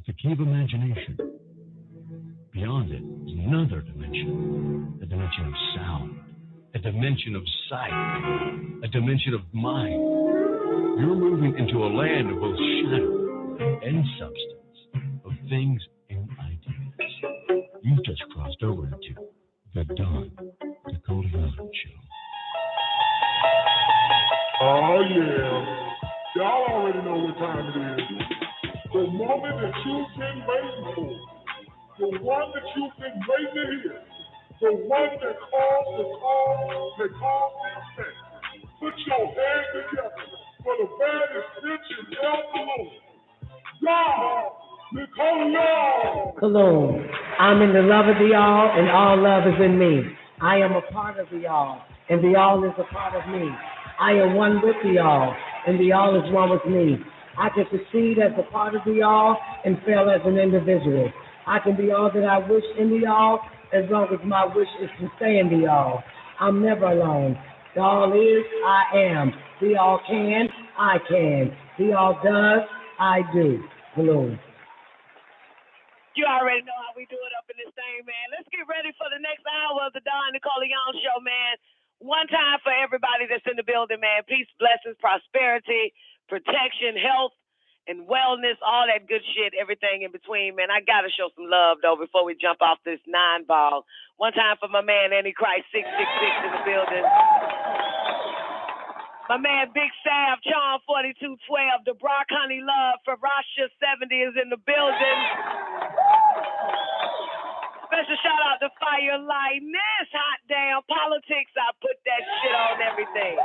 the key of imagination. Beyond it is another dimension, a dimension of sound, a dimension of sight, a dimension of mind. You're moving into a land of both shadow and substance, of things and ideas. You've just crossed over into the Don Nicoleone Show. Oh, yeah. Y'all already know what time it is. The moment that you've been waiting for. The one that you've been waiting to hear. The one that calls the call, that calls the effect. Put your hands together for the baddest bitch in Cologne. God, Nicoleone. Cologne. I'm in the love of the all, and all love is in me. I am a part of the all, and the all is a part of me. I am one with the all, and the all is one with me. I can succeed as a part of the all and fail as an individual. I can be all that I wish in the all as long as my wish is to stay in the all. I'm never alone. The all is, I am. The all can, I can. The all does, I do. Hello. You already know how we do it up in this thing, man. Let's get ready for the next hour of the Don Nicoleone Show, man. One time for everybody that's in the building, man. Peace, blessings, prosperity, protection, health, and wellness, all that good shit, everything in between, man. I got to show some love, though, before we jump off this 9-ball. One time for my man, Antichrist 666 in the building. My man, Big Sav, Charm 4212, the Brock Honey Love, Ferocious 70 is in the building. Special shout out to Fire Lightness, Hot Damn Politics. I put that shit on everything.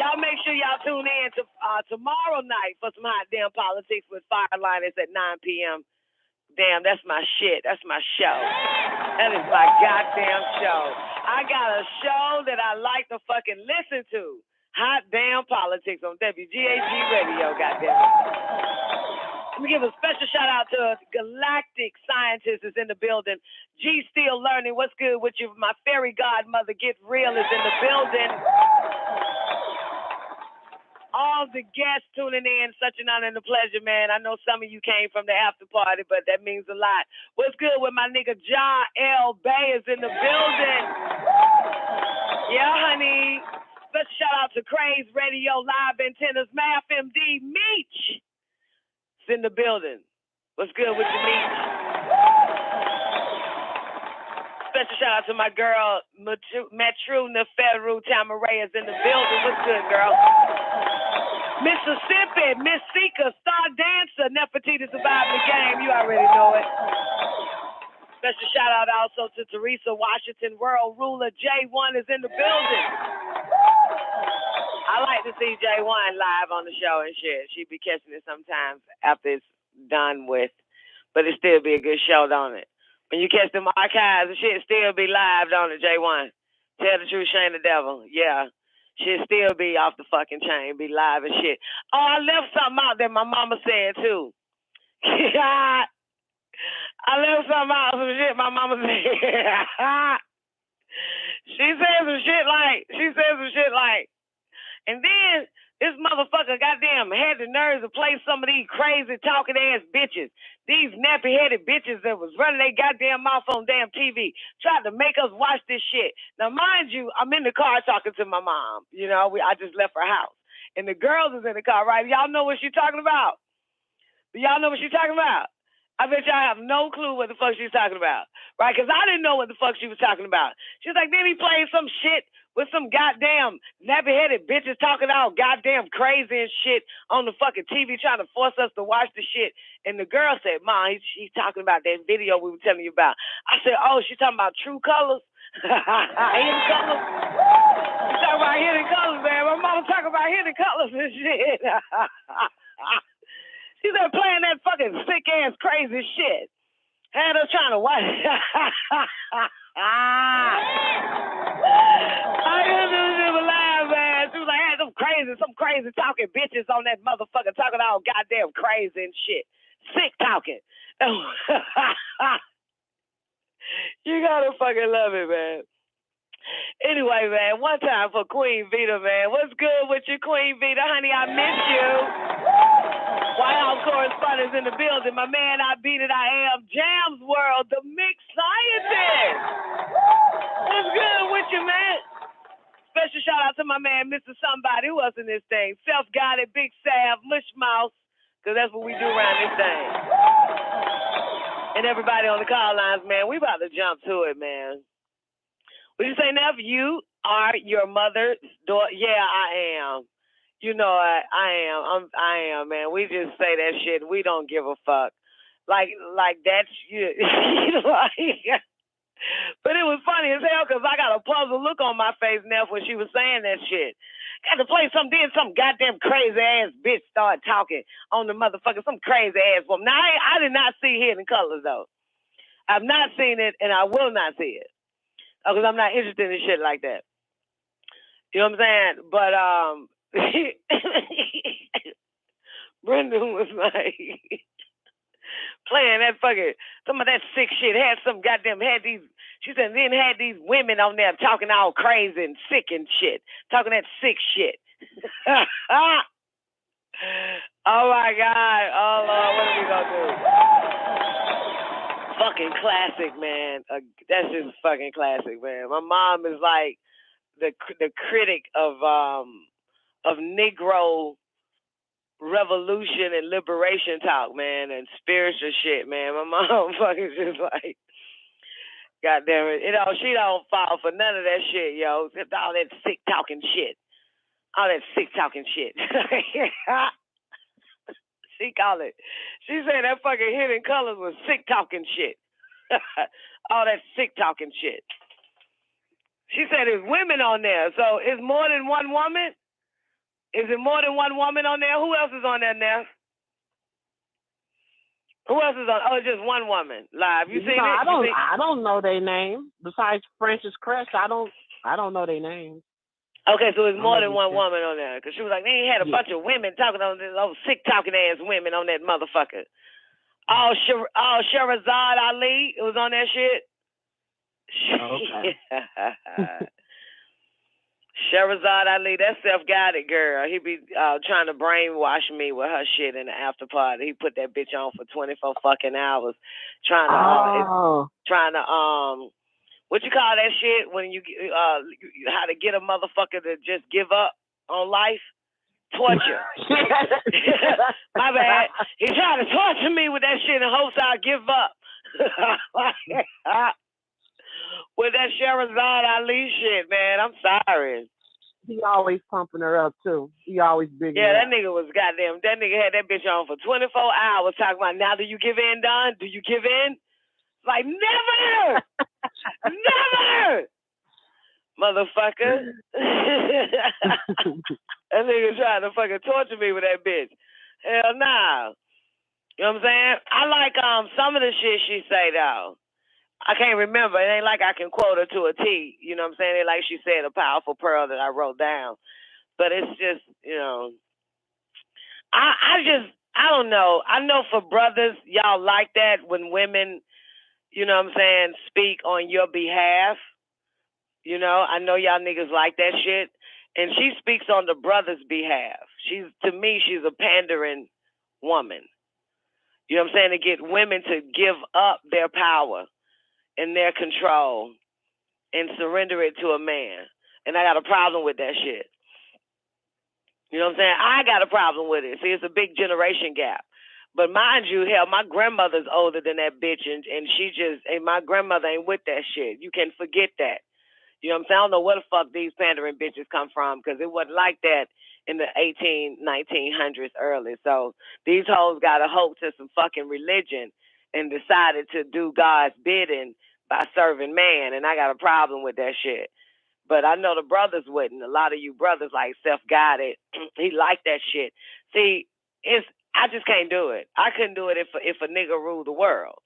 Y'all make sure y'all tune in to tomorrow night for some Hot Damn Politics with Fire Lightness at 9 p.m. Damn, that's my shit. That's my show. That is my goddamn show. I got a show that I like to fucking listen to. Hot Damn Politics on WGAG Radio, goddammit. Let me give a special shout out to Galactic Scientist is in the building. G Still Learning, what's good with you? My fairy godmother, Get Real, is in the building. All the guests tuning in, such an honor and a pleasure, man. I know some of you came from the after party, but that means a lot. What's good with my nigga Ja L. Bay is in the building. Yeah, honey. Special shout out to Craze Radio, Live Antennas, Math MD, Meech is in the building. What's good with you, Meech? Special shout out to my girl, Metru Neferu Tamaray is in the building. What's good, girl? Mississippi, Miss Seeker, Star Dancer, Nefertiti survived the game. You already know it. Special shout out also to Teresa Washington, World Ruler. J1 is in the building. I like to see J1 live on the show and shit. She be catching it sometimes after it's done with, but it still be a good show, don't it? When you catch them archives and shit, still be live, don't it, J1? Tell the truth, shame the devil. Yeah. She'll still be off the fucking chain, be live and shit. Oh, I left something out that my mama said, too. I left something out, some shit my mama said. She said some shit like, and then this motherfucker goddamn had the nerves to play some of these crazy talking ass bitches. These nappy headed bitches that was running their goddamn mouth on damn TV, tried to make us watch this shit. Now, mind you, I'm in the car talking to my mom. You know, I just left her house. And the girls is in the car, right? Y'all know what she's talking about? Do y'all know what she's talking about? I bet y'all have no clue what the fuck she's talking about, right? Because I didn't know what the fuck she was talking about. She's like, then he played some shit with some goddamn nappy-headed bitches talking all goddamn crazy and shit on the fucking TV trying to force us to watch the shit. And the girl said, Mom, she's talking about that video we were telling you about. I said, oh, she's talking about True Colors? Hidden Colors? She's talking about Hidden Colors, man. My mama talking about Hidden Colors and shit. She's been playing that fucking sick-ass crazy shit. Had us trying to watch. I couldn't do it live, man. She was like, hey, some crazy talking bitches on that motherfucker talking all goddamn crazy and shit. Sick talking. You gotta fucking love it, man. Anyway, man, one time for Queen Vita, man. What's good with you, Queen Vita? Honey, I miss you. White House correspondents in the building. My man, I beat it, I am. Jam's World, the mixed scientist. What's good with you, man? Special shout out to my man, Mr. Somebody. Who else in this thing? Self-guided, Big Sav, Mush Mouse, because that's what we do around this thing. And everybody on the call lines, man, we about to jump to it, man. What you say, Nev? You are your mother's daughter? Yeah, I am. You know, I am, man. We just say that shit. We don't give a fuck. Like that's you. You know, but it was funny as hell because I got a puzzled look on my face, Neff, when she was saying that shit. Got to play some goddamn crazy ass bitch started talking on the motherfucker, some crazy ass woman. Now I did not see Hidden Colors though. I've not seen it, and I will not see it because I'm not interested in shit like that. You know what I'm saying? But Brendan was like playing that fucking some of that sick shit. Had these. She said then had these women on there talking all crazy and sick and shit, talking that sick shit. Oh my God! Oh Lord, what are we gonna do? Fucking classic, man. That's just fucking classic, man. My mom is like the critic of Negro revolution and liberation talk, man, and spiritual shit, man. My mom fucking just like, goddamn it, you know, she don't fall for none of that shit, yo. All that sick talking shit. She called it. She said that fucking Hidden Colors was sick talking shit. All that sick talking shit. She said there's women on there, so is more than one woman? Is it more than one woman on there? Who else is on there now? Who else is on? Oh, it's just one woman live. You seen it? I don't know their name. Besides Francis Crest, I don't know their names. Okay, so it's more than one woman on there because she was like, they had a bunch of women talking on this old sick talking ass women on that motherfucker. Oh, Sherazad Ali, it was on that shit. Okay. Sherazad Ali, that self-guided girl. He be trying to brainwash me with her shit in the after party. He put that bitch on for 24 fucking hours, trying to what you call that shit when you how to get a motherfucker to just give up on life? Torture. My bad. He tried to torture me with that shit in hopes I'll give up. With that Sherazad Ali shit, man. I'm sorry. He always pumping her up too. He always big. Yeah, that nigga was goddamn. That nigga had that bitch on for 24 hours talking about, now do you give in, Don? Do you give in? Like, never! Never! Motherfucker. That nigga trying to fucking torture me with that bitch. Hell nah. You know what I'm saying? I like some of the shit she say though. I can't remember. It ain't like I can quote her to a T. You know what I'm saying? It like she said, a powerful pearl that I wrote down. But it's just, you know, I don't know. I know for brothers, y'all like that when women, you know what I'm saying, speak on your behalf. You know, I know y'all niggas like that shit. And she speaks on the brother's behalf. To me, she's a pandering woman. You know what I'm saying? To get women to give up their power and their control and surrender it to a man. And I got a problem with that shit. You know what I'm saying? I got a problem with it. See, it's a big generation gap. But mind you, hell, my grandmother's older than that bitch, and my grandmother ain't with that shit. You can forget that. You know what I'm saying? I don't know where the fuck these pandering bitches come from, because it wasn't like that in the 1900s early. So these hoes got a hope to some fucking religion and decided to do God's bidding by serving man, and I got a problem with that shit. But I know the brothers wouldn't. A lot of you brothers like self-guided. He liked that shit. See, I just can't do it. I couldn't do it if a nigga ruled the world.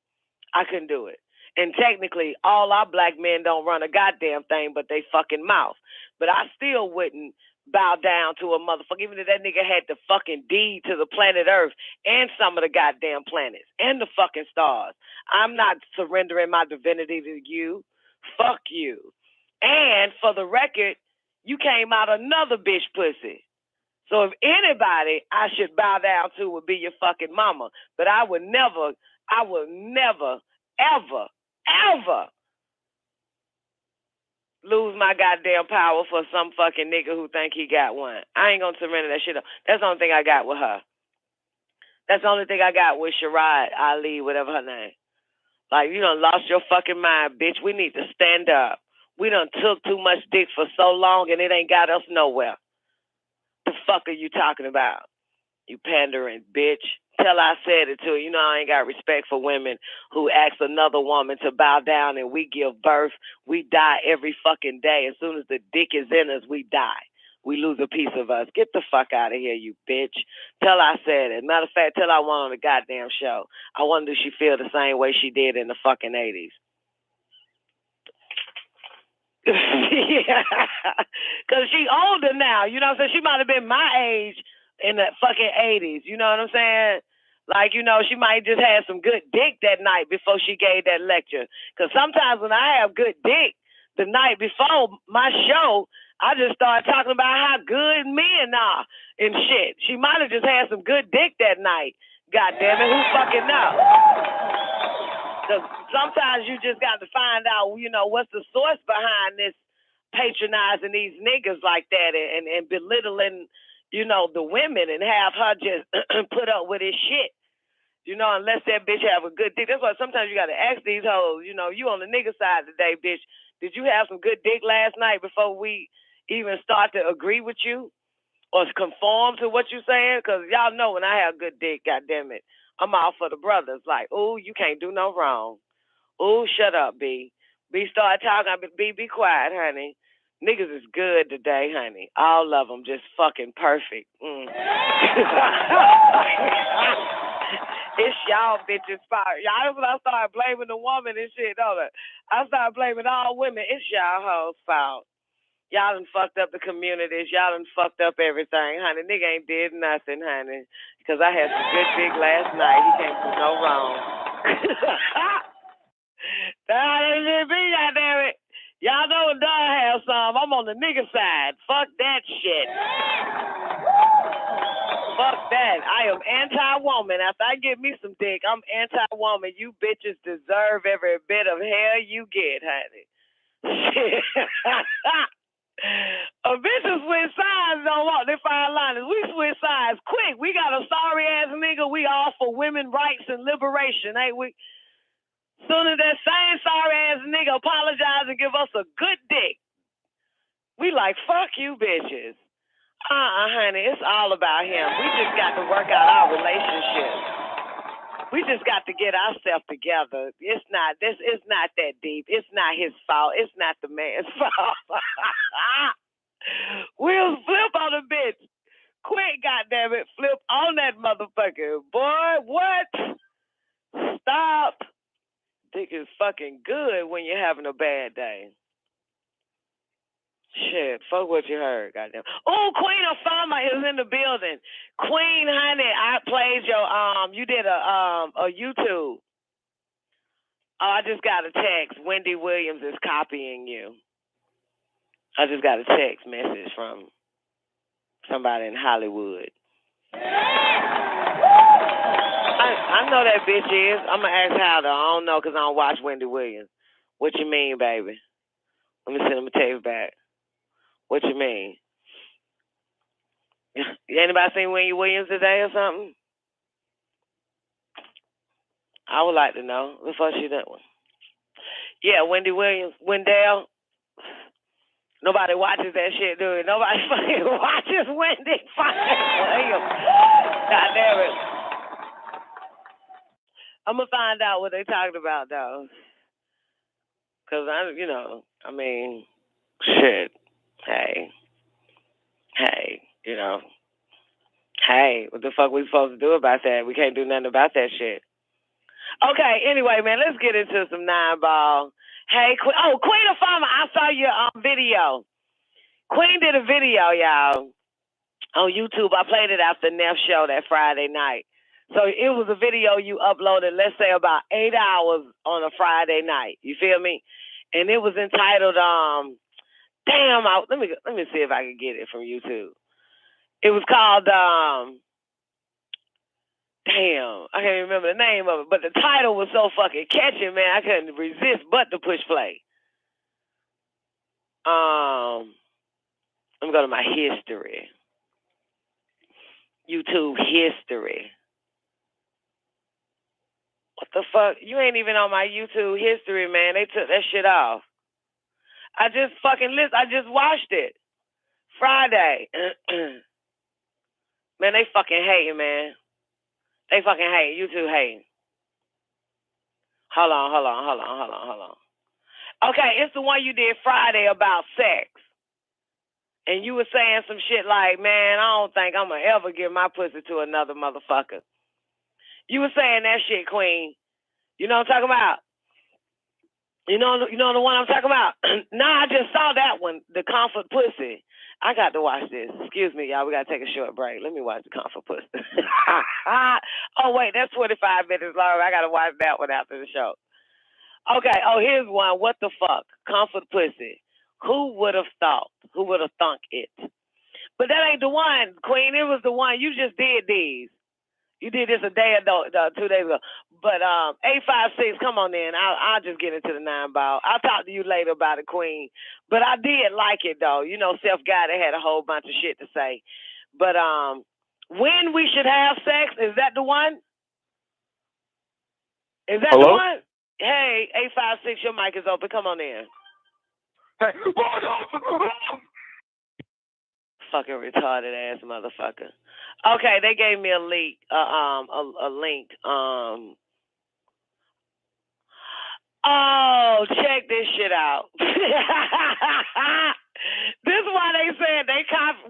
I couldn't do it. And technically, all our black men don't run a goddamn thing but they fucking mouth. But I still wouldn't bow down to a motherfucker, even if that nigga had the fucking deed to the planet Earth and some of the goddamn planets and the fucking stars. I'm not surrendering my divinity to you. Fuck you. And for the record, you came out another bitch pussy. So if anybody I should bow down to would be your fucking mama. But I would never, ever, ever lose my goddamn power for some fucking nigga who think he got one. I ain't gonna surrender that shit up. That's the only thing I got with her. That's the only thing I got with Sharad Ali, whatever her name. Like, you done lost your fucking mind, bitch. We need to stand up. We done took too much dick for so long and it ain't got us nowhere. The fuck are you talking about? You pandering bitch. Till I said it to you. You know I ain't got respect for women who ask another woman to bow down and we give birth. We die every fucking day. As soon as the dick is in us, we die. We lose a piece of us. Get the fuck out of here, you bitch. Till I said it. Matter of fact, till I went on the goddamn show. I wonder if she feel the same way she did in the fucking 80s. Yeah. Because she older now. You know what I'm saying? She might have been my age in the fucking 80s. You know what I'm saying? Like, you know, she might just have some good dick that night before she gave that lecture. Because sometimes when I have good dick the night before my show, I just start talking about how good men are and shit. She might have just had some good dick that night. God damn it, who fucking knows? Because sometimes you just got to find out, you know, what's the source behind this patronizing these niggas like that and belittling, you know, the women and have her just put up with his shit. You know, unless that bitch have a good dick. That's why sometimes you got to ask these hoes, you know, you on the nigga side today, bitch. Did you have some good dick last night before we even start to agree with you or conform to what you're saying? Because y'all know when I have good dick, goddammit, I'm all for the brothers. Like, ooh, you can't do no wrong. Ooh, shut up, B. B, start talking. B, be quiet, honey. Niggas is good today, honey. All of them just fucking perfect. It's y'all bitches' fault. Y'all, when I started blaming the woman and shit, I started blaming all women. It's y'all hoes' fault. Y'all done fucked up the communities. Y'all done fucked up everything, honey. Nigga ain't did nothing, honey. Because I had some good dick last night. He can't do no wrong. That ain't me, goddammit. Y'all know when Don has some. I'm on the nigga side. Fuck that shit. Fuck that. I am anti-woman. After I get me some dick, I'm anti-woman. You bitches deserve every bit of hell you get, honey. Shit. A bitches switch sides don't walk their fine liners. We switch sides quick. We got a sorry-ass nigga. We all for women rights and liberation, ain't we? Soon as that same sorry-ass nigga apologize and give us a good dick, we like, fuck you bitches. Honey, it's all about him. We just got to work out our relationship. We just got to get ourselves together. It's not that deep. It's not his fault. It's not the man's fault. We'll flip on a bitch. Quick, goddammit, flip on that motherfucker. Boy, what? Stop. Dick is fucking good when you're having a bad day. Shit, fuck what you heard, goddamn. Oh, Queen of Fama is in the building. Queen, honey, I played your you did a YouTube. Oh, I just got a text. Wendy Williams is copying you. I just got a text message from somebody in Hollywood. I know that bitch is. I'm gonna ask how though. I don't know because I don't watch Wendy Williams. What you mean, baby? Let me send him a text back. What you mean? Anybody seen Wendy Williams today or something? I would like to know. Before she done one. Yeah, Wendy Williams. Wendell. Nobody watches that shit, do it? Nobody fucking watches Wendy fucking Williams. God damn it. I'm going to find out what they talking about, though. Because, shit. Hey, what the fuck we supposed to do about that? We can't do nothing about that shit. Okay, anyway, man, let's get into some 9-ball. Hey, Queen of Fama, I saw your video. Queen did a video, y'all, on YouTube. I played it after Neff's show that Friday night. So it was a video you uploaded, let's say, about 8 hours on a Friday night. You feel me? And it was entitled, let me see if I can get it from YouTube. It was called, damn, I can't remember the name of it, but the title was so fucking catchy, man, I couldn't resist but to push play. I'm going to go to my history. YouTube history. What the fuck? You ain't even on my YouTube history, man. They took that shit off. I just watched it. Friday. Man, they fucking hating, man. They fucking hating. YouTube hating. Hold on. Okay, it's the one you did Friday about sex. And you were saying some shit like, man, I don't think I'm going to ever give my pussy to another motherfucker. You were saying that shit, Queen. You know what I'm talking about? You know the one I'm talking about? Nah, I just saw that one, the comfort pussy. I got to watch this. Excuse me, y'all. We got to take a short break. Let me watch the comfort pussy. Oh, wait, that's 25 minutes long. I got to watch that one after the show. Okay, here's one. What the fuck? Comfort pussy. Who would have thought? Who would have thunk it? But that ain't the one, Queen. It was the one. You just did these. You did this a day ago, 2 days ago. But 856, come on in. I'll just get into the 9-ball. I'll talk to you later about it, Queen. But I did like it, though. You know, Self-Guided had a whole bunch of shit to say. But when we should have sex, is that the one? Is that Hello? the one? Hey, 856, your mic is open. Come on in. Hey. Fucking retarded ass motherfucker. Okay, they gave me a link. A link. Oh, check this shit out. This is why they said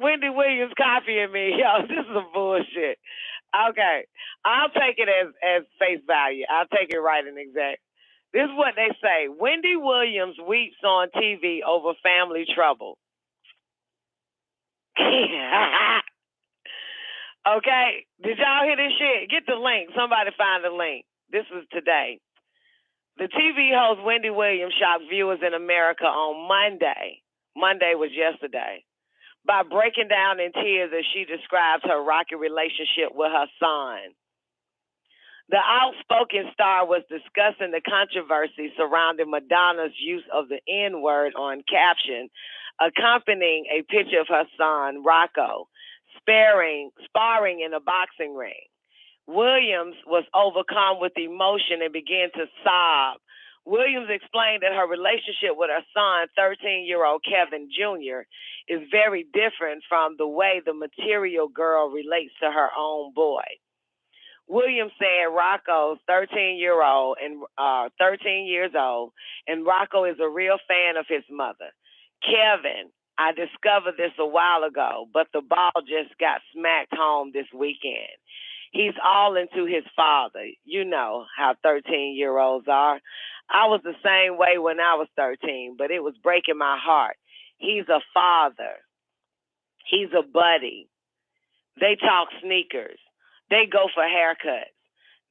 Wendy Williams copying me. Yo, this is some bullshit. Okay, I'll take it as face value. I'll take it right and exact. This is what they say. Wendy Williams weeps on TV over family trouble. Okay, did y'all hear this shit? Get the link. Somebody find the link. This was today. The TV host Wendy Williams shocked viewers in America on Monday. Monday was yesterday. By breaking down in tears as she describes her rocky relationship with her son. The outspoken star was discussing the controversy surrounding Madonna's use of the N-word on caption, accompanying a picture of her son, Rocco, sparring in a boxing ring. Williams was overcome with emotion and began to sob. Williams explained that her relationship with her son, 13-year-old Kevin Jr., is very different from the way the material girl relates to her own boy. Williams said Rocco's 13 years old, and Rocco is a real fan of his mother. Kevin, I discovered this a while ago, but the ball just got smacked home this weekend. He's all into his father. You know how 13-year-olds are. I was the same way when I was 13, but it was breaking my heart. He's a father. He's a buddy. They talk sneakers. They go for haircuts.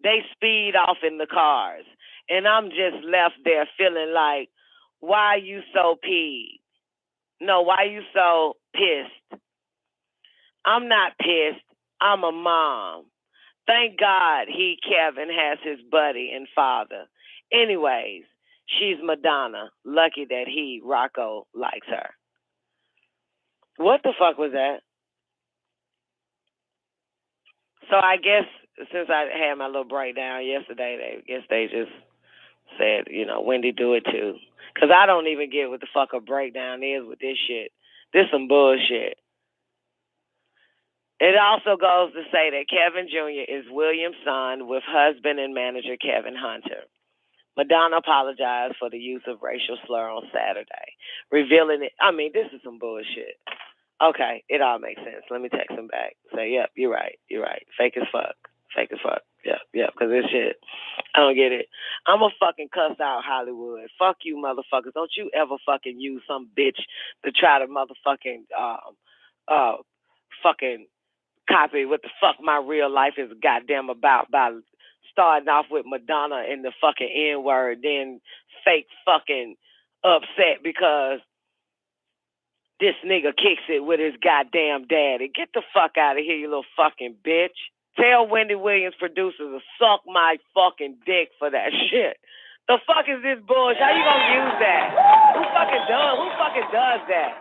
They speed off in the cars. And I'm just left there feeling like, why you so peeved? No, why you so pissed? I'm not pissed. I'm a mom. Thank God Kevin, has his buddy and father. Anyways, she's Madonna. Lucky that Rocco, likes her. What the fuck was that? So I guess since I had my little breakdown yesterday, they just said, Wendy, do it too. Because I don't even get what the fuck a breakdown is with this shit. This some bullshit. It also goes to say that Kevin Jr. is William's son with husband and manager Kevin Hunter. Madonna apologized for the use of racial slur on Saturday, revealing it. I mean, this is some bullshit. Okay, it all makes sense. Let me text him back. Say, yep, you're right. Fake as fuck. Yep, because this shit, I don't get it. I'm a fucking cuss out Hollywood. Fuck you, motherfuckers. Don't you ever fucking use some bitch to try to motherfucking, fucking copy what the fuck my real life is goddamn about by starting off with Madonna and the fucking N-word, then fake fucking upset because This nigga kicks it with his goddamn daddy. Get the fuck out of here, you little fucking bitch. Tell Wendy Williams producers to suck my fucking dick for that shit. The fuck is this bullshit? How you gonna use that? Who fucking does that?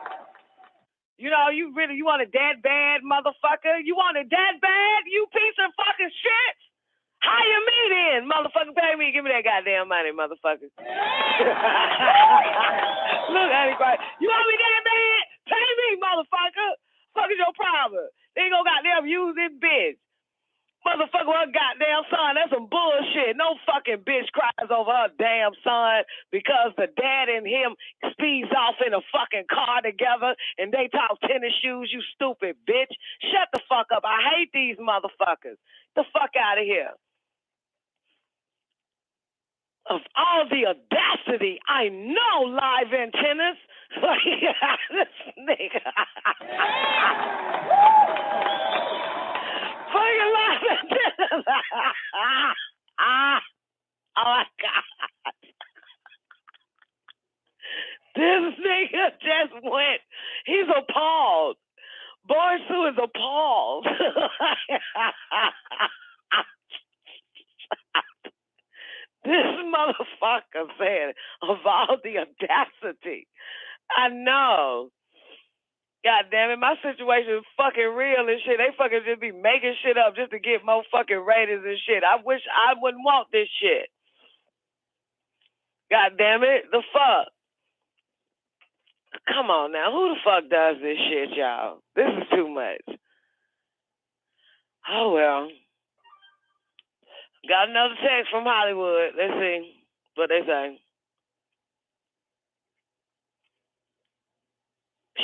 You know, you want it that bad, motherfucker? You want it that bad, you piece of fucking shit? Hire me then, motherfucker. Pay me. Give me that goddamn money, motherfucker. Look, Antichrist. You want me that bad? Pay me, motherfucker. Fuck is your problem? They ain't gonna goddamn use this bitch. Motherfucker, her goddamn son, that's some bullshit. No fucking bitch cries over her damn son because the dad and him speeds off in a fucking car together and they talk tennis shoes, you stupid bitch. Shut the fuck up. I hate these motherfuckers. The fuck out of here. Of all the audacity, I know live antennas. This nigga. Fucking live antennas. Oh my God. This nigga just went. He's appalled. Boy Sue is appalled. This motherfucker said, of all the audacity. I know. God damn it, my situation is fucking real and shit. They fucking just be making shit up just to get more fucking ratings and shit. I wish I wouldn't want this shit. God damn it, the fuck. Come on now, who the fuck does this shit, y'all? This is too much. Oh well. Got another text from Hollywood. Let's see what they say.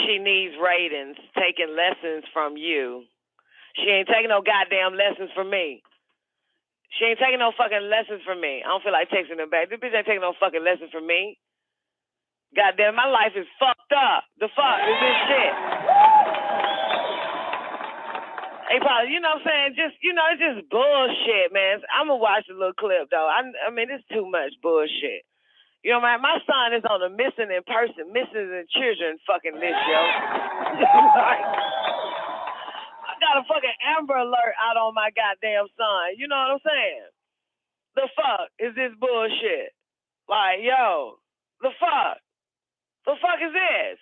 She needs ratings, taking lessons from you. She ain't taking no goddamn lessons from me. She ain't taking no fucking lessons from me. I don't feel like texting her back. This bitch ain't taking no fucking lessons from me. Goddamn, my life is fucked up. The fuck is this shit? Hey, Paul, you know what I'm saying? Just, you know, it's just bullshit, man. I'm going to watch a little clip, though. I mean, it's too much bullshit. You know, man, my son is on a missing in children fucking list, yo. Like, I got a fucking Amber Alert out on my goddamn son. You know what I'm saying? The fuck is this bullshit? Like, yo, the fuck? The fuck is this?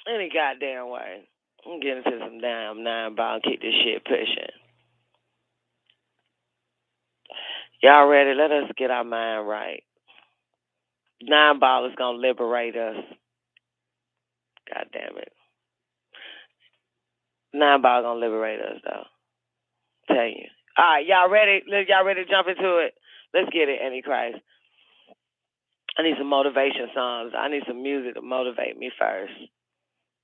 Any goddamn way. I'm getting to some damn 9-ball and keep this shit pushing. Y'all ready? Let us get our mind right. 9-ball is going to liberate us. God damn it. 9-ball going to liberate us, though. Tell you. All right, y'all ready? Y'all ready to jump into it? Let's get it, Antichrist. I need some motivation songs. I need some music to motivate me first.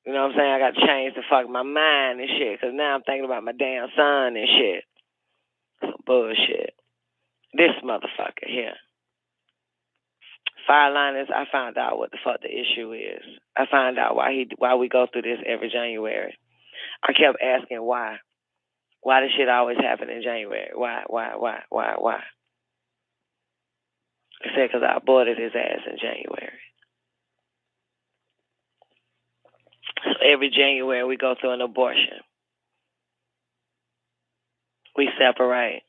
You know what I'm saying? I got to change the fuck my mind and shit, because now I'm thinking about my damn son and shit. Some bullshit. This motherfucker here. Fireliners, I found out what the fuck the issue is. I found out why we go through this every January. I kept asking why. Why does shit always happen in January? Why? I said because I aborted his ass in January. So every January we go through an abortion. We separate.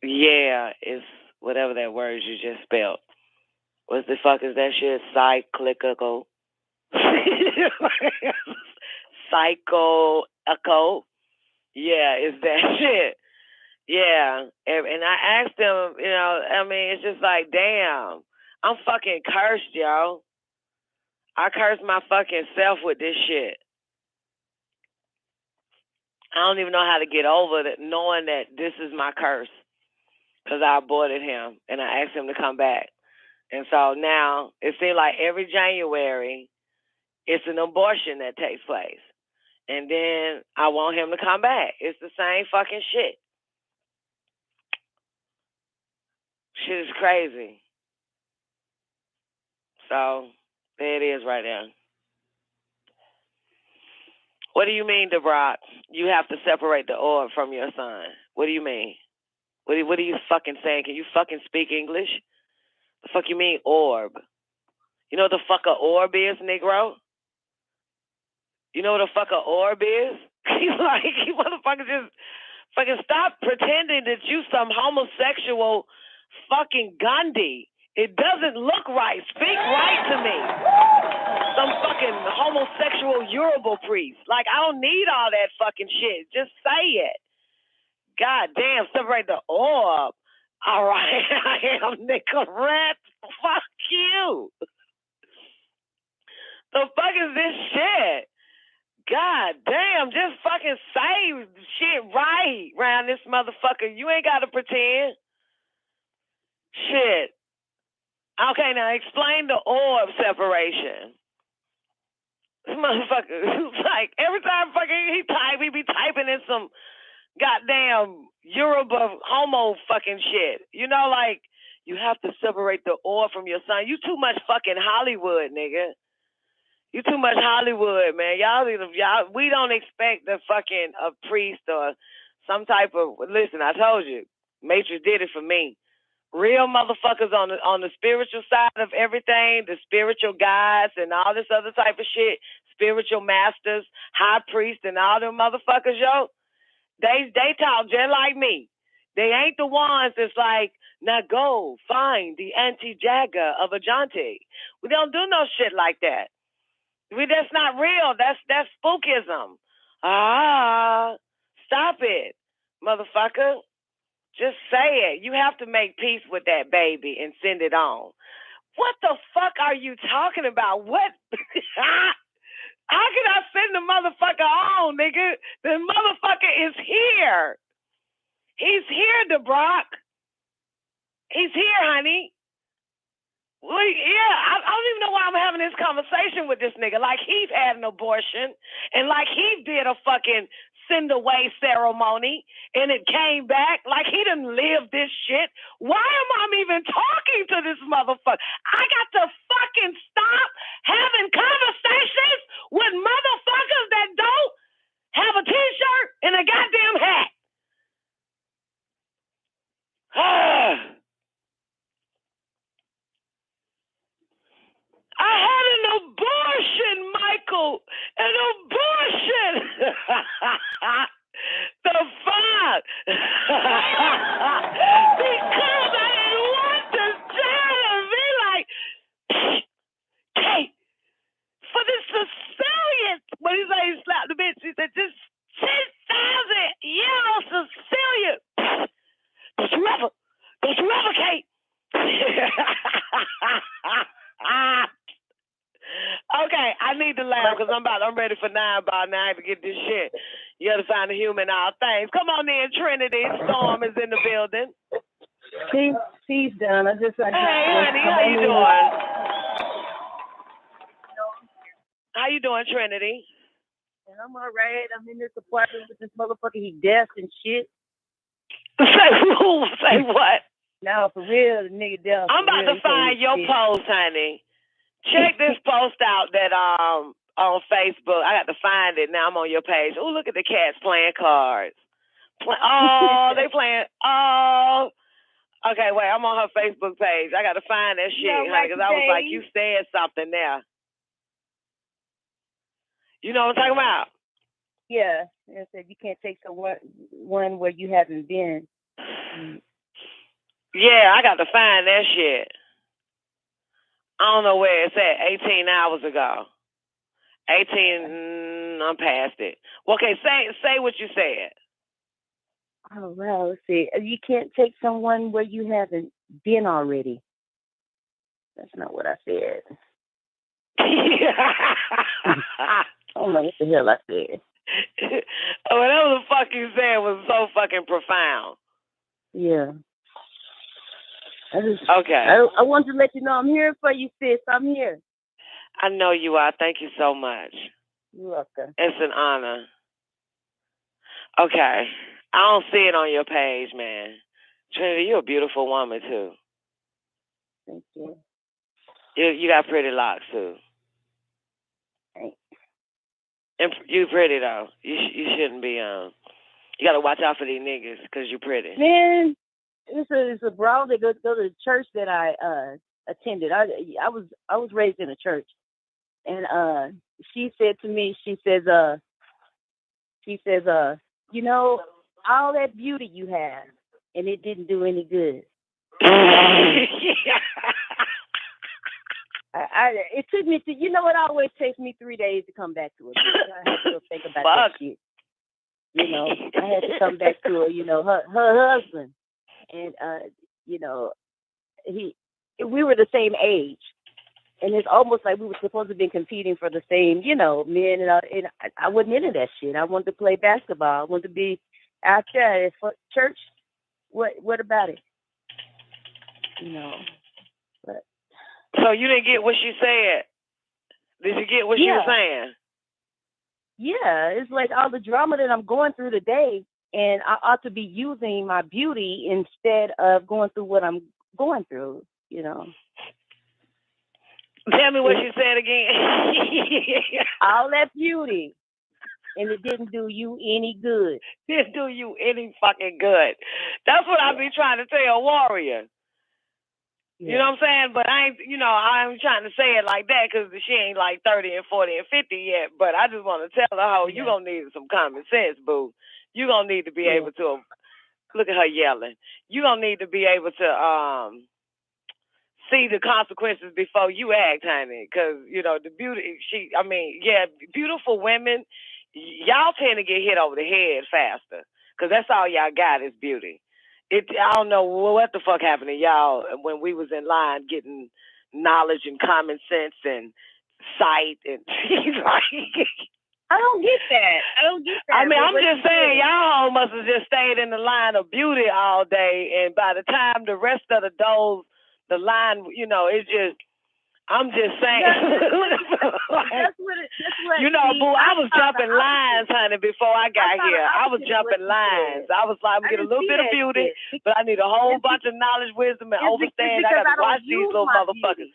Yeah, it's whatever that word you just spelled. What the fuck is that shit? Cyclical. Psycho echo. Yeah, it's that shit. Yeah. And I asked him, you know, I mean, it's just like, damn, I'm fucking cursed, yo. I cursed my fucking self with this shit. I don't even know how to get over it, knowing that this is my curse. Because I aborted him, and I asked him to come back. And so now, it seems like every January, it's an abortion that takes place. And then I want him to come back. It's the same fucking shit. Shit is crazy. So, there it is right there. What do you mean, DeBrock? You have to separate the orb from your son. What do you mean? What are you fucking saying? Can you fucking speak English? The fuck you mean orb? You know what the fuck a orb is, Negro? You know what the fuck a orb is? You motherfuckers just fucking stop pretending that you some homosexual fucking Gandhi. It doesn't look right. Speak right to me. Some fucking homosexual Yoruba priest. Like, I don't need all that fucking shit. Just say it. God damn, separate the orb. All right, I am Nicoleone. Fuck you. The fuck is this shit? God damn, just fucking say shit right around this motherfucker. You ain't got to pretend. Shit. Okay, now explain the orb separation. This motherfucker, like, every time fucking he be typing in some goddamn Yoruba homo fucking shit. You know, like, you have to separate the orb from your son. You too much fucking Hollywood, nigga. You too much Hollywood, man. Y'all, we don't expect the fucking a priest or some type of, listen, I told you, Matrix did it for me. Real motherfuckers on the spiritual side of everything, the spiritual guides and all this other type of shit, spiritual masters, high priests and all them motherfuckers, yo, they talk just like me. They ain't the ones that's like, now go find the anti-Jagger of Ajante. We don't do no shit like that. That's not real. That's spookism. Stop it, motherfucker. Just say it. You have to make peace with that baby and send it on. What the fuck are you talking about? What? How can I send the motherfucker on, nigga? The motherfucker is here. He's here, DeBrock. He's here, honey. Well, yeah, I don't even know why I'm having this conversation with this nigga. Like, he's had an abortion and like he did a fucking send away ceremony and it came back. Like, he didn't live this shit. Why am I even talking to this motherfucker? I got to fucking stop having conversations with motherfuckers that don't have a t-shirt and a goddamn hat. I had an abortion, Michael. An abortion. The fuck? Because I didn't want the child to be like, Kate, for this Sicilian. What he say? He slapped the bitch. He said, just 10,000 euros Sicilian. Don't you ever, Kate? Okay, I need to laugh because I'm ready for 9 by 9 to get this shit. You got to find a human in all things. Come on in, Trinity. Storm is in the building. Peace, Donna. Hey, honey, how you doing? How you doing, Trinity? I'm all right. I'm in this apartment with this motherfucker. He deaf and shit. Say what? No, for real, the nigga deaf. I'm about to find your post, honey. Check this post out that on Facebook. I got to find it. Now I'm on your page. Oh, look at the cats playing cards. They playing. Oh, okay. Wait, I'm on her Facebook page. I got to find that shit, honey, because I was like, you said something there. You know what I'm talking about? Yeah, I said you can't take one where you haven't been. Yeah, I got to find that shit. I don't know where it's at. 18 hours ago. 18. I'm past it. Well, okay, say what you said. Oh well, let's see. You can't take someone where you haven't been already. That's not what I said. I don't know what the hell I said. Whatever the fuck you said was so fucking profound. Yeah. Okay. I want to let you know I'm here for you, sis. I'm here. I know you are. Thank you so much. You're welcome. It's an honor. Okay. I don't see it on your page, man. Trinity, you're a beautiful woman, too. Thank you. You got pretty locks, too. Thanks. And you pretty, though. You shouldn't be, you got to watch out for these niggas because you're pretty. Man, It's a broad that goes to the church that I attended. I was raised in a church, and she said to me, she says, you know, all that beauty you have, and it didn't do any good. It took me to, you know, it always takes me 3 days to come back to it. I had to think about that shit. You know, I had to come back to her. You know, her husband, and you know, we were the same age, and it's almost like we were supposed to be competing for the same, you know, men. And I wasn't into that shit. I wanted to play basketball. I wanted to be out there for church. What about it? You know, but. So you didn't get what she said? Did you get what she was saying? Yeah, it's like all the drama that I'm going through today, and I ought to be using my beauty instead of going through what I'm going through, you know. Tell me what she said again. All that beauty, and it didn't do you any good. Didn't do you any fucking good. That's what I be trying to tell Warrior. You know what I'm saying? But I ain't trying to say it like that because she ain't like 30 and 40 and 50 yet. But I just want to tell her how you going to need some common sense, boo. You going to need to be able to, look at her yelling. You going to need to be able to see the consequences before you act, honey. Because, you know, the beauty, beautiful women, y'all tend to get hit over the head faster because that's all y'all got is beauty. I don't know what the fuck happened to y'all when we was in line getting knowledge and common sense and sight and I don't get that. I mean, I'm just saying y'all must have just stayed in the line of beauty all day, and by the time the rest of the doors, the line, you know, it's just. I'm just saying. That's what you know, boo, I was jumping lines, honey, before I got here. I was jumping lines. I was like, I'm getting a little bit of beauty, but I need a whole bunch of knowledge, wisdom, and understanding. I got to watch these little motherfuckers.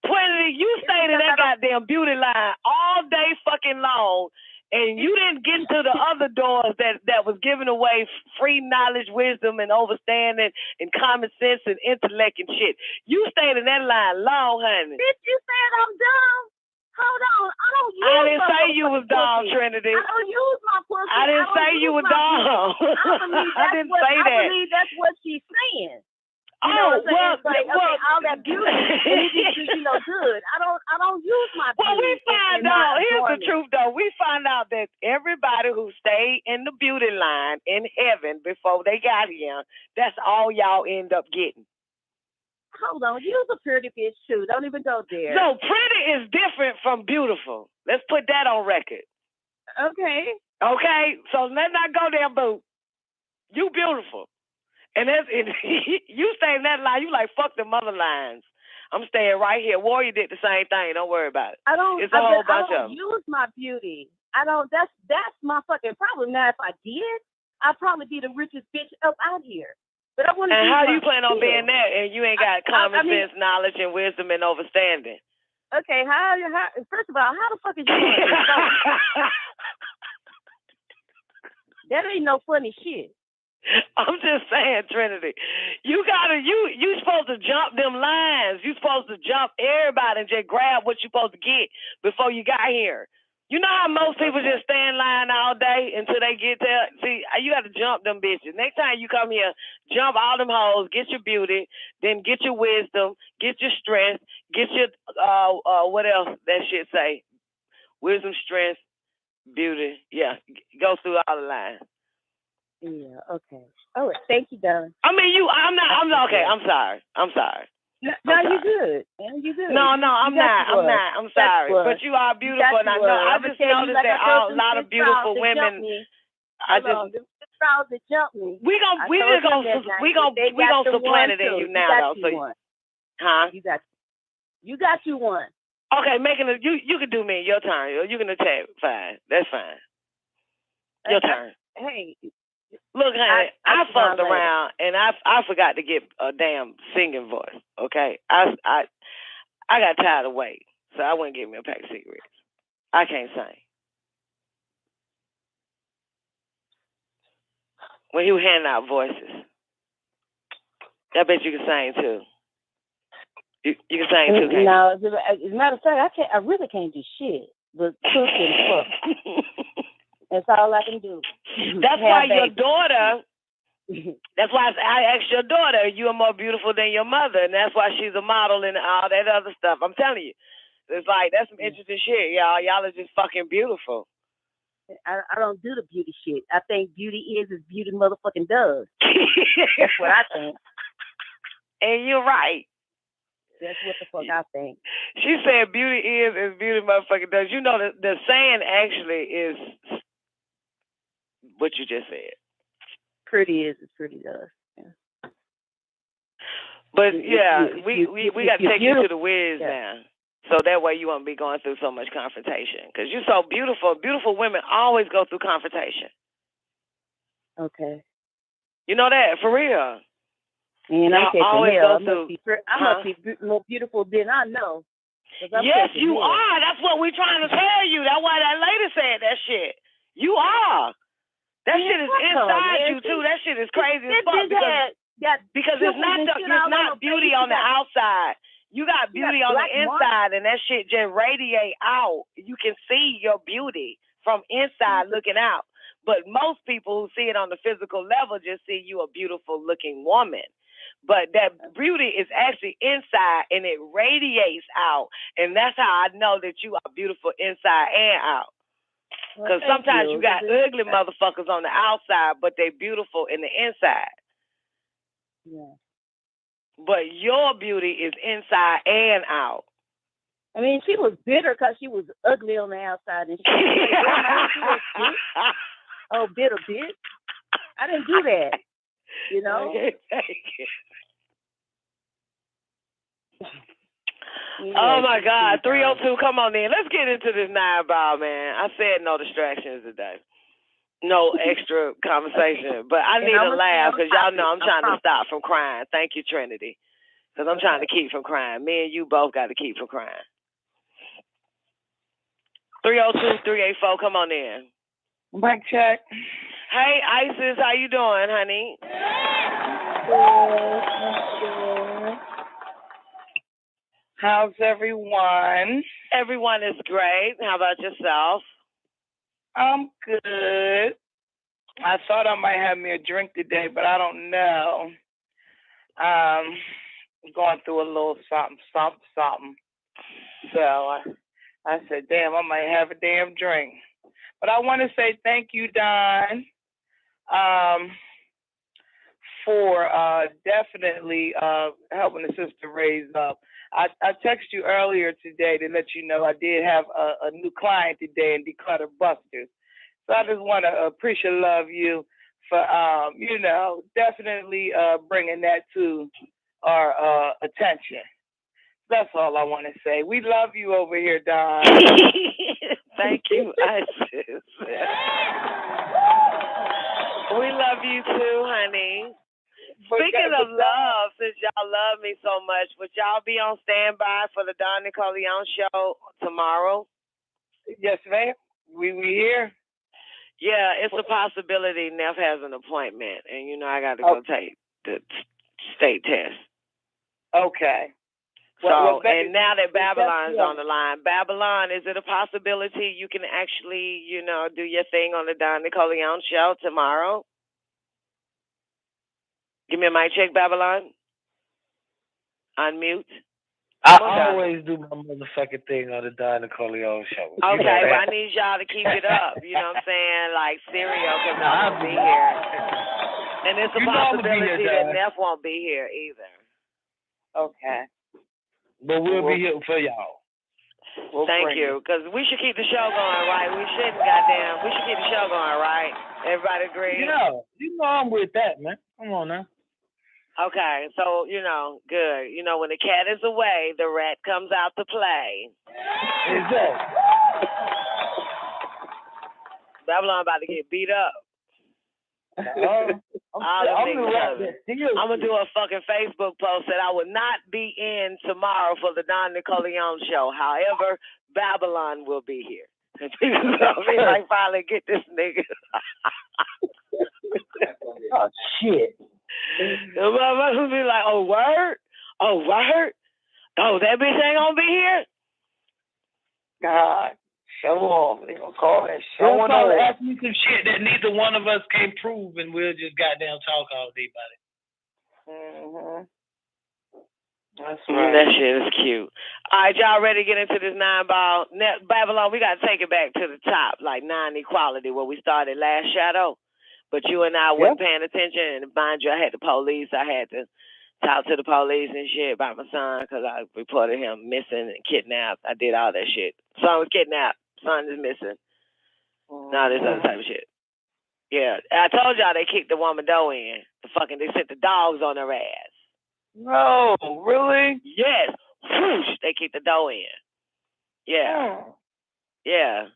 Trinity, you stayed in that goddamn beauty line all day fucking long, and you didn't get to the other doors that was giving away free knowledge, wisdom, and understanding, and common sense, and intellect and shit. You stayed in that line long, honey. Bitch, you said I'm dumb? Hold on. I didn't say you was dumb, Trinity. I don't use my pussy. I didn't say you were dumb. I didn't say that. I believe that's what she's saying. You know, all that beauty, and it just you know good. I don't use my beauty. Well, we find out. Here's the truth, though. We find out that everybody who stayed in the beauty line in heaven before they got here, that's all y'all end up getting. Hold on, use a pretty bitch too. Don't even go there. No, pretty is different from beautiful. Let's put that on record. Okay. Okay, so let's not go there, boo. You beautiful. And you stay in that line, you like, fuck them other lines. I'm staying right here. Warrior did the same thing. Don't worry about it. I don't them. use my beauty. That's my fucking problem. Now, if I did, I'd probably be the richest bitch up out here. But I want to. And how do you plan on being that? And you ain't got common sense, knowledge, and wisdom and understanding. Okay, how? First of all, how the fuck is you? That ain't no funny shit. I'm just saying, Trinity. You supposed to jump them lines. You supposed to jump everybody and just grab what you supposed to get before you got here. You know how most people just stay in line all day until they get there? See, you got to jump them bitches. Next time you come here, jump all them hoes, get your beauty, then get your wisdom, get your strength, get your, what else that shit say? Wisdom, strength, beauty. Yeah, go through all the lines. Yeah, okay. All right, thank you, Don. I mean, I'm okay. I'm sorry. No, you're good. You're good. No, I'm not. I'm sorry. But you are beautiful, and I know. I just noticed that a lot of beautiful women. I just crowd that jumped me. We gonna supplant it in you now, though. So, huh? You got you one. Okay, you can do me. Your turn. You can attack. Fine. That's fine. Your turn. Hey. Look, honey, I fucked around and I forgot to get a damn singing voice. Okay, I got tired of waiting, so I went and get me a pack of cigarettes. I can't sing. When he was handing out voices, I bet you can sing too. You can sing too, can't you? No, as a matter of fact, I really can't do shit but cook and fuck. That's all I can do. That's why your daughter. That's why I asked your daughter, you are more beautiful than your mother, and that's why she's a model and all that other stuff. I'm telling you, it's like that's some interesting shit, y'all. Y'all are just fucking beautiful. I don't do the beauty shit. I think beauty is as beauty motherfucking does. That's what I think. And you're right. That's what the fuck I think. She said beauty is as beauty motherfucking does. You know, the saying actually is what you just said. Pretty is as pretty does. Yeah. But yeah, we got to take you to the whiz now. So that way you won't be going through so much confrontation. Because you're so beautiful. Beautiful women always go through confrontation. Okay. You know that, for real. And I'm taking hell. I must be more beautiful than I know. Yes, you are. That's what we're trying to tell you. That's why that lady said that shit. You are. That shit is inside you, too. That shit is crazy as fuck. Because it's not beauty on the outside. You got beauty on the inside, and that shit just radiate out. You can see your beauty from inside looking out. But most people who see it on the physical level just see you a beautiful-looking woman. But that beauty is actually inside, and it radiates out. And that's how I know that you are beautiful inside and out. Because sometimes you got ugly motherfuckers on the outside, but they're beautiful in the inside. Yeah. But your beauty is inside and out. I mean, she was bitter because she was ugly on the outside. And she was oh, bitter bitch. I didn't do that. You know? Oh my God, 302, come on in. Let's get into this 9-ball, man. I said no distractions today. No extra conversation. But I need a laugh because y'all know I'm trying to stop from crying. Thank you, Trinity. Because I'm trying to keep from crying. Me and you both got to keep from crying. 302-384, come on in. Mic check. Hey, Isis, how you doing, honey? Good. How's everyone? Everyone is great. How about yourself? I'm good. I thought I might have me a drink today, but I don't know. Going through a little something. So I said, damn, I might have a damn drink. But I want to say thank you, Don, for definitely helping the sister raise up. I texted you earlier today to let you know I did have a new client today in Declutter Busters. So I just want to appreciate love you for, definitely bringing that to our attention. That's all I want to say. We love you over here, Don. Thank you, Isis. We love you too, honey. Speaking of love, since y'all love me so much, would y'all be on standby for the Don Nicoleone show tomorrow? Yes, ma'am. We here. Yeah, it's a possibility. Neff has an appointment, and I got to go take the state test. Okay. So, and now that Babylon's on the line, Babylon, is it a possibility you can actually, do your thing on the Don Nicoleone show tomorrow? Give me a mic check, Babylon. Unmute. I always do my motherfucking thing on the Don Nicoleone show. Okay, but I need y'all to keep it up. You know what I'm saying? Like serial, because I won't be here. And it's a possibility that Neff won't be here either. Okay. But we'll be here for y'all. Thank you, because we should keep the show going, right? We should keep the show going, right? Everybody agree? Yeah, I'm with that, man. Come on now. Okay, so, good. When the cat is away, the rat comes out to play. Exactly. Babylon about to get beat up. I'm going to do a fucking Facebook post that I will not be in tomorrow for the Don Nicoleone show. However, Babylon will be here. Finally get this nigga. Oh, shit. The motherfuckers be like, oh, word? Oh, word? Oh, that bitch ain't gonna be here? God, show off. They gonna call that They'll showing probably off. ask me some shit that neither one of us can prove, and we'll just goddamn talk all day about it. Mm-hmm. That's right. That shit is cute. All right, y'all ready to get into this 9-ball? Babylon, we got to take it back to the top, like non-equality, where we started last shadow. But you and I wasn't paying attention, and mind you, I had the police. I had to talk to the police and shit about my son because I reported him missing and kidnapped. I did all that shit. Son was kidnapped. Son is missing. All this other type of shit. Yeah, I told y'all they kicked the woman dough in. They sent the dogs on her ass. No, really? Yes. Whoosh, they kicked the dough in. Yeah. Yeah.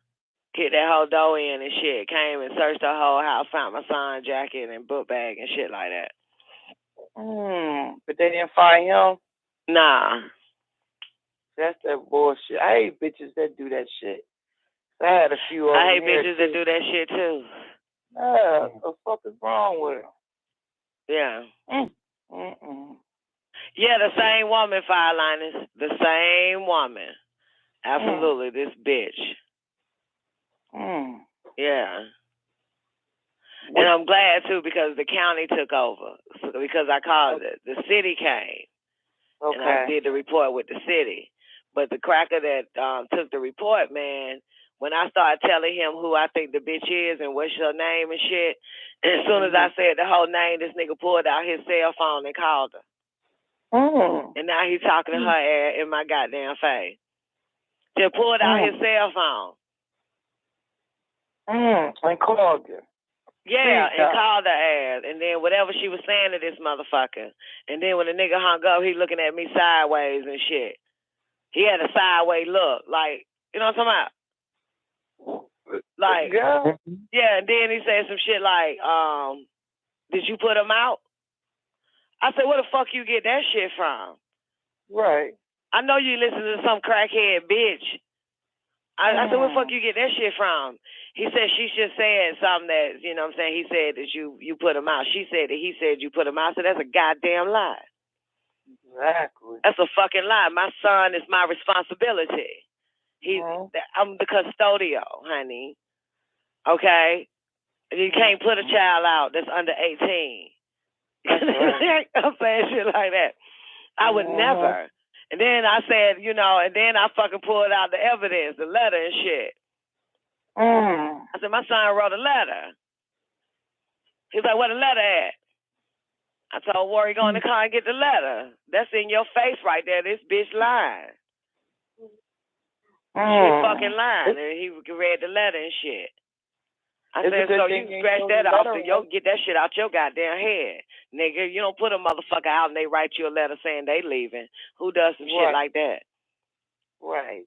Kicked that whole dough in and shit. Came and searched the whole house, found my son's jacket and book bag and shit like that. But they didn't find him? Nah. That's that bullshit. I hate bitches that do that shit. I had a few of them. I hate bitches that do that shit too. Yeah, what the fuck is wrong with them? Yeah. Yeah, the same woman, Fireliners. The same woman. Absolutely, this bitch. Yeah. And I'm glad, too, because the county took over. Because I called it. The city came. And I did the report with the city. But the cracker that took the report, man, when I started telling him who I think the bitch is and what's your name and shit, and as soon as I said the whole name, this nigga pulled out his cell phone and called her. And now he's talking to her ass in my goddamn face. Just pulled out his cell phone. And called her. Yeah, and called her ass. And then whatever she was saying to this motherfucker. And then when the nigga hung up, he looking at me sideways and shit. He had a sideways look. Like, you know what I'm talking about? Like, yeah, and then he said some shit like, did you put him out? I said, where the fuck you get that shit from? Right. I know you listen to some crackhead bitch. I said, where the fuck you get that shit from? He said, she just said something that, you know what I'm saying? He said that you put him out. She said that he said you put him out. I said, that's a goddamn lie. Exactly. That's a fucking lie. My son is my responsibility. I'm the custodial, honey. Okay? You can't put a child out that's under 18. I'm saying shit like that. I would never. And then I said, you know, and then I fucking pulled out the evidence, the letter and shit. I said, my son wrote a letter. He's like, where the letter at? I told Warren, go in the car and get the letter. That's in your face right there. This bitch lying. She fucking lying. And he read the letter and shit. I said, so you can scratch that off, so you get that shit out your goddamn head. Nigga, you don't put a motherfucker out and they write you a letter saying they leaving. Who does some shit like that? Right.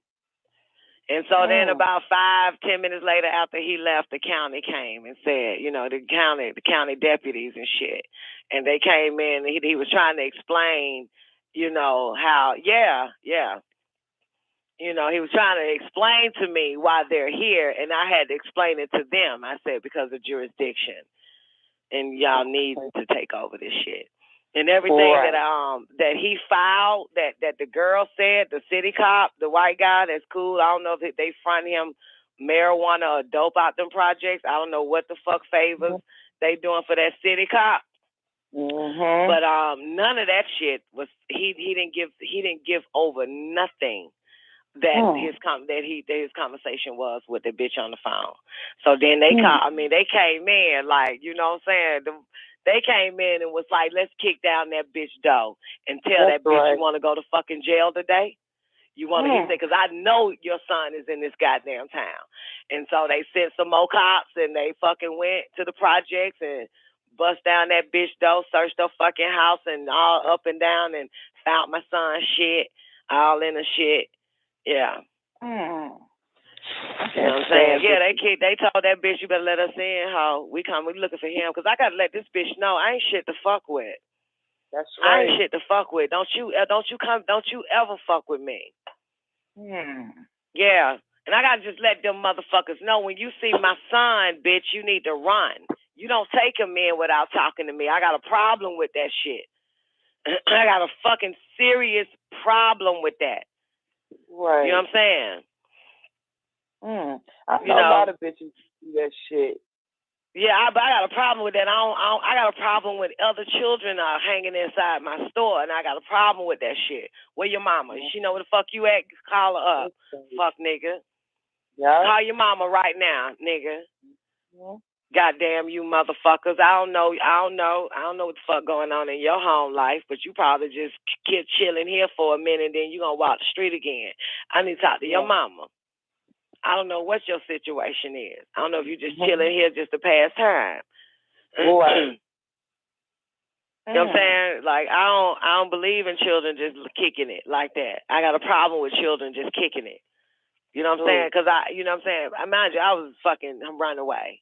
And so then about 5-10 minutes later after he left, the county came and said, you know, the county deputies and shit. And they came in and he was trying to explain, you know, how, you know, he was trying to explain to me why they're here, and I had to explain it to them. I said, because of jurisdiction, and y'all need to take over this shit. And everything that he filed, that the girl said, the city cop, the white guy, that's cool. I don't know if they front him marijuana or dope out them projects. I don't know what the fuck favors they doing for that city cop. But none of that shit was. He didn't give over nothing. That his conversation was with the bitch on the phone. So then they they came in like, you know what I'm saying? They came in and was like, let's kick down that bitch door and tell that bitch you want to go to fucking jail today. You want to get there because I know your son is in this goddamn town. And so they sent some more cops and they fucking went to the projects and bust down that bitch door, searched her fucking house and all up and down and found my son's shit, all in the shit. Yeah. You know what I'm saying? Yeah, they told that bitch, you better let us in, ho. We looking for him, because I got to let this bitch know I ain't shit to fuck with. That's right. I ain't shit to fuck with. Don't you ever fuck with me. Yeah. And I got to just let them motherfuckers know, when you see my son, bitch, you need to run. You don't take him in without talking to me. I got a problem with that shit. I got a fucking serious problem with that. Right. You know what I'm saying? I know a lot of bitches do that shit. Yeah, but I got a problem with that. I got a problem with other children hanging inside my store, and I got a problem with that shit. Where your mama? She know where the fuck you at? Call her up. Fuck nigga. Yeah. Call your mama right now, nigga. Goddamn you motherfuckers. I don't know what the fuck going on in your home life, but you probably just keep chilling here for a minute, then you gonna walk the street again. I need to talk to your mama. I don't know what your situation is. I don't know if you're just chilling here just to pass time. Right. You know what I'm saying? Like I don't believe in children just kicking it like that. I got a problem with children just kicking it. You know what I'm saying? Because you know what I'm saying? Mind you, I was fucking run away.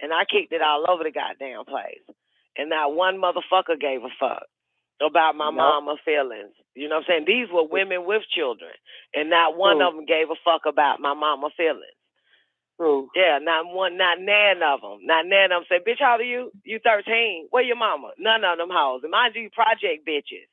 And I kicked it all over the goddamn place. And not one motherfucker gave a fuck about my mama's feelings. You know what I'm saying? These were women with children. And not one of them gave a fuck about my mama's feelings. Yeah, not none of them. Not none of them say, bitch, how old are you? You 13. Where your mama? None of them hoes. And mind you, project bitches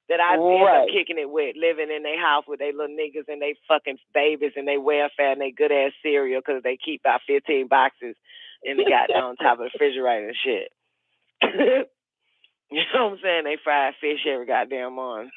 that I end up kicking it with, living in their house with their little niggas and they fucking babies and they welfare and they good ass cereal because they keep about 15 boxes in the goddamn on top of the refrigerator and shit. You know what I'm saying? They fried fish every goddamn morning.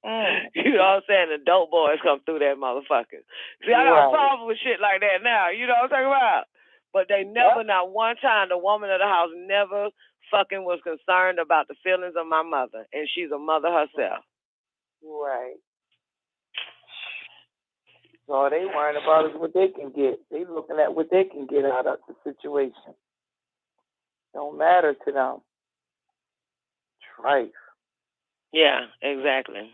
You know what I'm saying? The dope boys come through that motherfucker. See, I got a problem with shit like that now. You know what I'm talking about? But they never, not one time, the woman of the house never fucking was concerned about the feelings of my mother. And she's a mother herself. Right. So all they worrying about is what they can get. They looking at what they can get out of the situation. Don't matter to them. Trife. Yeah, exactly.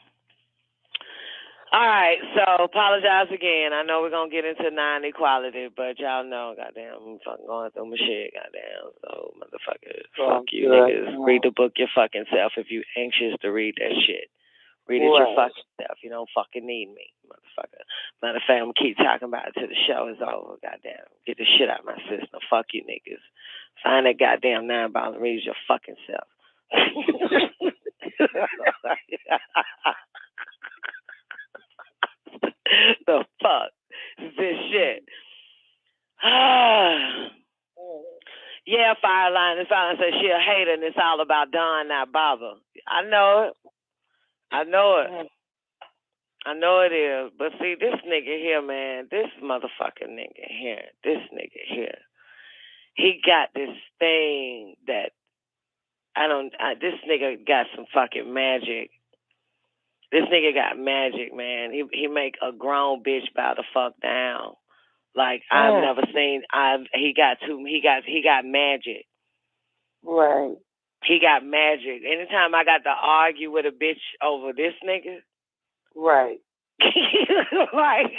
All right, so apologize again. I know we're going to get into non-equality, but y'all know, goddamn, I'm fucking going through my shit, goddamn. So, motherfuckers, fuck you niggas. Read the book your fucking self if you anxious to read that shit. Read it your fucking self. You don't fucking need me, motherfucker. Matter of fact, I'm going to keep talking about it till the show is over, goddamn. Get the shit out of my system. Fuck you niggas. Find that goddamn 9 ball and read your fucking self. The fuck is this shit? Yeah, Fireline. It's all says she a hater and it's all about Don, not bother. I know it. I know it is. But see, this nigga here, man, this motherfucking nigga here, he got this thing that this nigga got some fucking magic. This nigga got magic, man. He make a grown bitch bow the fuck down. Like I've never seen. He got magic. Right. He got magic. Anytime I got to argue with a bitch over this nigga. Right. Like,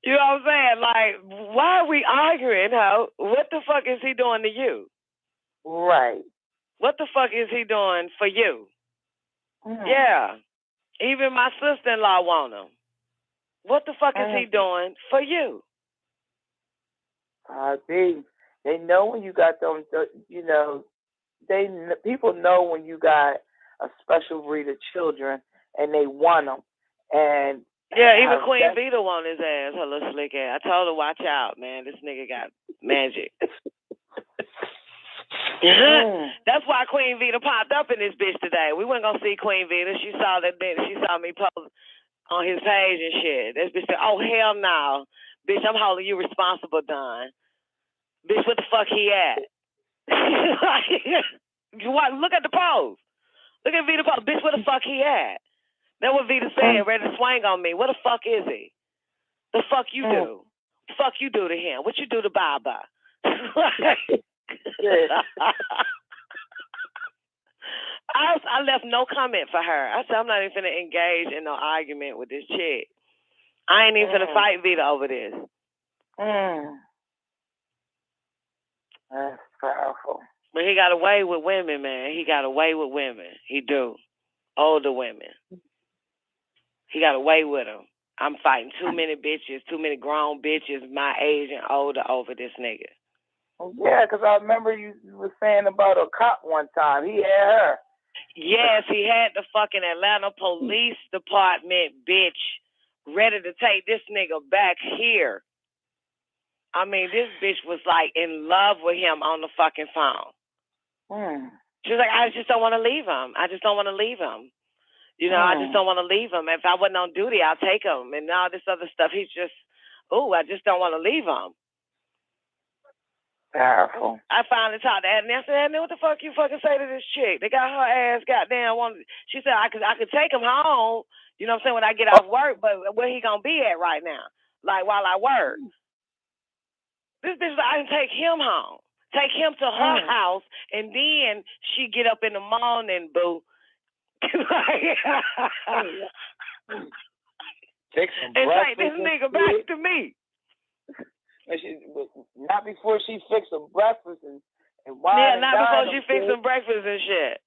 you know what I'm saying? Like, why are we arguing, ho? What the fuck is he doing to you? Right. What the fuck is he doing for you? Yeah. Even my sister-in-law want him. What the fuck is he doing for you? They know when you got them, you know, people know when you got a special breed of children and they want them. And yeah, even Queen Vita want his ass, her little slick ass. I told her, watch out, man. This nigga got magic. That's why Queen Vita popped up in this bitch today. We weren't gonna see Queen Vita. She saw that bitch. She saw me post on his page and shit. This bitch said, "Oh hell no, bitch! I'm holding you responsible, Don. Bitch, what the fuck he at? Look at the post. Look at Vita post. Bitch, where the fuck he at? That's what Vita said. Ready to swing on me. Where the fuck is he? The fuck you do? The fuck you do to him? What you do to Baba?" I left no comment for her. I said, I'm not even going to engage in no argument with this chick. I ain't even going to fight Vita over this. That's powerful. But he got away with women, man. He got away with women. He do. Older women. He got away with them. I'm fighting too many bitches, too many grown bitches my age and older over this nigga. Yeah, because I remember you were saying about a cop one time. He had her. Yes, he had the fucking Atlanta Police Department bitch ready to take this nigga back here. I mean, this bitch was like in love with him on the fucking phone. She was like, I just don't want to leave him. I just don't want to leave him. You know, I just don't want to leave him. If I wasn't on duty, I'll take him. And all this other stuff, he's just, I just don't want to leave him. Powerful. I finally talked to Anthony. I said, Anthony, what the fuck you fucking say to this chick? They got her ass goddamn She said, I could take him home, you know what I'm saying, when I get off work, but where he gonna be at right now? Like, while I work. This bitch, I can take him home. Take him to her house, and then she get up in the morning, boo. Take some and take this nigga back to me. Not before she fixed some breakfast and wine. Yeah, not before she fixed some breakfast and shit.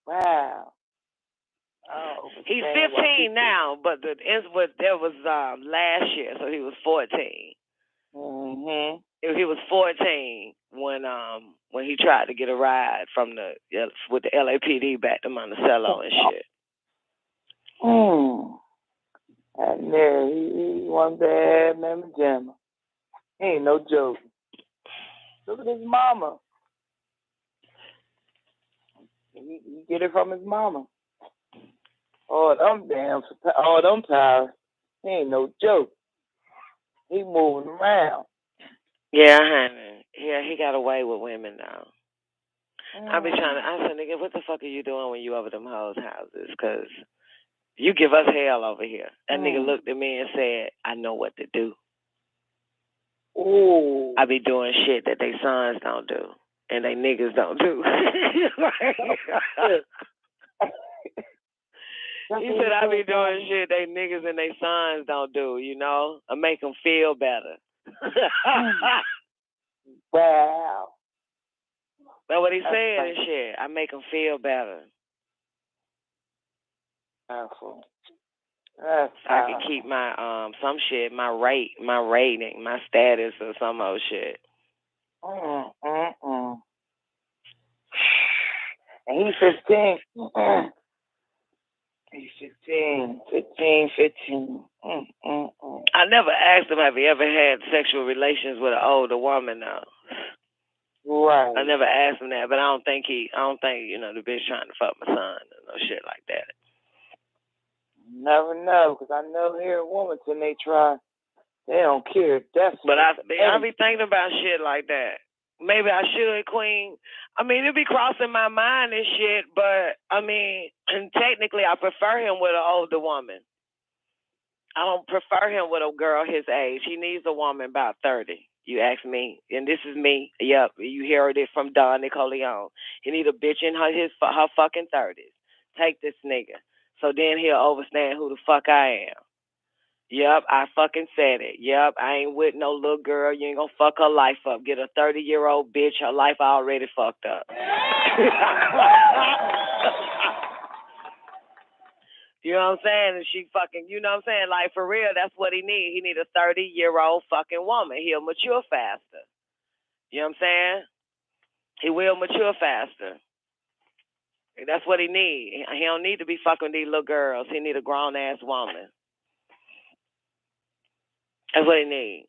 Wow. He's 15 now, but there was last year, so he was 14. Mm-hmm. He was 14 when he tried to get a ride with the LAPD back to Monticello and shit. And there, he one bad mamma jamma. He ain't no joke. Look at his mama. He get it from his mama. Oh, them powers. He ain't no joke. He moving around. Yeah, honey. Yeah, he got away with women now. I said, nigga, what the fuck are you doing when you over them hoes' houses? Because you give us hell over here. That nigga looked at me and said, I know what to do. Ooh. I be doing shit that they sons don't do. And they niggas don't do. He said, I be doing shit they niggas and they sons don't do, you know? I make them feel better. Wow. That's what he said and shit. I make them feel better. Powerful. I can keep my some shit, my rating, my status or some old shit. And he's 15. He's 15. I never asked him have he ever had sexual relations with an older woman though. Right. I never asked him that, but I don't think the bitch trying to fuck my son or no shit like that. Never know, because I know here in Wilmington they try. They don't care. But I be thinking about shit like that. Maybe I should, Queen. I mean, it be crossing my mind and shit, but I mean, and technically I prefer him with an older woman. I don't prefer him with a girl his age. He needs a woman about 30. You ask me, and this is me. Yep, you heard it from Don Nicoleone. He need a bitch in her fucking 30s. Take this nigga. So then he'll understand who the fuck I am. Yep, I fucking said it. Yep, I ain't with no little girl. You ain't gonna fuck her life up. Get a 30-year-old bitch. Her life already fucked up. You know what I'm saying? And she fucking, you know what I'm saying? Like, for real, that's what he need. He need a 30-year-old fucking woman. He'll mature faster. You know what I'm saying? He will mature faster. That's what he need. He don't need to be fucking these little girls. He need a grown-ass woman. That's what he need.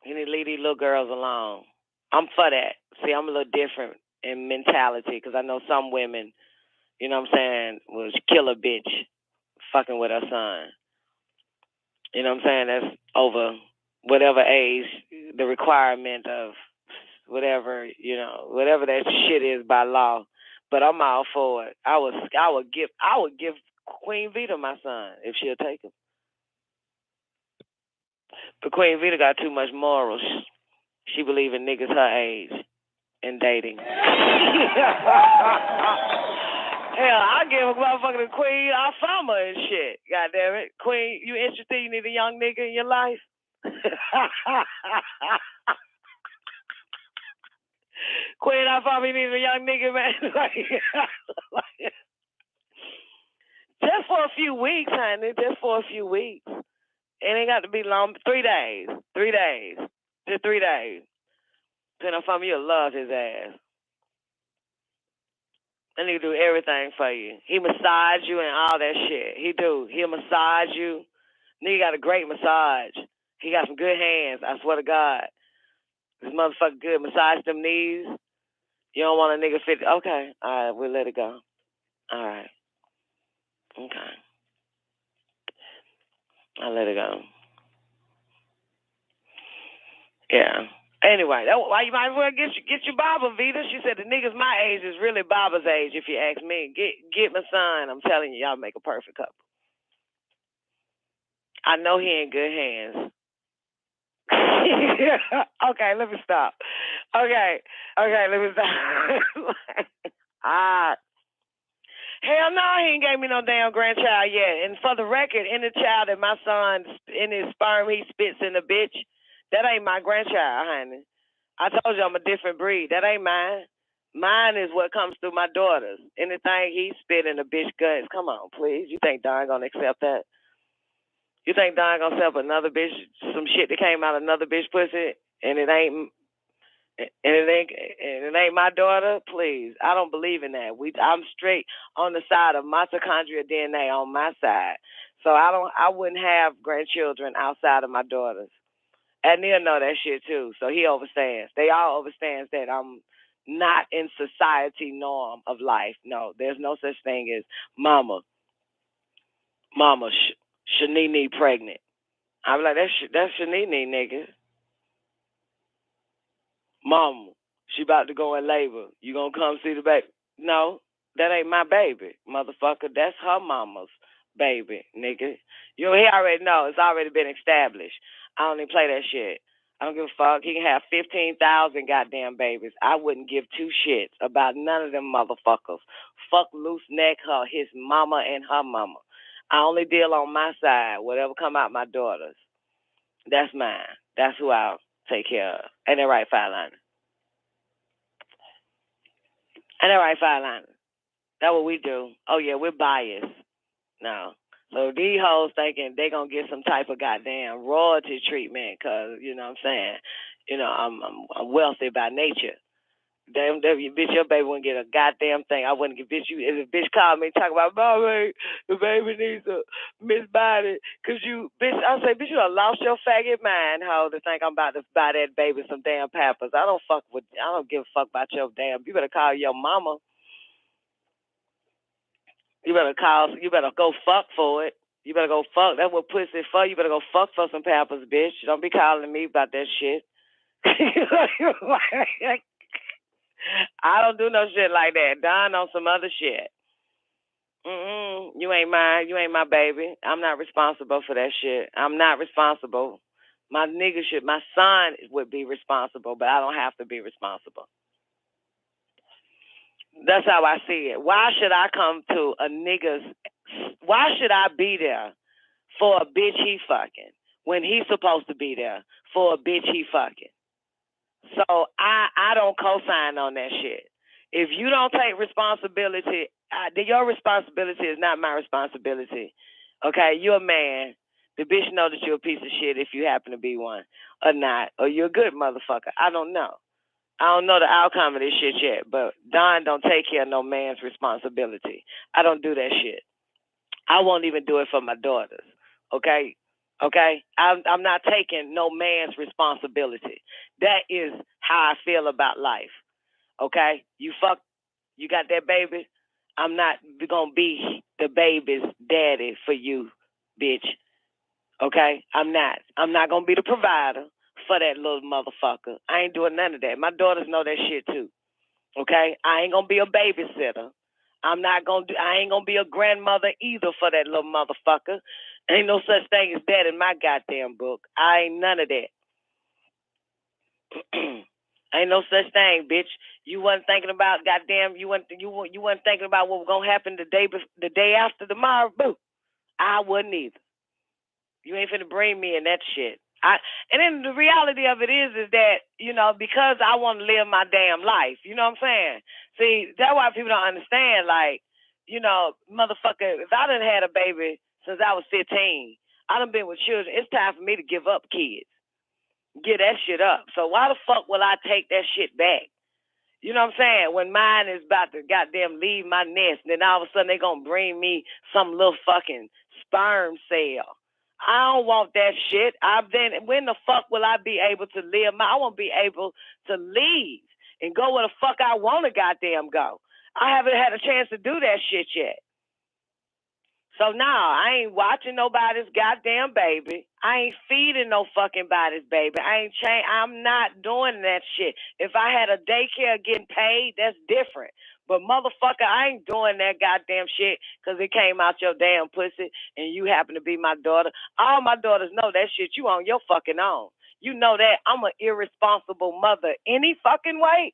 He need to leave these little girls alone. I'm for that. See, I'm a little different in mentality because I know some women, you know what I'm saying, will kill a bitch fucking with her son. You know what I'm saying? That's over whatever age, the requirement of whatever, you know, whatever that shit is by law. But I'm all for it. I would give Queen Vita my son if she'll take him. But Queen Vita got too much morals. She believe in niggas her age and dating. Hell, I give a motherfucking Queen Alfama and shit. God damn it. Queen, you interested? You need a young nigga in your life? Queen Alfama, you need a young nigga, man. Just for a few weeks, honey. Just for a few weeks. It ain't got to be long. 3 days. 3 days. Just 3 days. Depending on you'll love his ass. That nigga do everything for you. He massage you and all that shit. He do. He'll massage you. Nigga got a great massage. He got some good hands. I swear to God. This motherfucker good. Massage them knees. You don't want a nigga fit. Okay. All right. We'll let it go. All right. Okay. I'll let it go. Yeah. Anyway, why you might as well get your Baba, Vita. She said the niggas my age is really Baba's age, if you ask me. Get my son. I'm telling you, y'all make a perfect couple. I know he in good hands. Okay, let me stop. Okay, let me stop. Hell no, he ain't gave me no damn grandchild yet. And for the record, any child that my son, in his sperm, he spits in the bitch, that ain't my grandchild, honey. I told you I'm a different breed. That ain't mine. Mine is what comes through my daughters. Anything he spit in the bitch guts. Come on, please. You think Don gonna accept that? You think Don gonna accept another bitch, some shit that came out of another bitch pussy, and it ain't my daughter? Please, I don't believe in that. I'm straight on the side of mitochondrial DNA on my side, so I wouldn't have grandchildren outside of my daughters. And Neil know that shit too, so he understands. They all understands that I'm not in society norm of life. No, there's no such thing as mama, Shanini pregnant. I'm like, that's Shanini, nigga. Mama, she about to go in labor. You gonna come see the baby? No, that ain't my baby, motherfucker. That's her mama's baby, nigga. He already know. It's already been established. I don't even play that shit. I don't give a fuck. He can have 15,000 goddamn babies. I wouldn't give two shits about none of them motherfuckers. Fuck loose neck, his mama and her mama. I only deal on my side. Whatever come out my daughters, that's mine. That's who I'll take care of. Ain't that right, Fireliner? Ain't that right, Fireliner? That's what we do. Oh, yeah, we're biased. No. So these hoes thinking they going to get some type of goddamn royalty treatment because, you know what I'm saying, I'm wealthy by nature. Damn, bitch, your baby wouldn't get a goddamn thing. I wouldn't give bitch you. If a bitch called me talk about, Mommy, the baby needs a Miss Body. Because bitch, I say, bitch, you done lost your faggot mind, hoe, to think I'm about to buy that baby some damn Pampers. I don't give a fuck about your damn. You better call your mama. You better go fuck for it. You better go fuck. That's what pussy for. You better go fuck for some Pampers, bitch. Don't be calling me about that shit. I don't do no shit like that. Don on some other shit. You ain't mine. You ain't my baby. I'm not responsible for that shit. I'm not responsible. My son would be responsible, but I don't have to be responsible. That's how I see it. Why should I come to a why should I be there for a bitch he fucking when he's supposed to be there for a bitch he fucking? So I don't co-sign on that shit. If you don't take responsibility, your responsibility is not my responsibility. Okay, you're a man. The bitch know that you're a piece of shit if you happen to be one or not, or you're a good motherfucker. I don't know. I don't know the outcome of this shit yet, but Don don't take care of no man's responsibility. I don't do that shit. I won't even do it for my daughters. Okay? I'm not taking no man's responsibility. That is how I feel about life. Okay? You got that baby? I'm not gonna be the baby's daddy for you, bitch. Okay? I'm not gonna be the provider for that little motherfucker. I ain't doing none of that. My daughters know that shit too. Okay? I ain't gonna be a babysitter. I ain't gonna be a grandmother either for that little motherfucker. Ain't no such thing as that in my goddamn book. I ain't none of that. Ain't no such thing, bitch. You wasn't thinking about goddamn. You wasn't thinking about what was gonna happen the day after tomorrow. Boo. I wasn't either. You ain't finna bring me in that shit. And then the reality of it is that, because I want to live my damn life. You know what I'm saying? See, that's why people don't understand. Like, you know, motherfucker, if I done had a baby since I was 15, I done been with children. It's time for me to give up kids. Get that shit up. So why the fuck will I take that shit back? You know what I'm saying? When mine is about to goddamn leave my nest, then all of a sudden they gonna bring me some little fucking sperm cell. I don't want that shit. When the fuck will I be able to live? I won't be able to leave and go where the fuck I want to goddamn go. I haven't had a chance to do that shit yet. So now I ain't watching nobody's goddamn baby. I ain't feeding no fucking body's baby. I'm not doing that shit. If I had a daycare getting paid, that's different. But motherfucker, I ain't doing that goddamn shit because it came out your damn pussy and you happen to be my daughter. All my daughters know that shit. You on your fucking own. You know that I'm an irresponsible mother any fucking way.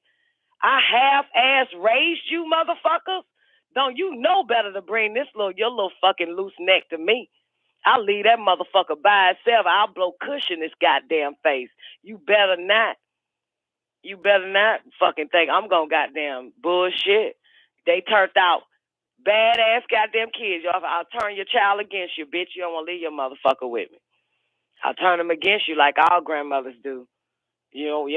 I half-ass raised you motherfuckers. Don't you know better to bring your little fucking loose neck to me? I'll leave that motherfucker by itself. I'll blow cushion this goddamn face. You better not. You better not fucking think I'm gonna goddamn bullshit. They turned out badass goddamn kids. I'll turn your child against you, bitch. You don't want to leave your motherfucker with me. I'll turn them against you like all grandmothers do. You don't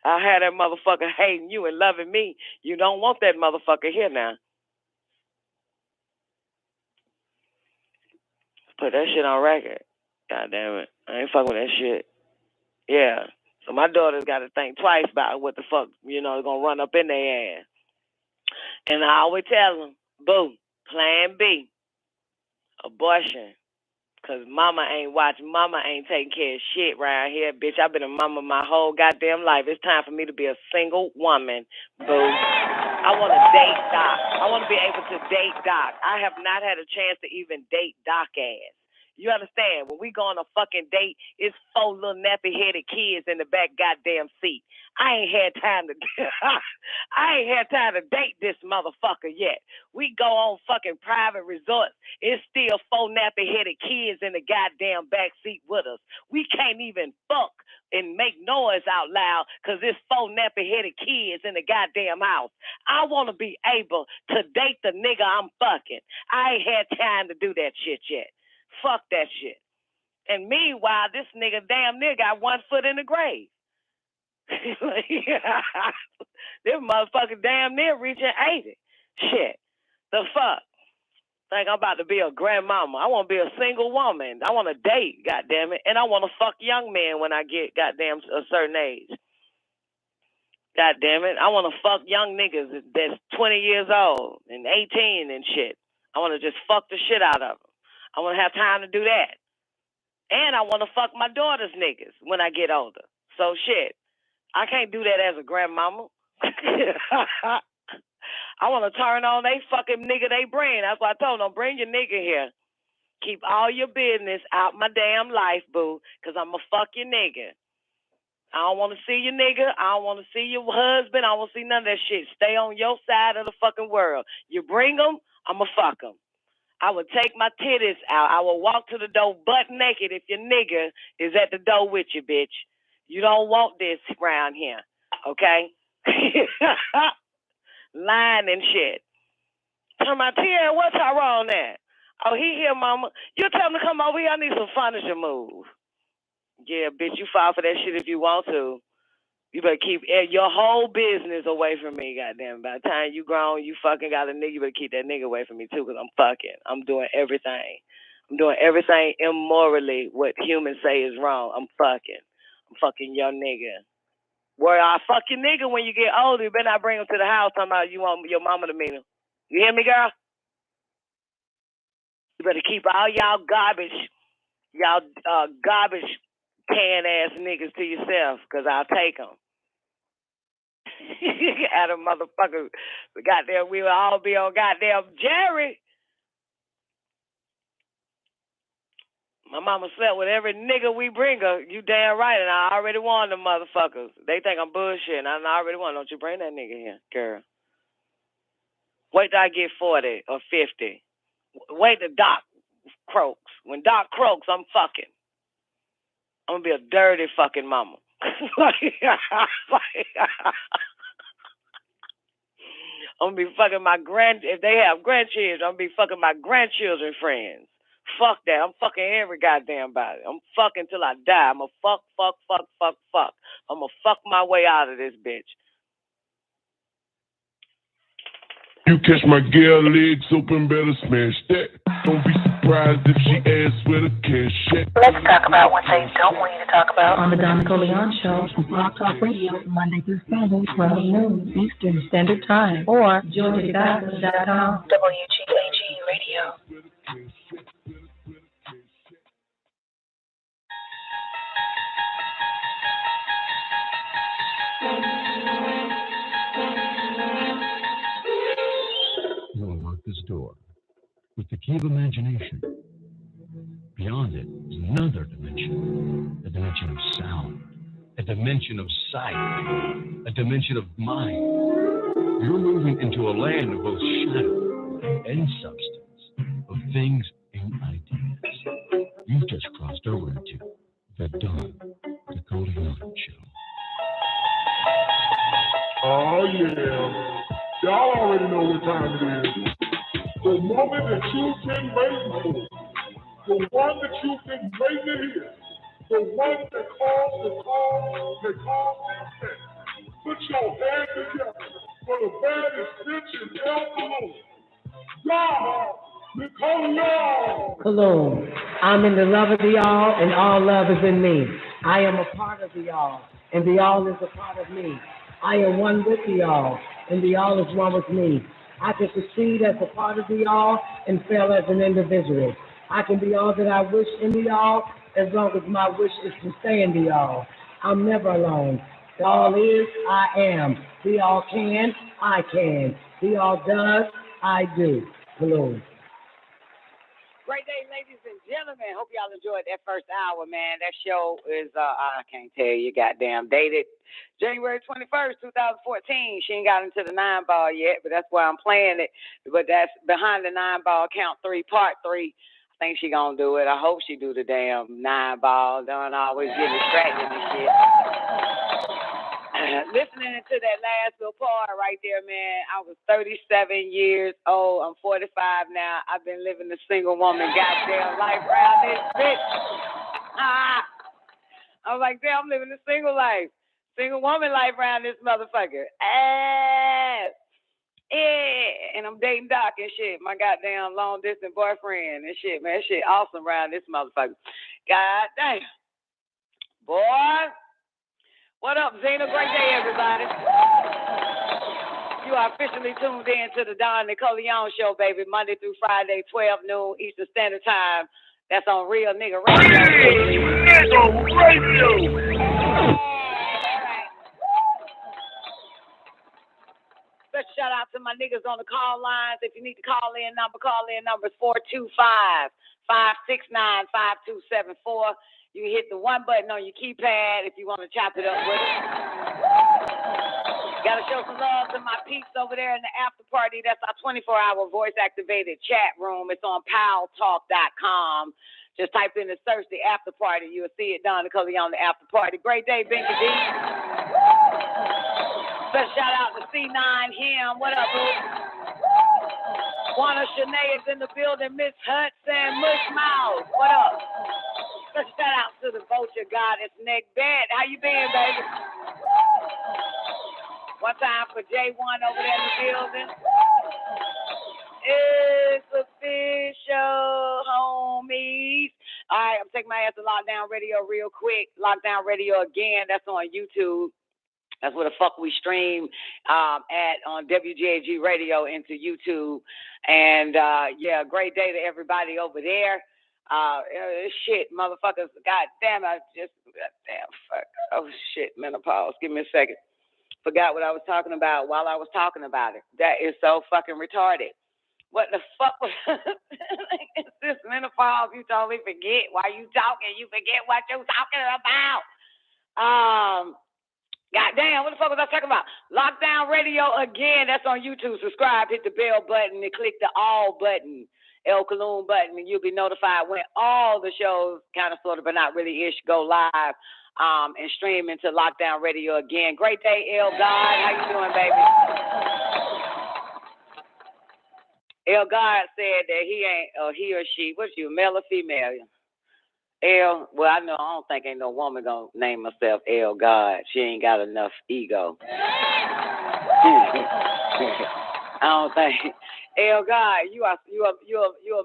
I had that motherfucker hating you and loving me. You don't want that motherfucker here now. Put that shit on record. God damn it. I ain't fucking with that shit. Yeah. So my daughter's got to think twice about what the fuck, gonna run up in their ass. And I always tell them, boo, plan B, abortion. Because mama ain't watching. Mama ain't taking care of shit around here. Bitch, I've been a mama my whole goddamn life. It's time for me to be a single woman. Boo. I want to date Doc. I want to be able to date Doc. I have not had a chance to even date Doc ass. You understand? When we go on a fucking date, it's 4 little nappy-headed kids in the back goddamn seat. I ain't had time to date this motherfucker yet. We go on fucking private resorts. It's still 4 nappy-headed kids in the goddamn back seat with us. We can't even fuck and make noise out loud because there's 4 nappy-headed kids in the goddamn house. I want to be able to date the nigga I'm fucking. I ain't had time to do that shit yet. Fuck that shit. And meanwhile, this nigga damn near got 1 foot in the grave. This motherfucker damn near reaching 80. Shit. The fuck? Think I'm about to be a grandmama. I want to be a single woman. I want to date, goddamn it. And I want to fuck young men when I get goddamn a certain age. Goddamn it. I want to fuck young niggas that's 20 years old and 18 and shit. I want to just fuck the shit out of them. I want to have time to do that. And I want to fuck my daughter's niggas when I get older. So shit, I can't do that as a grandmama. I want to turn on they fucking nigga they bring. That's why I told them, bring your nigga here. Keep all your business out my damn life, boo, because I'm going to fuck your nigga. I don't want to see your nigga. I don't want to see your husband. I don't want to see none of that shit. Stay on your side of the fucking world. You bring them, I'm going to fuck them. I would take my titties out. I would walk to the door butt naked if your nigga is at the door with you, bitch. You don't want this around here, okay? Lying and shit. Tell my Tia, what's Tyrone at? Oh, he here, mama. You tell him to come over here. I need some furniture moved. Yeah, bitch, you file for that shit if you want to. You better keep your whole business away from me, goddamn. By the time you grown, you fucking got a nigga, you better keep that nigga away from me, too, because I'm fucking. I'm doing everything. I'm doing everything immorally what humans say is wrong. I'm fucking your nigga. Where I fuck your nigga when you get older, you better not bring him to the house talking about you want your mama to meet him. You hear me, girl? You better keep all y'all garbage pan-ass niggas to yourself, because I'll take them. At a motherfucker. Goddamn, we will all be on goddamn Jerry. My mama slept with every nigga we bring her. You damn right, and I already warned them motherfuckers. They think I'm bullshitting. I already warned them. Don't you bring that nigga here, girl. Wait till I get 40 or 50. Wait till Doc croaks. When Doc croaks, I'm fucking. I'm going to be a dirty fucking mama. I'm gonna be fucking if they have grandchildren, I'm gonna be fucking my grandchildren friends. Fuck that. I'm fucking every goddamn body. I'm fucking till I die. I'm a fuck. I'm gonna fuck my way out of this bitch. You catch my girl legs open, better smash that. Don't be surprised if she asks where the cash at. Let's talk about what they don't want you to talk about on the Nicoleone Show on Blog Talk Radio, Monday through Friday, 12 noon Eastern Standard Time, or GeorgiaGospel.com. WGAG Radio. You'll unlock this door with the key of imagination. Beyond it is another dimension, a dimension of sound, a dimension of sight, a dimension of mind. You're moving into a land of both shadow and substance, of things and ideas. You've just crossed over into the Don Nicoleone Show. Oh, yeah. Y'all already know what time it is. The moment that you've been waiting for. The one that you've been waiting to hear. The one that calls the set. Put your hands together for the baddest bitch in Nicoleone. God, Nicoleone. Cologne. I'm in the love of the all, and all love is in me. I am a part of the all, and the all is a part of me. I am one with the all, and the all is one with me. I can succeed as a part of the all and fail as an individual. I can be all that I wish in the all as long as my wish is to stay in the all. I'm never alone. The all is, I am. The all can, I can. The all does, I do. Hello. Great day, ladies and gentlemen. Hope y'all enjoyed that first hour, man. That show is, I can't tell you, goddamn, dated January 21st, 2014. She ain't got into the 9-ball yet, but that's why I'm playing it. But that's behind the 9-ball, count 3, part 3. I think she gonna do it. I hope she do the damn 9-ball. Don't always get distracted and shit. Listening to that last little part right there, man, I was 37 years old. I'm 45 now. I've been living the single woman goddamn life around this bitch. I was like, damn, I'm living the single woman life around this motherfucker. Yeah. And I'm dating Doc and shit, my goddamn long distance boyfriend and shit, man. Shit awesome around this motherfucker. God damn. Boy. What up, Zena? Great day, everybody. You are officially tuned in to the Don Nicoleone Show, baby, Monday through Friday, 12 noon Eastern Standard Time. That's on Real Nigga Radio. Nigga Radio. Special shout out to my niggas on the call lines. If you need to call in number is 425-569-5274. You hit the one button on your keypad if you want to chop it up with us. Got to show some love to my peeps over there in the after party. That's our 24-hour voice-activated chat room. It's on paltalk.com. Just type in and search the after party. You'll see it, Don Nicoleone, the after party. Great day, Binky D. Special shout out to C9 Him. What up, boo? Juana Shanae is in the building. Miss Hudson, Mush Mouth. What up? Special shout out to the vulture goddess, Nick Bed. How you been, baby? One time for J1 over there in the building. It's official, homies. All right, I'm taking my ass to Lockdown Radio real quick. Lockdown Radio again. That's on YouTube. That's where the fuck we stream at on WGAG Radio into YouTube. And yeah, great day to everybody over there. Shit, motherfuckers. God damn, fuck. Oh shit, menopause. Give me a second. Forgot what I was talking about while I was talking about it. That is so fucking retarded. What the fuck was it's this menopause? You totally forget why you talking. You forget what you talking about. God damn, what the fuck was I talking about? Lockdown Radio again. That's on YouTube. Subscribe, hit the bell button, and click the all button, El Cologne button, and you'll be notified when all the shows, kind of, sort of, but not really ish, go live and stream into Lockdown Radio again. Great day, El God. How you doing, baby? El God said that he ain't, or he or she, what's you, male or female? El, well, I don't think ain't no woman gonna name herself El God. She ain't got enough ego. I don't think. El God, you a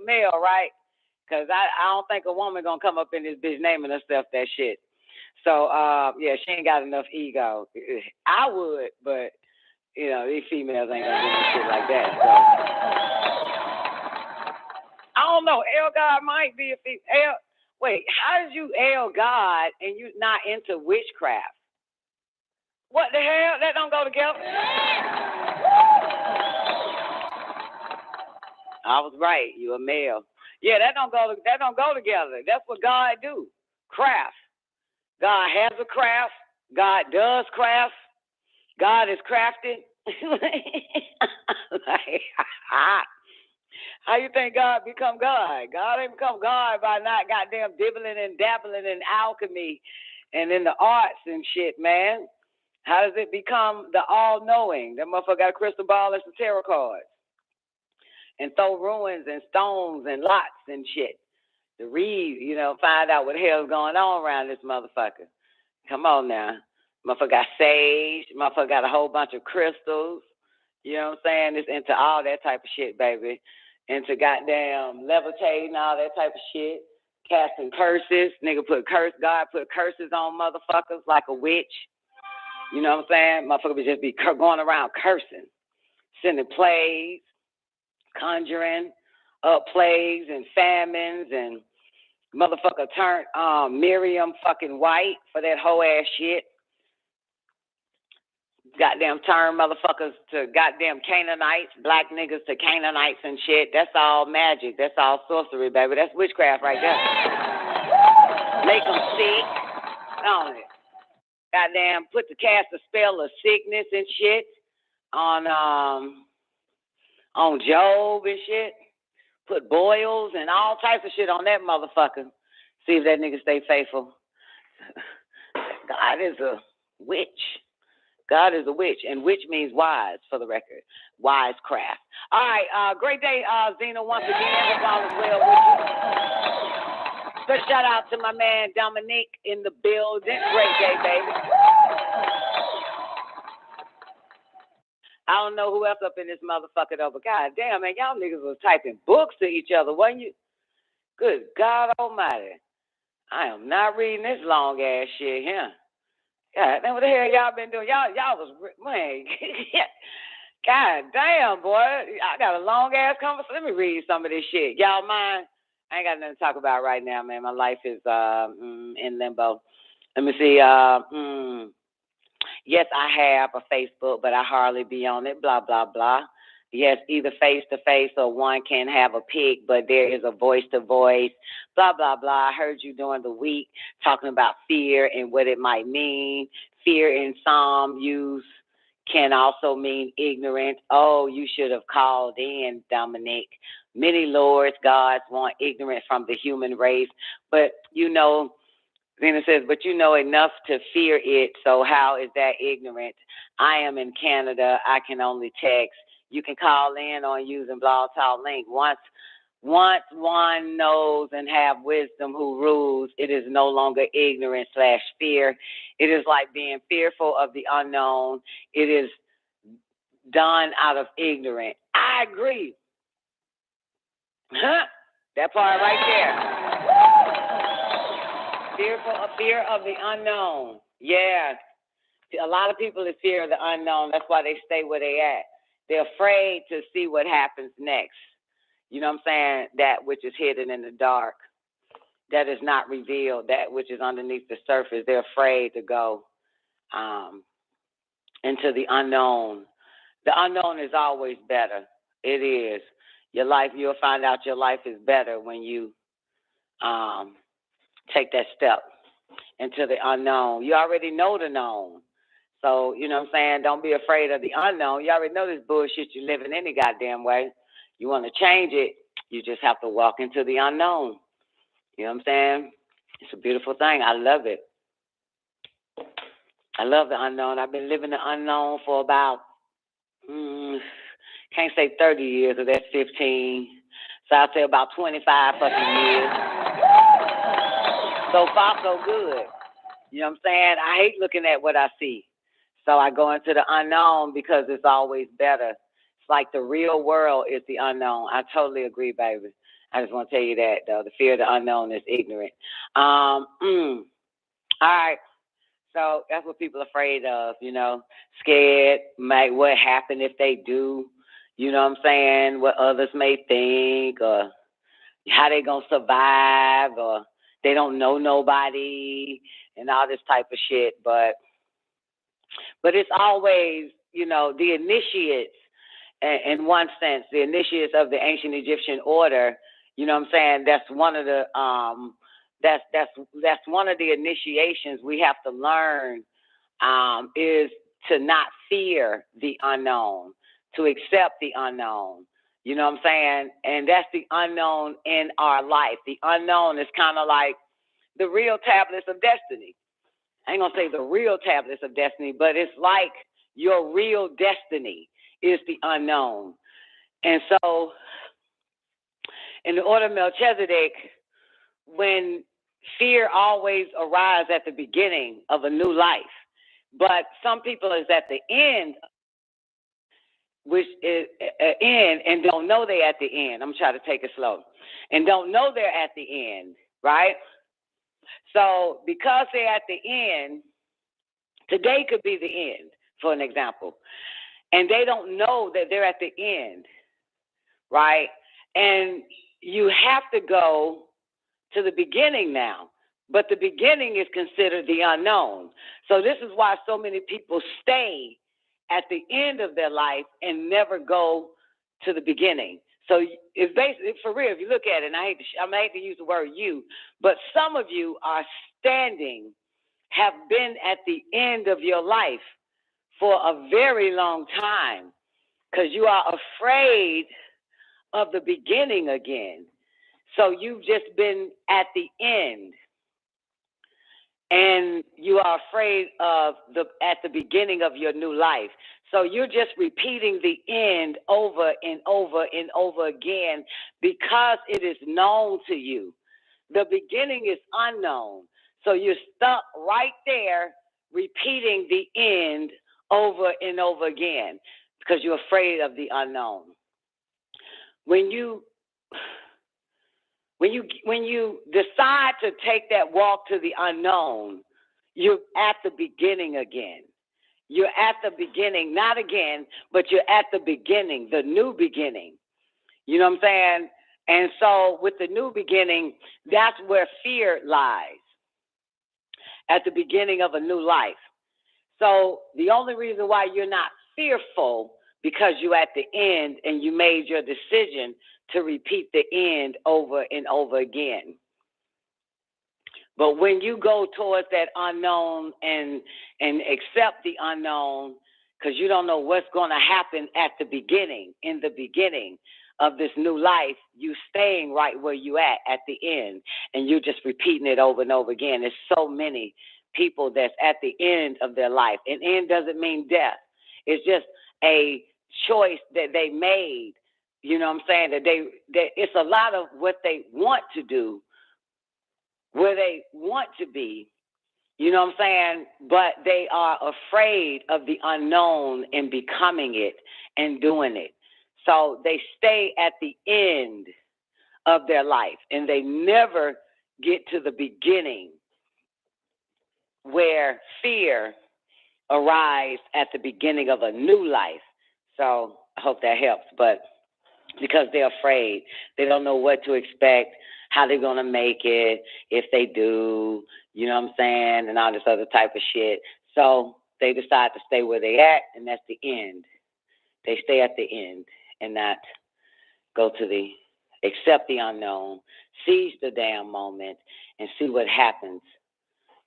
male, right? Because I don't think a woman gonna come up in this bitch naming herself that shit. So yeah, she ain't got enough ego. I would, but these females ain't gonna do shit like that. So I don't know. El God might be a female. Wait, how did you El God and you not into witchcraft? What the hell? That don't go together. I was right. You a male. Yeah, that don't go together. That's what God do. Craft. God has a craft. God does craft. God is crafted. How you think God become God? God ain't become God by not goddamn dibbling and dabbling in alchemy and in the arts and shit, man. How does it become the all-knowing? That motherfucker got a crystal ball and some tarot cards. And throw ruins and stones and lots and shit. To read, find out what the hell's going on around this motherfucker. Come on now. Motherfucker got sage. Motherfucker got a whole bunch of crystals. You know what I'm saying? It's into all that type of shit, baby. Into goddamn levitating, all that type of shit. Casting curses. God put curses on motherfuckers like a witch. You know what I'm saying? Motherfucker would just be going around cursing. Sending plagues. Conjuring up plagues and famines and motherfucker turned Miriam fucking white for that whole ass shit. Goddamn turn motherfuckers to goddamn Canaanites, black niggas to Canaanites and shit. That's all magic. That's all sorcery, baby. That's witchcraft right there. Make them sick. On it. Goddamn cast a spell of sickness and shit on Job and shit. Put boils and all types of shit on that motherfucker. See if that nigga stay faithful. God is a witch. God is a witch. And witch means wise, for the record. Wise craft. All right. Great day, Zena, once again. Hope all is well with you. Special shout out to my man Dominique in the building. Great day, baby. I don't know who else up in this motherfucker though, but god damn, man, y'all niggas was typing books to each other, wasn't you? Good God Almighty. I am not reading this long ass shit here. God damn, what the hell y'all been doing? Y'all was, man, god damn, boy. I got a long ass conversation. Let me read some of this shit. Y'all mind? I ain't got nothing to talk about right now, man. My life is in limbo. Let me see. Yes, I have a Facebook, but I hardly be on it, blah, blah, blah. Yes, either face-to-face or one can have a pic, but there is a voice-to-voice, blah, blah, blah. I heard you during the week talking about fear and what it might mean. Fear in some use can also mean ignorant. Oh, you should have called in, Dominic. Many lords, gods want ignorant from the human race, but Zena says, but you know enough to fear it, so how is that ignorant? I am in Canada. I can only text. You can call in on using Blog Talk Link. Once one knows and have wisdom who rules, it is no longer ignorant/fear. It is like being fearful of the unknown. It is done out of ignorance. I agree. That part right there. Fear of the unknown. Yeah. A lot of people is fear of the unknown. That's why they stay where they at. They're afraid to see what happens next. You know what I'm saying? That which is hidden in the dark. That is not revealed. That which is underneath the surface. They're afraid to go into the unknown. The unknown is always better. It is. Your life, you'll find out your life is better when you take that step into the unknown. You already know the known. So, you know what I'm saying? Don't be afraid of the unknown. You already know this bullshit you're living any goddamn way. You want to change it, you just have to walk into the unknown. You know what I'm saying? It's a beautiful thing. I love it. I love the unknown. I've been living the unknown for about, Can't say 30 years, or that's 15. So I'll say about 25 fucking years. So far, so good. You know what I'm saying? I hate looking at what I see. So I go into the unknown because it's always better. It's like the real world is the unknown. I totally agree, baby. I just want to tell you that, though. The fear of the unknown is ignorant. All right. So that's what people are afraid of, you know. Scared, what happen if they do, you know what I'm saying, what others may think, or how they going to survive, or they don't know nobody, and all this type of shit. But it's always, you know, the initiates, in one sense, the initiates of the ancient Egyptian order, you know what I'm saying, that's one of the that's one of the initiations we have to learn, is to not fear the unknown, to accept the unknown. You know what I'm saying? And that's the unknown in our life. The unknown is kind of like the real tablets of destiny. I ain't going to say the real tablets of destiny, but it's like your real destiny is the unknown. And so in the order of Melchizedek, when fear always arrives at the beginning of a new life, but some people is at the end, which is end, and don't know they're at the end. I'm trying to take it slow. And don't know they're at the end, right? So because they're at the end, today could be the end, for an example. And they don't know that they're at the end, right? And you have to go to the beginning now. But the beginning is considered the unknown. So this is why so many people stay at the end of their life and never go to the beginning. So it's basically, for real, if you look at it, and I hate to use the word you, but some of you are standing, have been at the end of your life for a very long time because you are afraid of the beginning again. So you've just been at the end, and you are afraid of at the beginning of your new life. So you're just repeating the end over and over and over again because it is known to you. The beginning is unknown. So you're stuck right there repeating the end over and over again because you're afraid of the unknown. When you decide to take that walk to the unknown, you're at the beginning again. You're at the beginning, not again, but you're at the beginning, the new beginning. You know what I'm saying? And so with the new beginning, that's where fear lies, at the beginning of a new life. So the only reason why you're not fearful, because you're at the end and you made your decision to repeat the end over and over again. But when you go towards that unknown and accept the unknown, because you don't know what's going to happen at the beginning, in the beginning of this new life, you staying right where you at the end, and you're just repeating it over and over again. There's so many people that's at the end of their life. And end doesn't mean death. It's just a choice that they made. You know what I'm saying? That it's a lot of what they want to do, where they want to be, you know what I'm saying? But they are afraid of the unknown and becoming it and doing it. So they stay at the end of their life and they never get to the beginning where fear arrives at the beginning of a new life. So I hope that helps. But because they're afraid, they don't know what to expect, how they're going to make it, if they do, you know what I'm saying, and all this other type of shit. So they decide to stay where they at, and that's the end. They stay at the end and not go to accept the unknown, seize the damn moment, and see what happens,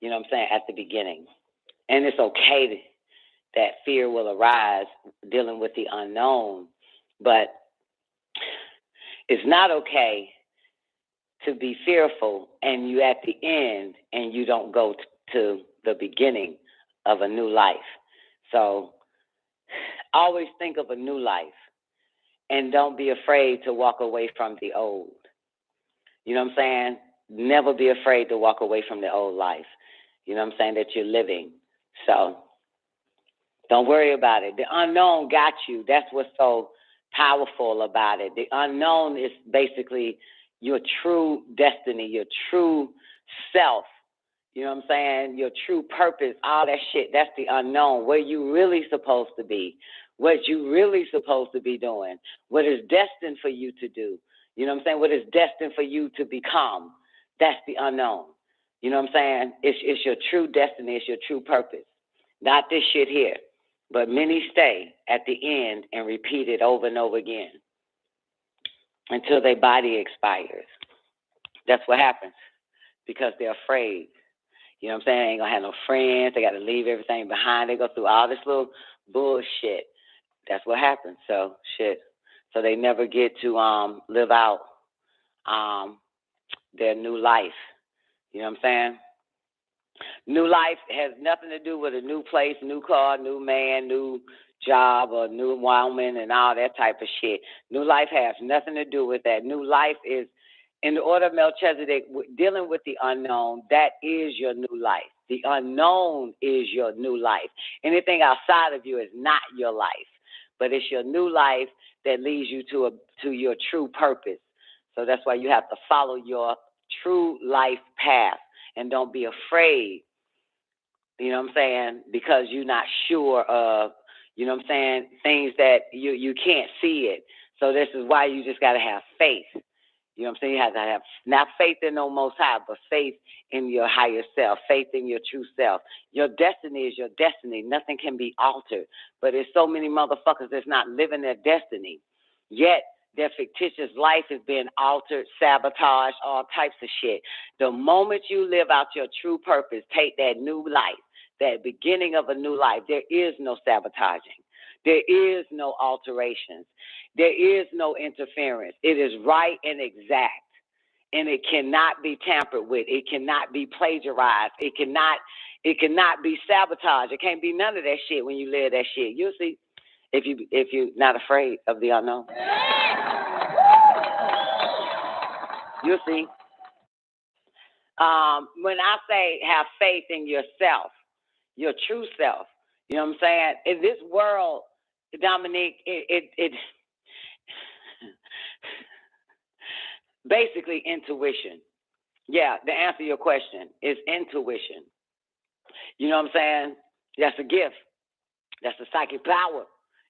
you know what I'm saying, at the beginning. And it's okay that fear will arise dealing with the unknown, but it's not okay to be fearful and you at the end and you don't go to the beginning of a new life. So always think of a new life and don't be afraid to walk away from the old. You know what I'm saying? Never be afraid to walk away from the old life. You know what I'm saying, that you're living. So don't worry about it. The unknown got you. That's what's so powerful about it. The unknown is basically your true destiny, your true self. You know what I'm saying? Your true purpose, all that shit, that's the unknown. Where you really supposed to be, what you really supposed to be doing, what is destined for you to do. You know what I'm saying? What is destined for you to become. That's the unknown. You know what I'm saying? It's your true destiny. It's your true purpose. Not this shit here. But many stay at the end and repeat it over and over again until their body expires. That's what happens because they're afraid. You know what I'm saying? They ain't going to have no friends. They got to leave everything behind. They go through all this little bullshit. That's what happens. So, shit. So they never get to live out their new life. You know what I'm saying? New life has nothing to do with a new place, new car, new man, new job, or new woman, and all that type of shit. New life has nothing to do with that. New life is, in the order of Melchizedek, dealing with the unknown. That is your new life. The unknown is your new life. Anything outside of you is not your life, but it's your new life that leads you to your true purpose. So that's why you have to follow your true life path. And don't be afraid, you know what I'm saying, because you're not sure of, you know what I'm saying, things that you can't see it. So this is why you just got to have faith. You know what I'm saying? You have to have, not faith in no Most High, but faith in your higher self, faith in your true self. Your destiny is your destiny. Nothing can be altered. But there's so many motherfuckers that's not living their destiny. Yet, their fictitious life is being altered, sabotaged, all types of shit. The moment you live out your true purpose, take that new life, that beginning of a new life, there is no sabotaging. There is no alterations. There is no interference. It is right and exact. And it cannot be tampered with. It cannot be plagiarized. It cannot be sabotaged. It can't be none of that shit when you live that shit. You'll see. If you're not afraid of the unknown. You'll see. When I say have faith in yourself, your true self, you know what I'm saying? In this world, Dominique, it basically intuition. Yeah, the answer to your question is intuition. You know what I'm saying? That's a gift. That's a psychic power.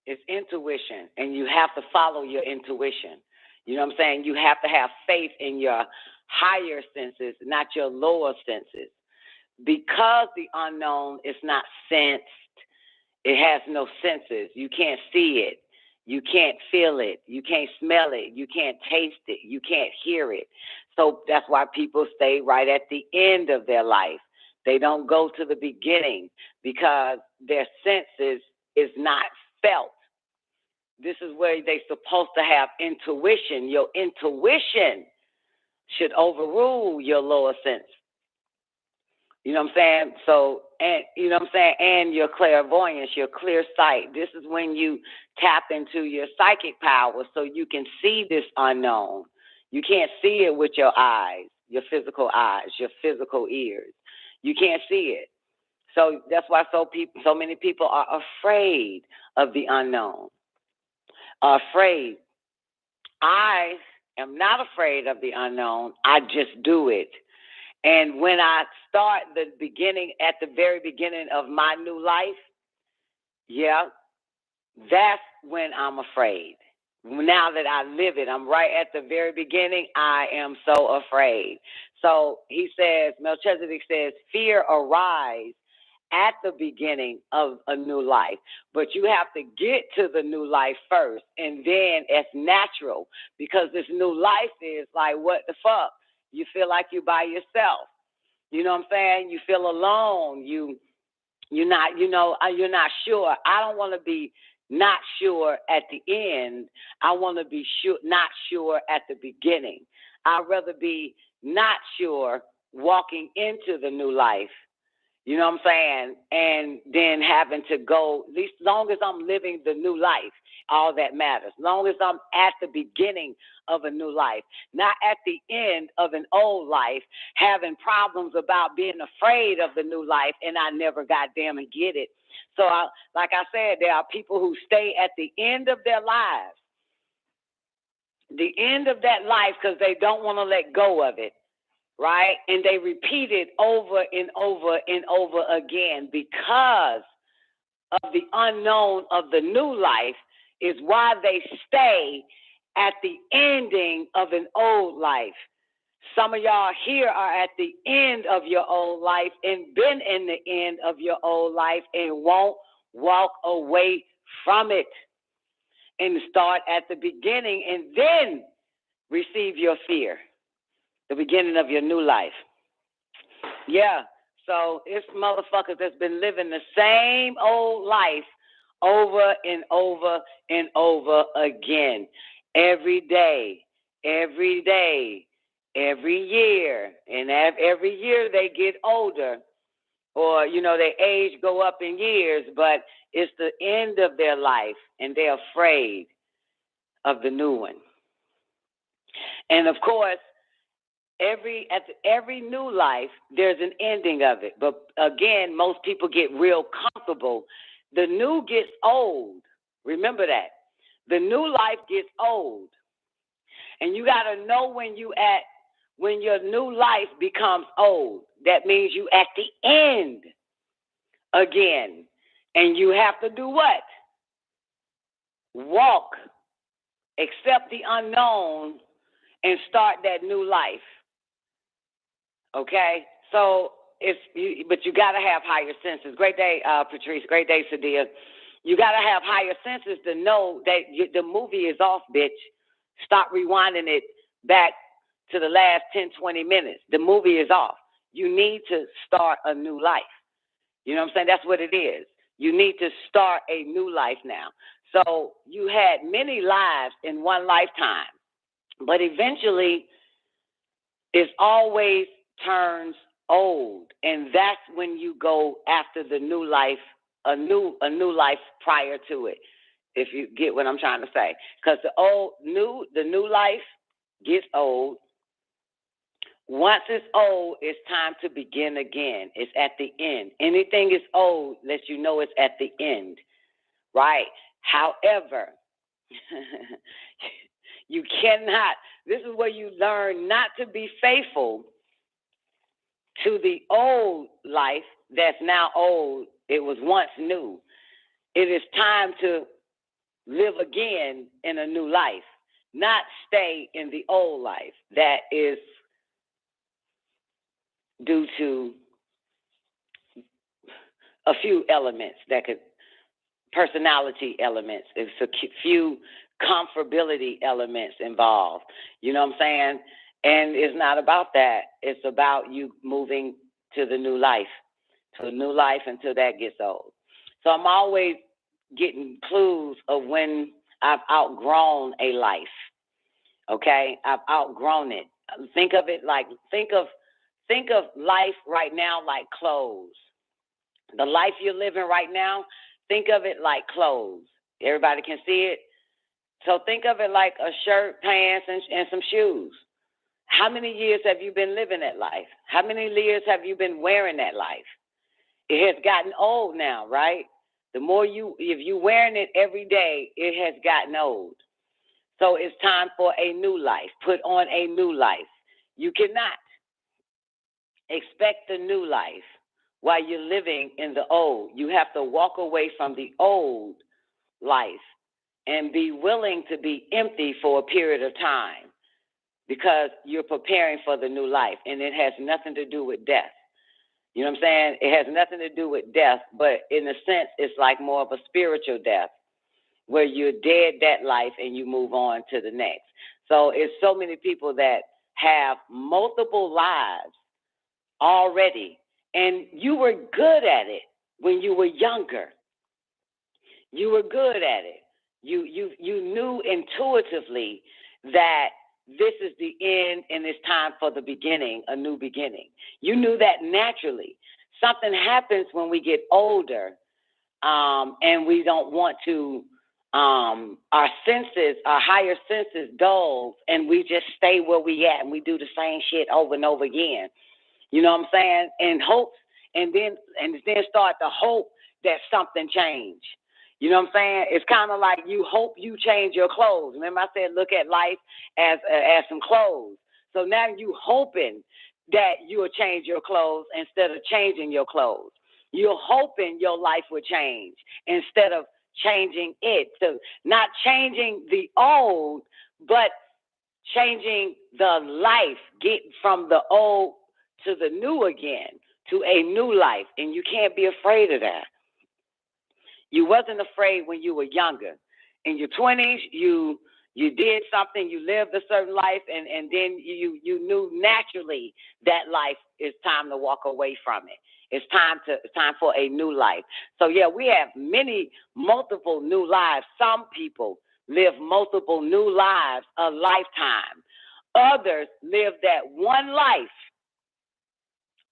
It's intuition, and you have to follow your intuition. You know what I'm saying? You have to have faith in your higher senses, not your lower senses. Because the unknown is not sensed, it has no senses. You can't see it. You can't feel it. You can't smell it. You can't taste it. You can't hear it. So that's why people stay right at the end of their life. They don't go to the beginning because their senses is not felt. This is where they're supposed to have intuition. Your intuition should overrule your lower sense. You know what I'm saying? So, and you know what I'm saying? And your clairvoyance, your clear sight. This is when you tap into your psychic power so you can see this unknown. You can't see it with your eyes, your physical eyes, your physical ears. You can't see it. So that's why so many people are afraid of the unknown. Afraid. I am not afraid of the unknown. I just do it. And when I start at the very beginning of my new life, yeah, that's when I'm afraid. Now that I live it, I'm right at the very beginning, I am so afraid. So he says, Melchizedek says, fear arises at the beginning of a new life. But you have to get to the new life first, and then it's natural, because this new life is like, what the fuck? You feel like you're by yourself. You know what I'm saying? You feel alone. You're not sure. I don't want to be not sure at the end. I want to be not sure at the beginning. I'd rather be not sure walking into the new life, You know what I'm saying? And then having to go, at least long as I'm living the new life, all that matters. Long as I'm at the beginning of a new life, not at the end of an old life, having problems about being afraid of the new life, and I never goddamn get it. So, like I said, there are people who stay at the end of their lives, the end of that life, because they don't want to let go of it, right? And they repeat it over and over and over again because of the unknown of the new life is why they stay at the ending of an old life. Some of y'all here are at the end of your old life and been in the end of your old life and won't walk away from it and start at the beginning and then receive your fear, the beginning of your new life. Yeah, so it's motherfuckers that's been living the same old life over and over and over again. Every day, every year. And every year they get older or, their age go up in years, but it's the end of their life and they're afraid of the new one. And of course, every new life, there's an ending of it. But again, most people get real comfortable. The new gets old. Remember that. The new life gets old. And you got to know when your new life becomes old. That means you at the end again. And you have to do what? Walk, accept the unknown, and start that new life. Okay? So but you got to have higher senses. Great day, Patrice. Great day, Sadia. You got to have higher senses to know that the movie is off, bitch. Stop rewinding it back to the last 10, 20 minutes. The movie is off. You need to start a new life. You know what I'm saying? That's what it is. You need to start a new life now. So you had many lives in one lifetime, but eventually it always turns old, and that's when you go after the new life, a new life prior to it. If you get what I'm trying to say, because the new life gets old. Once it's old, it's time to begin again. It's at the end. Anything is old lets you know it's at the end, right? However, you cannot. This is where you learn not to be faithful to the old life that's now old. It was once new. It is time to live again in a new life, not stay in the old life that is due to a few elements personality elements. It's a few comfortability elements involved. You know what I'm saying? And it's not about that. It's about you moving to the new life, until that gets old. So I'm always getting clues of when I've outgrown a life. Okay? I've outgrown it. Think of life right now like clothes. The life you're living right now, think of it like clothes. Everybody can see it. So think of it like a shirt, pants, and some shoes. How many years have you been living that life? How many years have you been wearing that life? It has gotten old now, right? If you're wearing it every day, it has gotten old. So it's time for a new life. Put on a new life. You cannot expect the new life while you're living in the old. You have to walk away from the old life and be willing to be empty for a period of time because you're preparing for the new life. And it has nothing to do with death. You know what I'm saying? It has nothing to do with death, but in a sense, it's like more of a spiritual death where you're dead that life and you move on to the next. So it's so many people that have multiple lives already, and you were good at it when you were younger. You were good at it. You knew intuitively that this is the end and it's time for the beginning, a new beginning. You knew that naturally. something happens when we get older, and we don't want to, our senses, our higher senses dull, and we just stay where we at, and we do the same shit over and over again. You know what I'm saying? And hopes, and then start to hope that something change. You know what I'm saying? It's kind of like you hope you change your clothes. Remember I said look at life as some clothes. So now you hoping that you will change your clothes instead of changing your clothes. You're hoping your life will change instead of changing it. So not changing the old, but changing the life, get from the old to the new again, to a new life. And you can't be afraid of that. You wasn't afraid when you were younger. In your 20s, you did something, you lived a certain life, and then you knew naturally that life is time to walk away from it. It's time for a new life. So yeah, we have multiple new lives. Some people live multiple new lives a lifetime. Others live that one life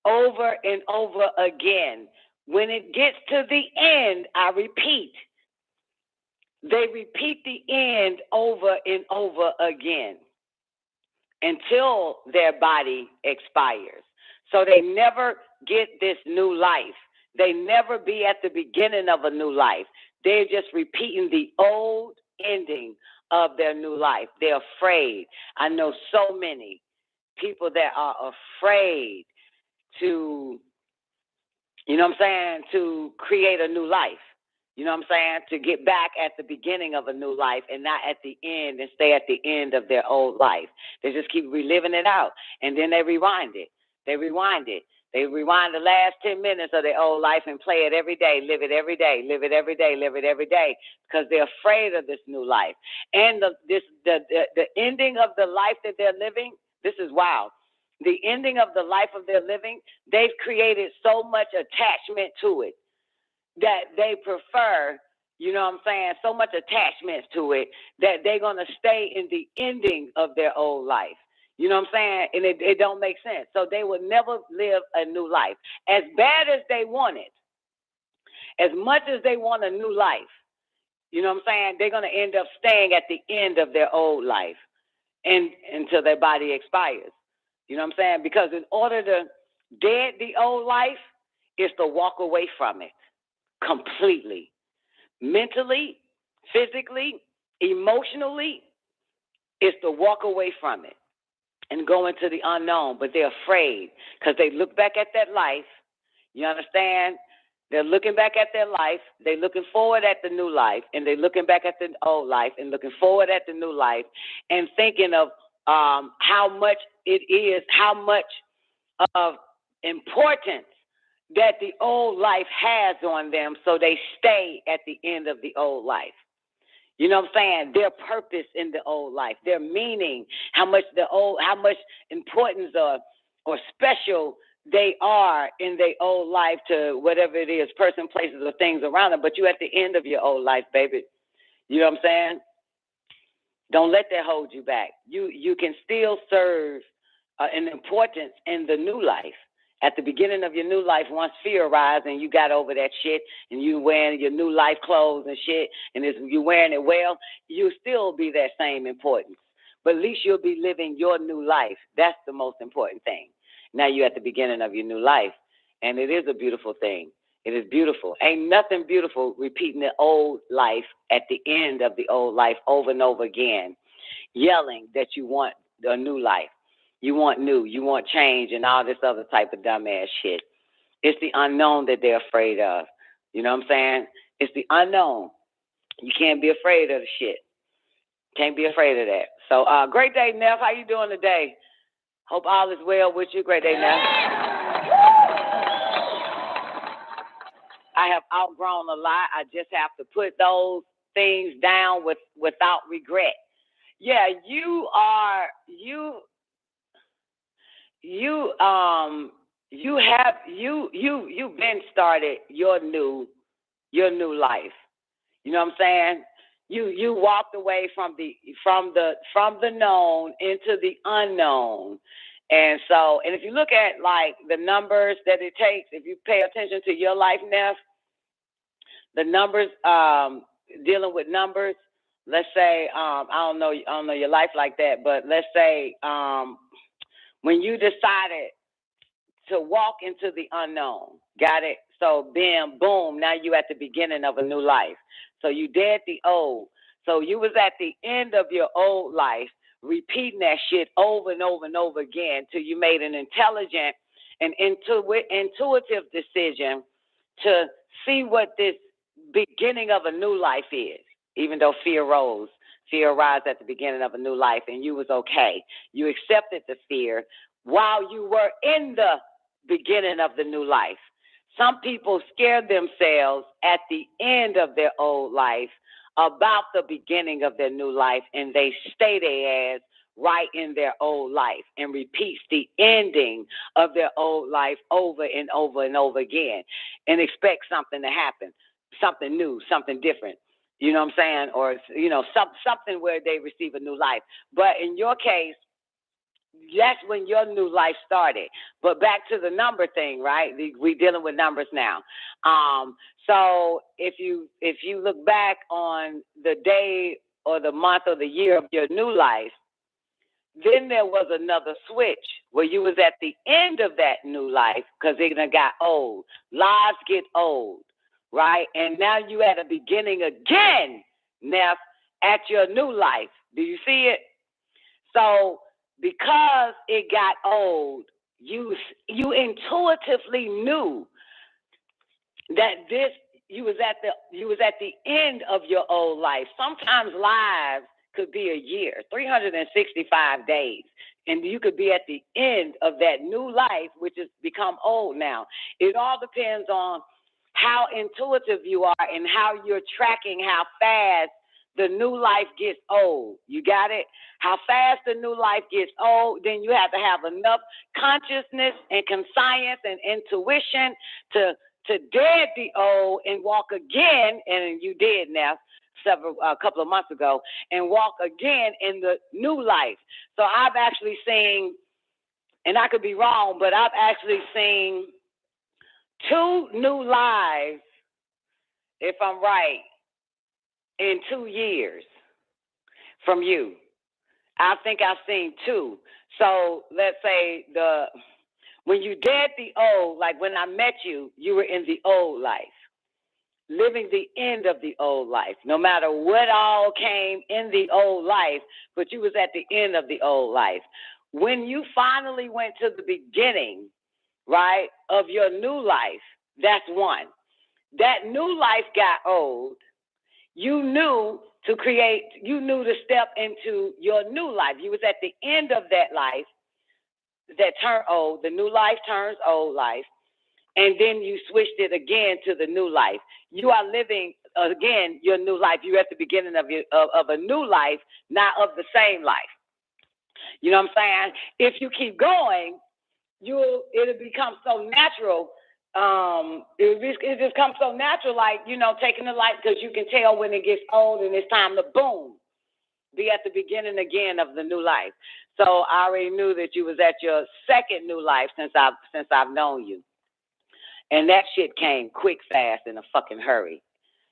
over and over again. When it gets to the end, I repeat, they repeat the end over and over again until their body expires. So they never get this new life. They never be at the beginning of a new life. They're just repeating the old ending of their new life. They're afraid. I know so many people that are afraid to, you know what I'm saying, to create a new life. You know what I'm saying? To get back at the beginning of a new life and not at the end and stay at the end of their old life. They just keep reliving it out. And then they rewind it. They rewind the last 10 minutes of their old life and play it every day, live it every day, live it every day, live it every day, because they're afraid of this new life. And the ending of the life that they're living, this is wild. The ending of the life of their living, they've created so much attachment to it that they prefer, you know what I'm saying, so much attachment to it that they're going to stay in the ending of their old life. You know what I'm saying? And it don't make sense. So they will never live a new life. As bad as they want it, as much as they want a new life, you know what I'm saying, they're going to end up staying at the end of their old life and until their body expires. You know what I'm saying? Because in order to dead the old life is to walk away from it completely. Mentally, physically, emotionally, is to walk away from it and go into the unknown. But they're afraid because they look back at that life. You understand? They're looking back at their life. They're looking forward at the new life. And they're looking back at the old life and looking forward at the new life and thinking of how much it is, how much of importance that the old life has on them, so they stay at the end of the old life. You know what I'm saying? Their purpose in the old life, their meaning, how much importance or special they are in their old life to whatever it is, person, places, or things around them. But you're at the end of your old life, baby. You know what I'm saying? Don't let that hold you back. You can still serve an importance in the new life. At the beginning of your new life, once fear arises and you got over that shit and you wearing your new life clothes and shit and you wearing it well, you'll still be that same importance. But at least you'll be living your new life. That's the most important thing. Now you're at the beginning of your new life, and it is a beautiful thing. It is beautiful. Ain't nothing beautiful repeating the old life at the end of the old life over and over again, yelling that you want a new life. You want new, you want change, and all this other type of dumbass shit. It's the unknown that they're afraid of. You know what I'm saying? It's the unknown. You can't be afraid of the shit. Can't be afraid of that. So, great day, Neff. How you doing today? Hope all is well with you. Great day, Neff. I have outgrown a lot. I just have to put those things down without regret. Yeah, you've been started your new life. You know what I'm saying? You walked away from the known into the unknown, And so, and if you look at like the numbers that it takes, if you pay attention to your life, Neff, the numbers, dealing with numbers, let's say, I don't know your life like that, but let's say when you decided to walk into the unknown, got it? So bam, boom, now you at the beginning of a new life. So you dead the old. So you was at the end of your old life, repeating that shit over and over and over again till you made an intelligent and intuitive decision to see what this beginning of a new life is, even though fear rose. Fear arrived at the beginning of a new life, and you was okay. You accepted the fear while you were in the beginning of the new life. Some people scare themselves at the end of their old life about the beginning of their new life, and they stay their ass right in their old life and repeats the ending of their old life over and over and over again and expect something to happen, something new, something different. You know what I'm saying? Or, you know, something where they receive a new life. But in your case, that's when your new life started. But back to the number thing, right? We dealing with numbers now. So if you look back on the day or the month or the year of your new life, then there was another switch where you was at the end of that new life because it got old. Lives get old, right? And now you at the beginning again, Neff, at your new life. Do you see it? So because it got old, you intuitively knew that you was at the end of your old life. Sometimes lives could be a year, 365 days, and you could be at the end of that new life, which has become old now. It all depends on how intuitive you are and how you're tracking how fast the new life gets old. You got it? How fast the new life gets old, then you have to have enough consciousness and conscience and intuition to dead the old and walk again, and you did now a couple of months ago, and walk again in the new life. So I've actually seen, and I could be wrong, but I've actually seen 2 new lives, if I'm right, in 2 years from you. I think I've seen 2. So let's say when you did the old, like when I met you, you were in the old life, living the end of the old life, no matter what all came in the old life, but you was at the end of the old life. When you finally went to the beginning, right, of your new life, that's one. That new life got old. You knew to step into your new life. You was at the end of that life that turned old. The new life turns old life. And then you switched it again to the new life. You are living, again, your new life. You're at the beginning of a new life, not of the same life. You know what I'm saying? If you keep going, it'll become so natural. It just comes so natural, like, you know, taking the life, because you can tell when it gets old and it's time to boom, be at the beginning again of the new life. So I already knew that you was at your second new life since I've known you. And that shit came quick, fast, in a fucking hurry.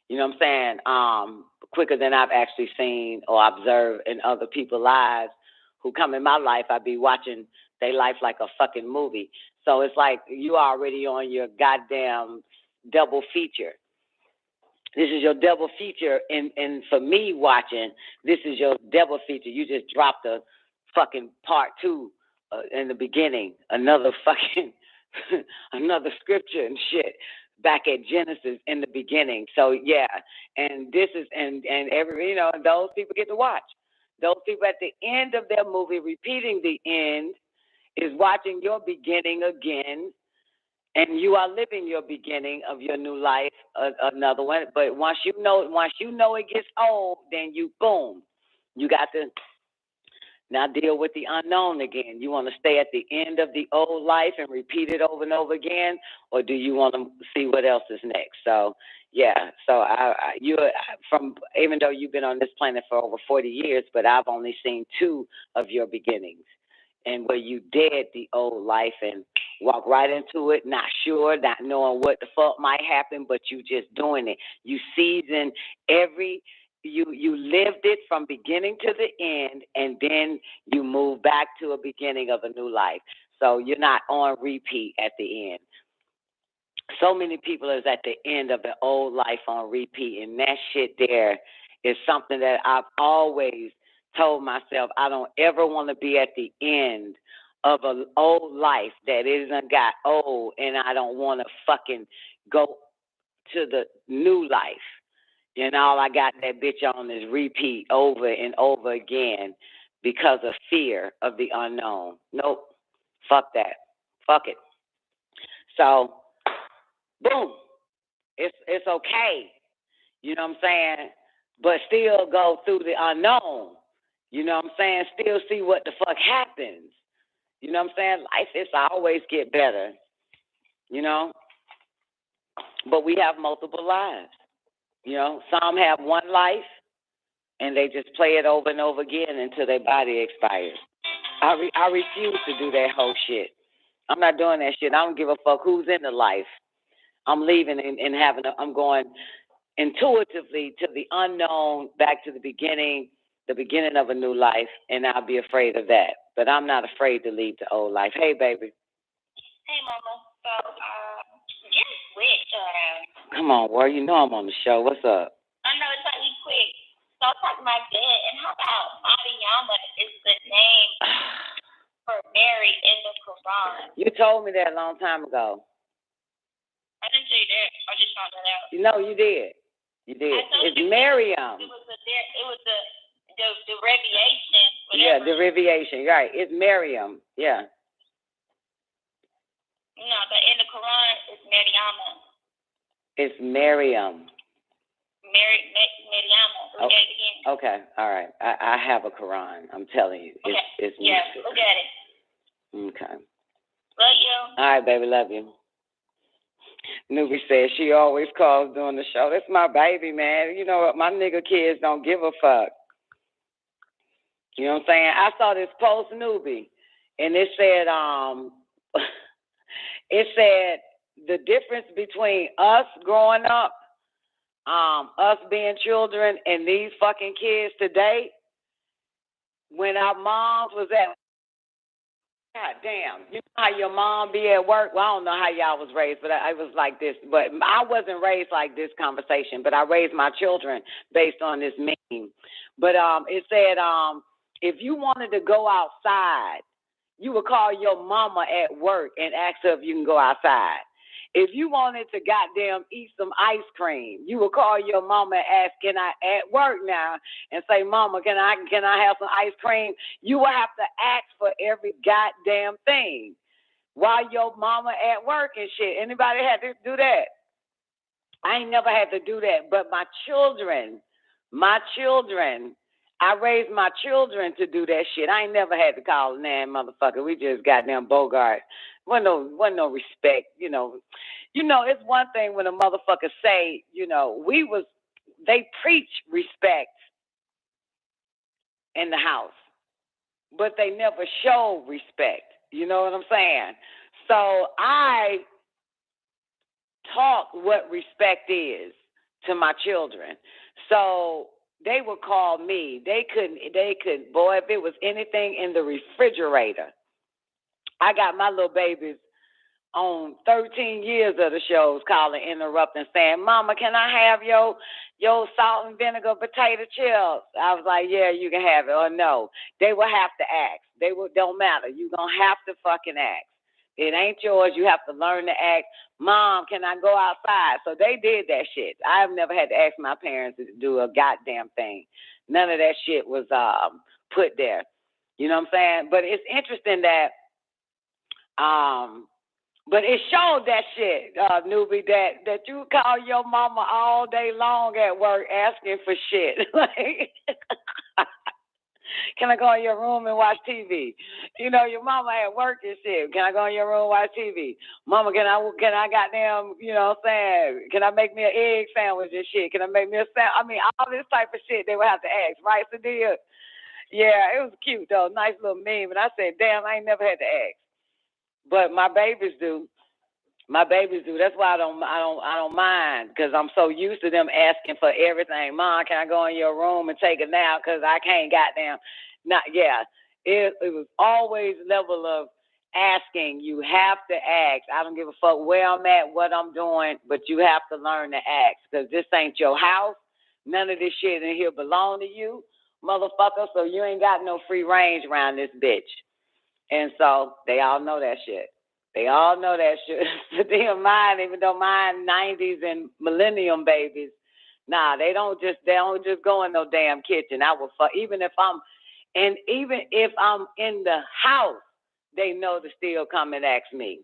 You know what I'm saying? Quicker than I've actually seen or observed in other people's lives who come in my life. I be watching their life like a fucking movie. So it's like you already on your goddamn double feature. This is your double feature. And for me watching, this is your double feature. You just dropped a fucking part 2 in the beginning. Another fucking... another scripture and shit back at Genesis in the beginning. So yeah, and this is and every, you know, those people get to watch. Those people at the end of their movie, repeating the end, is watching your beginning again, and you are living your beginning of your new life, another one. But once you know it gets old, then you boom, you got to now deal with the unknown again. You want to stay at the end of the old life and repeat it over and over again, or do you want to see what else is next? So, yeah. So even though you've been on this planet for over 40 years, but I've only seen 2 of your beginnings and where you dead the old life and walk right into it, not sure, not knowing what the fuck might happen, but you just doing it. You season you lived it from beginning to the end, and then you move back to a beginning of a new life. So you're not on repeat at the end. So many people is at the end of the old life on repeat, and that shit there is something that I've always told myself I don't ever want to be at the end of an old life that isn't got old, and I don't want to fucking go to the new life. And all I got that bitch on is repeat over and over again because of fear of the unknown. Nope. Fuck that. Fuck it. So, boom. It's okay. You know what I'm saying? But still go through the unknown. You know what I'm saying? Still see what the fuck happens. You know what I'm saying? Life is always get better. You know? But we have multiple lives. You know, some have one life, and they just play it over and over again until their body expires. I refuse to do that whole shit. I'm not doing that shit. I don't give a fuck who's in the life. I'm leaving and I'm going intuitively to the unknown, back to the beginning of a new life, and I'll be afraid of that. But I'm not afraid to leave the old life. Hey, baby. Hey, Mama. So, get switched around. Come on, boy. You know I'm on the show. What's up? I know it's only quick. So I'm talking about that. And how about Mariama is the name for Mary in the Quran? You told me that a long time ago. I didn't say that. I just found that out. No, you did. You did. It's Miriam. It was the derivation. Whatever. Yeah, derivation. Right. It's Miriam. Yeah. No, but in the Quran, it's Mariama. It's Miriam. Mariama. Look at it again. Okay. All right. I have a Quran. I'm telling you. Okay. It's yeah, look at it. Okay. Love you. All right, baby. Love you. Newbie says she always calls during the show. That's my baby, man. You know what? My nigga kids don't give a fuck. You know what I'm saying? I saw this post, Newbie, and it said, the difference between us growing up, us being children, and these fucking kids today, when our moms was at, God damn, you know how your mom be at work? Well, I don't know how y'all was raised, but I was like this. But I wasn't raised like this conversation, but I raised my children based on this meme. But it said, if you wanted to go outside, you would call your mama at work and ask her if you can go outside. If you wanted to goddamn eat some ice cream, you would call your mama and ask, can I at work now? And say, Mama, can I have some ice cream? You would have to ask for every goddamn thing while your mama at work and shit. Anybody had to do that? I ain't never had to do that. But my children, I raised my children to do that shit. I ain't never had to call a man motherfucker. We just goddamn Bogart. Wasn't no respect, you know. You know, it's one thing when a motherfucker say, you know, they preach respect in the house, but they never show respect. You know what I'm saying? So I taught what respect is to my children. So they would call me. They could, boy, if it was anything in the refrigerator. I got my little babies on 13 years of the shows calling, interrupting, saying, Mama, can I have your salt and vinegar potato chips? I was like, yeah, you can have it. Or no. They will have to ask. Don't matter. You're going to have to fucking ask. It ain't yours. You have to learn to ask, Mom, can I go outside? So they did that shit. I've never had to ask my parents to do a goddamn thing. None of that shit was put there. You know what I'm saying? But it's interesting that but it showed that shit, newbie, that you call your mama all day long at work asking for shit. Like, can I go in your room and watch TV? You know, your mama at work and shit. Can I go in your room and watch TV? Mama, can I goddamn, you know what I'm saying? Can I make me an egg sandwich and shit? Can I make me a sandwich? I mean, all this type of shit they would have to ask, right, Sadia? Yeah, it was cute though, nice little meme. And I said, damn, I ain't never had to ask, but my babies do. My babies do. That's why I don't mind, because I'm so used to them asking for everything. Mom, can I go in your room and take a nap? Because I can't goddamn. Not yeah. It was always level of asking. You have to ask. I don't give a fuck where I'm at, what I'm doing, but you have to learn to ask, because this ain't your house. None of this shit in here belong to you, motherfucker. So you ain't got no free range around this bitch. And so they all know that shit. They all know that shit. Damn mine, even though mine 90s and millennium babies, nah, they don't just go in no damn kitchen. I will fuck even if I'm in the house, they know to still come and ask me.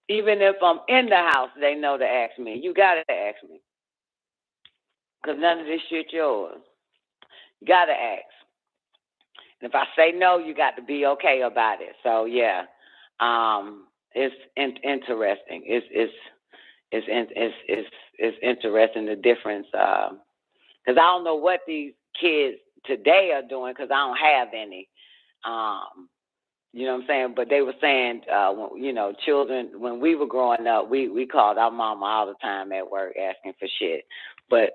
Even if I'm in the house, they know to ask me. You gotta ask me, because none of this shit yours. You gotta ask. And if I say no, you got to be okay about it. So yeah. It's interesting. It's interesting the difference. Because I don't know what these kids today are doing, because I don't have any. You know what I'm saying? But they were saying, children, when we were growing up, we called our mama all the time at work asking for shit. But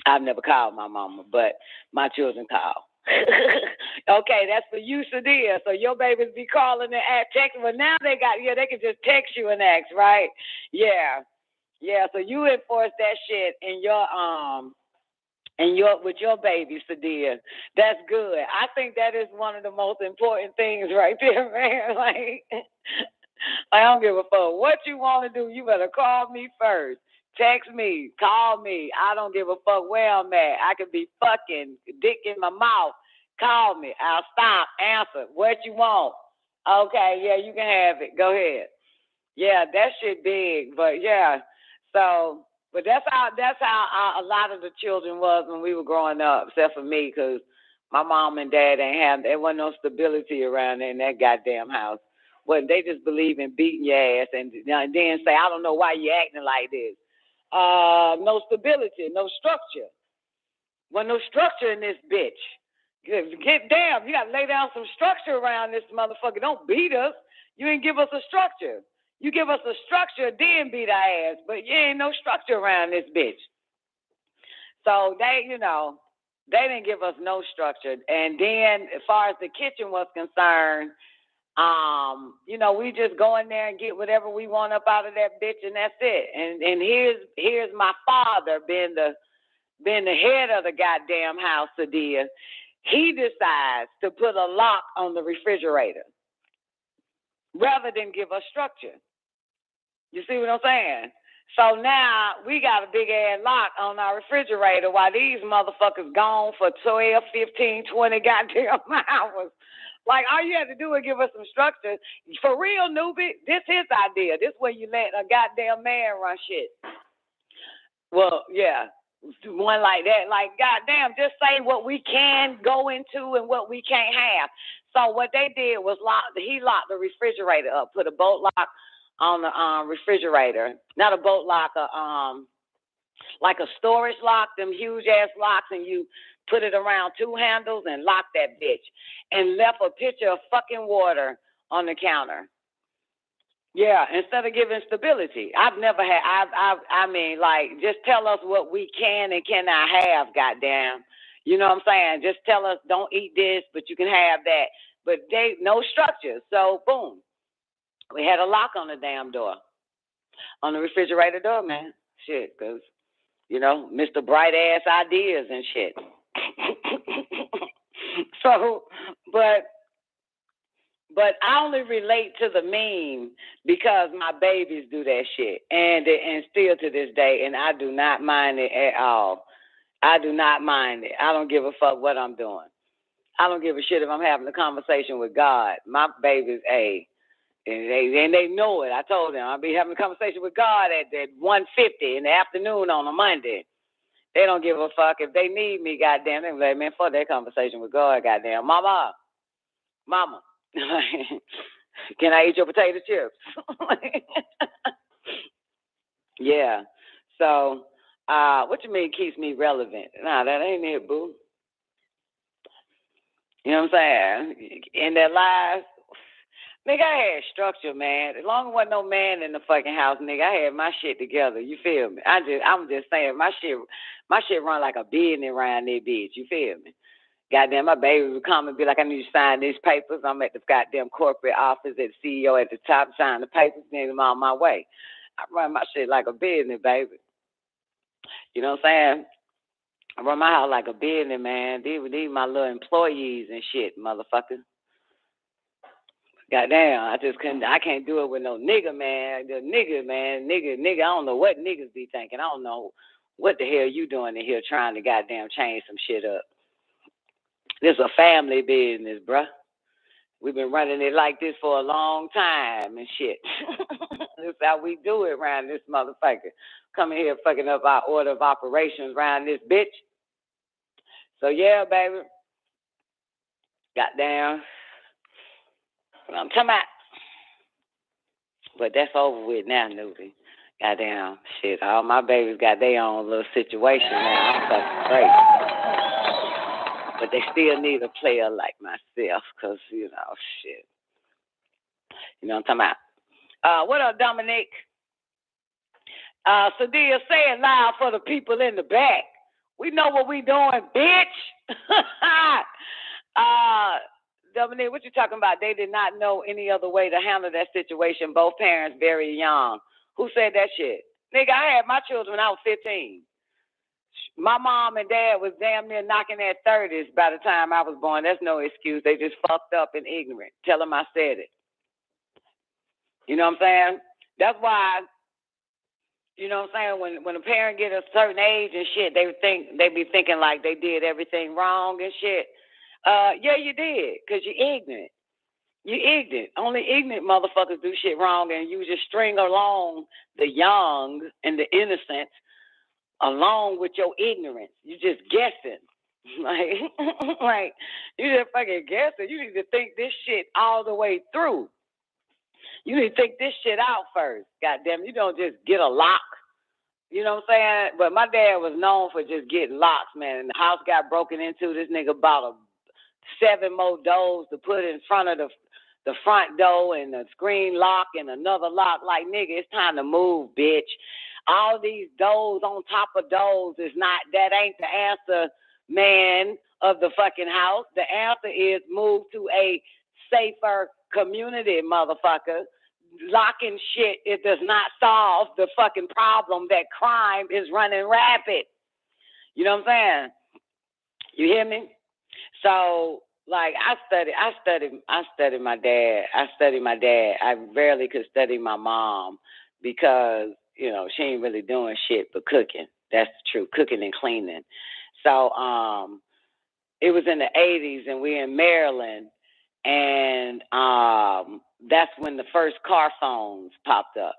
I've never called my mama, but my children call. Okay, that's for you, Sadia. So your babies be calling and texting. Well, now they can just text you and ask, right? Yeah. So you enforce that shit in with your baby, Sadia. That's good. I think that is one of the most important things right there, man. Like, I don't give a fuck what you want to do. You better call me first. Text me, call me. I don't give a fuck where I'm at. I could be fucking dick in my mouth. Call me. I'll stop. Answer. What you want? Okay, yeah, you can have it. Go ahead. Yeah, that shit big, but yeah. So, but that's how a lot of the children was when we were growing up, except for me, because my mom and dad there wasn't no stability around there in that goddamn house. Well, they just believe in beating your ass and then say, I don't know why you acting like this. No stability, no structure. Well, no structure in this bitch. Get damn, you gotta lay down some structure around this motherfucker. Don't beat us. You ain't give us a structure. You give us a structure, then beat our ass. But you ain't no structure around this bitch. So they didn't give us no structure. And then as far as the kitchen was concerned, we just go in there and get whatever we want up out of that bitch, and that's it. And here's my father being the head of the goddamn house, Sadia. He decides to put a lock on the refrigerator rather than give us structure. You see what I'm saying? So now we got a big ass lock on our refrigerator while these motherfuckers gone for 12, 15, 20 goddamn hours. Like, all you have to do is give us some structure. For real, newbie, this his idea. This way you let a goddamn man run shit. Well, yeah. One like that. Like, goddamn, just say what we can go into and what we can't have. So what they did was he locked the refrigerator up, put a bolt lock on the refrigerator. Not a bolt lock, like a storage lock, them huge ass locks, and you put it around two handles and lock that bitch. And left a pitcher of fucking water on the counter. Yeah, instead of giving stability. I've never had, just tell us what we can and cannot have, goddamn. You know what I'm saying? Just tell us, don't eat this, but you can have that. But no structure. So, boom. We had a lock on the damn door. On the refrigerator door, man. Shit, because, Mr. Bright ass ideas and shit. So, but I only relate to the meme because my babies do that shit, and still to this day, and I do not mind it at all. I do not mind it. I don't give a fuck what I'm doing. I don't give a shit if I'm having a conversation with God. My babies, and they know it. I told them I'll be having a conversation with God at 1:50 in the afternoon on a Monday. They don't give a fuck. If they need me, goddamn, they like, man, fuck that conversation with God, goddamn. Mama. Can I eat your potato chips? Yeah. So, what you mean keeps me relevant? Nah, that ain't it, boo. You know what I'm saying? In their lives. Nigga, I had structure, man. As long as there wasn't no man in the fucking house, nigga, I had my shit together. You feel me? I'm just saying, my shit run like a business around that bitch. You feel me? Goddamn, my baby would come and be like, I need to sign these papers. I'm at the goddamn corporate office at the CEO at the top, sign the papers, then I'm on my way. I run my shit like a business, baby. You know what I'm saying? I run my house like a business, man. These my little employees and shit, motherfucker. Goddamn, I can't do it with no nigga, man. The nigga, I don't know what niggas be thinking. I don't know what the hell you doing in here trying to goddamn change some shit up. This is a family business, bruh. We've been running it like this for a long time and shit. This is how we do it around this motherfucker. Coming here fucking up our order of operations around this bitch. So yeah, baby. Goddamn. I'm talking about. But that's over with now, newbie. Goddamn shit. All my babies got their own little situation now. I'm fucking crazy. But they still need a player like myself, because, you know, shit. You know what I'm talking about? What up, Dominic? Sadia, say it loud for the people in the back. We know what we doing, bitch. Dominic, what you talking about? They did not know any other way to handle that situation. Both parents very young. Who said that shit? Nigga, I had my children when I was 15. My mom and dad was damn near knocking at 30s by the time I was born. That's no excuse. They just fucked up and ignorant. Tell them I said it. You know what I'm saying? That's why, you know what I'm saying, when a parent get a certain age and shit, they be thinking like they did everything wrong and shit. Yeah, you did, because you're ignorant. You're ignorant. Only ignorant motherfuckers do shit wrong, and you just string along the young and the innocent along with your ignorance. You just guessing. Like, you just fucking guessing. You need to think this shit all the way through. You need to think this shit out first. Goddamn, you don't just get a lock. You know what I'm saying? But my dad was known for just getting locks, man. And the house got broken into. This nigga bought 7 more doors to put in front of the front door and the screen lock and another lock. Like, nigga, it's time to move, bitch. All these doors on top of doors that ain't the answer, man, of the fucking house. The answer is move to a safer community, motherfucker. Locking shit, it does not solve the fucking problem that crime is running rapid. You know what I'm saying? You hear me? So, like, I studied my dad. I rarely could study my mom because, you know, she ain't really doing shit but cooking. That's the truth, cooking and cleaning. So, it was in the 80s and we in Maryland, and that's when the first car phones popped up.